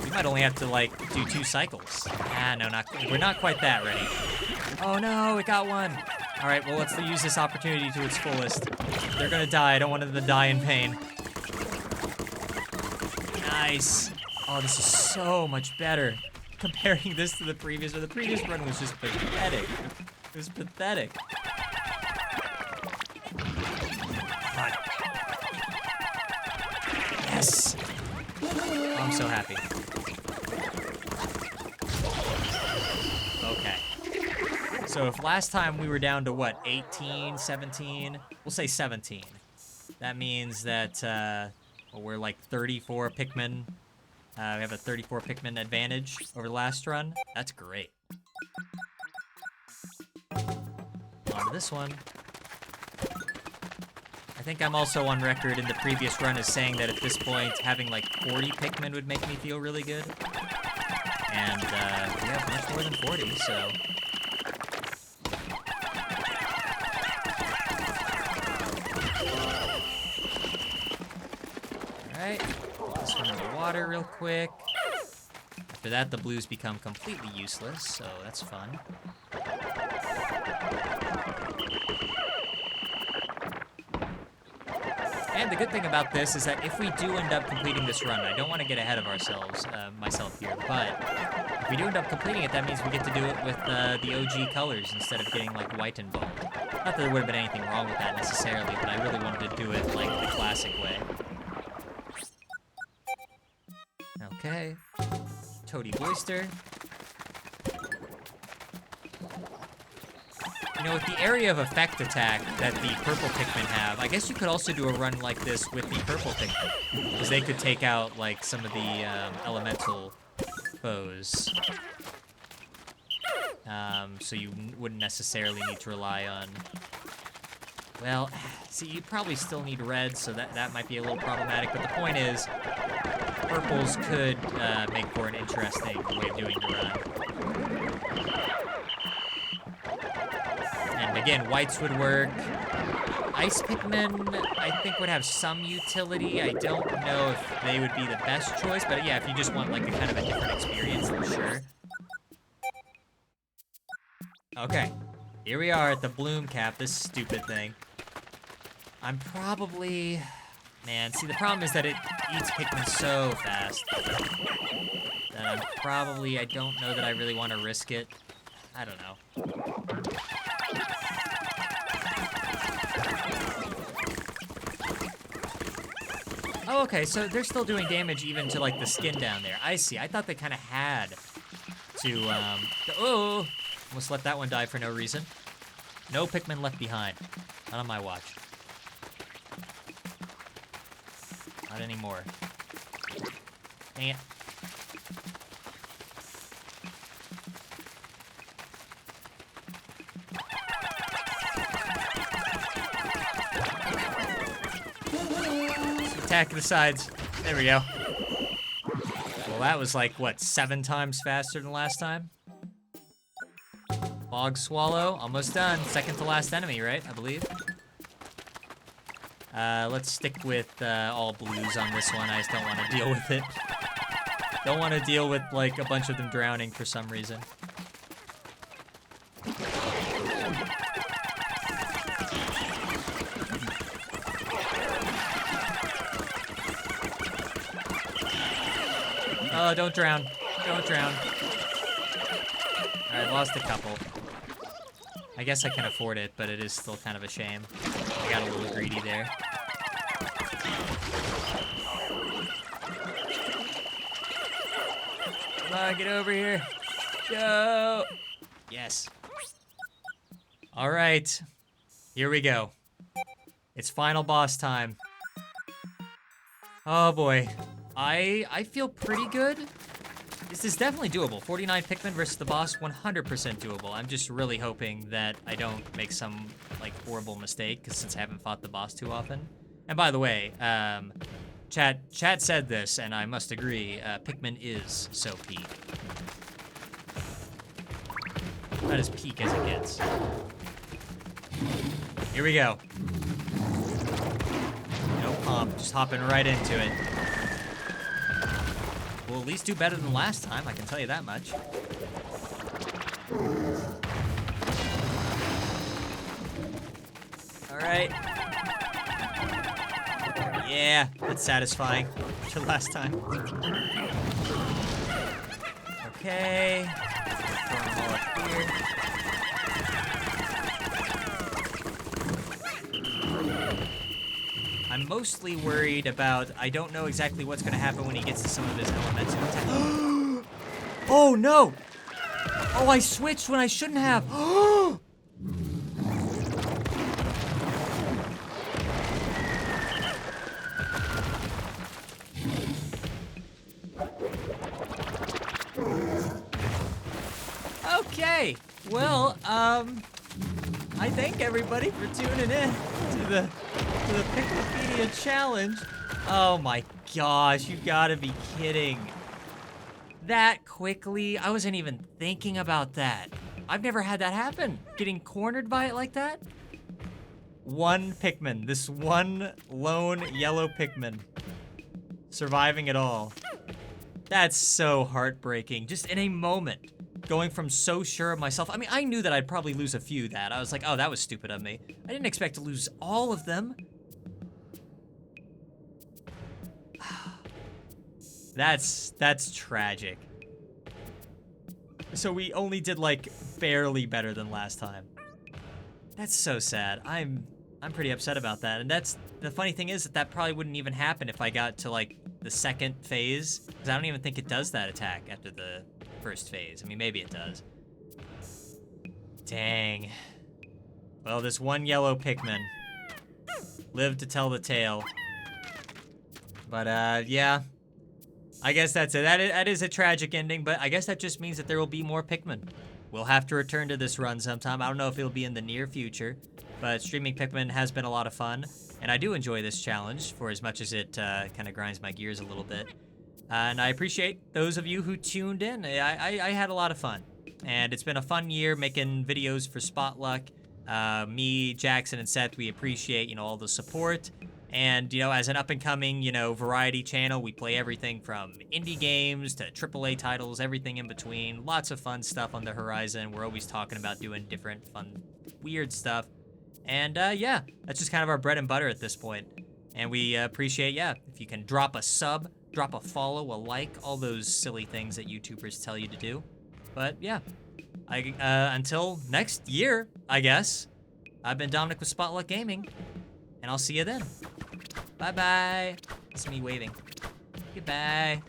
we might only have to, like, do 2 cycles. Ah, no, we're not quite that ready. Oh no, it got one. All right, well, let's use this opportunity to its fullest. They're gonna die. I don't want them to die in pain. Nice. Oh, this is so much better. Comparing this to the previous run was just pathetic. It was pathetic. Yes! Oh, I'm so happy. Okay. So if last time we were down to what, 18, 17? We'll say 17. That means that well, we're like 34 Pikmin. We have a 34 Pikmin advantage over the last run. That's great. On to this one. I think I'm also on record in the previous run as saying that at this point, having like 40 Pikmin would make me feel really good. And we have much more than 40, so... Alright, put this one in the water real quick. After that, the blues become completely useless, so that's fun. And the good thing about this is that if we do end up completing this run, I don't want to get ahead of ourselves, myself here, but if we do end up completing it, that means we get to do it with the OG colors instead of getting, like, white involved. Not that there would have been anything wrong with that necessarily, but I really wanted to do it, like, the classic way. Okay. Toady Boister. You know, with the area of effect attack that the purple Pikmin have, I guess you could also do a run like this with the purple Pikmin, because they could take out, like, some of the elemental foes. So you wouldn't necessarily need to rely on... Well, see, you probably still need red, so that might be a little problematic. But the point is, purples could make for an interesting way of doing the run. And again, whites would work. Ice Pikmin, I think, would have some utility. I don't know if they would be the best choice, but yeah, if you just want like a kind of a different experience, then sure. Okay, here we are at the bloom cap, this stupid thing. I'm probably... Man, see, the problem is that it eats Pikmin so fast that I'm probably... I don't know that I really want to risk it. I don't know. Oh, okay, so they're still doing damage even to, like, the skin down there. I see. I thought they kind of had to, oh! Almost let that one die for no reason. No Pikmin left behind. Not on my watch. Not anymore. Dang it. Attack the sides. There we go. Well, that was like, what, 7 times faster than last time? Bog Swallow, almost done. Second to last enemy, right? I believe. Let's stick with all blues on this one. I just don't want to deal with it. Don't want to deal with, like, a bunch of them drowning for some reason. Oh, don't drown. Don't drown. Alright, lost a couple. I guess I can afford it, but it is still kind of a shame. I got a little greedy there. Come on, get over here. Go! Yes. Alright. Here we go. It's final boss time. Oh boy. I feel pretty good. This is definitely doable. 49 Pikmin versus the boss, 100% doable. I'm just really hoping that I don't make some, like, horrible mistake, because since I haven't fought the boss too often. And by the way, chat said this, and I must agree, Pikmin is so peak. Not as peak as it gets. Here we go. No pump, just hopping right into it. We'll at least do better than last time, I can tell you that much. Alright. Yeah, that's satisfying. To last time. Okay. Throw them all up here. I'm mostly worried about, I don't know exactly what's gonna happen when he gets to some of his elemental attacks. Oh no! Oh, I switched when I shouldn't have. Okay, well, I thank everybody for tuning in to the Piklopedia challenge. Oh my gosh, you gotta be kidding. That quickly? I wasn't even thinking about that. I've never had that happen. Getting cornered by it like that? One Pikmin, this one lone yellow Pikmin. Surviving it all. That's so heartbreaking, just in a moment. Going from so sure of myself. I mean, I knew that I'd probably lose a few that. I was like, oh, that was stupid of me. I didn't expect to lose all of them. That's tragic. So we only did, like, barely better than last time. That's so sad. I'm pretty upset about that. And that's, the funny thing is that probably wouldn't even happen if I got to, like, the second phase. Because I don't even think it does that attack after the first phase. I mean, maybe it does. Dang. Well, this one yellow Pikmin lived to tell the tale. But, yeah. I guess that's it. That is a tragic ending, but I guess that just means that there will be more Pikmin. we'll have to return to this run sometime. I don't know if it'll be in the near future, but streaming Pikmin has been a lot of fun, and I do enjoy this challenge for as much as it kind of grinds my gears a little bit. And I appreciate those of you who tuned in. I had a lot of fun, and it's been a fun year making videos for Spotluck. Me, Jackson, and Seth, we appreciate, all the support. And, as an up-and-coming, variety channel, we play everything from indie games to AAA titles, everything in between. Lots of fun stuff on the horizon. We're always talking about doing different, fun, weird stuff. And, yeah, that's just kind of our bread and butter at this point. And we appreciate, if you can drop a sub, drop a follow, a like, all those silly things that YouTubers tell you to do. But, yeah, until next year, I guess, I've been Dominic with Spotluck Gaming, and I'll see you then. Bye-bye. It's me waving. Goodbye.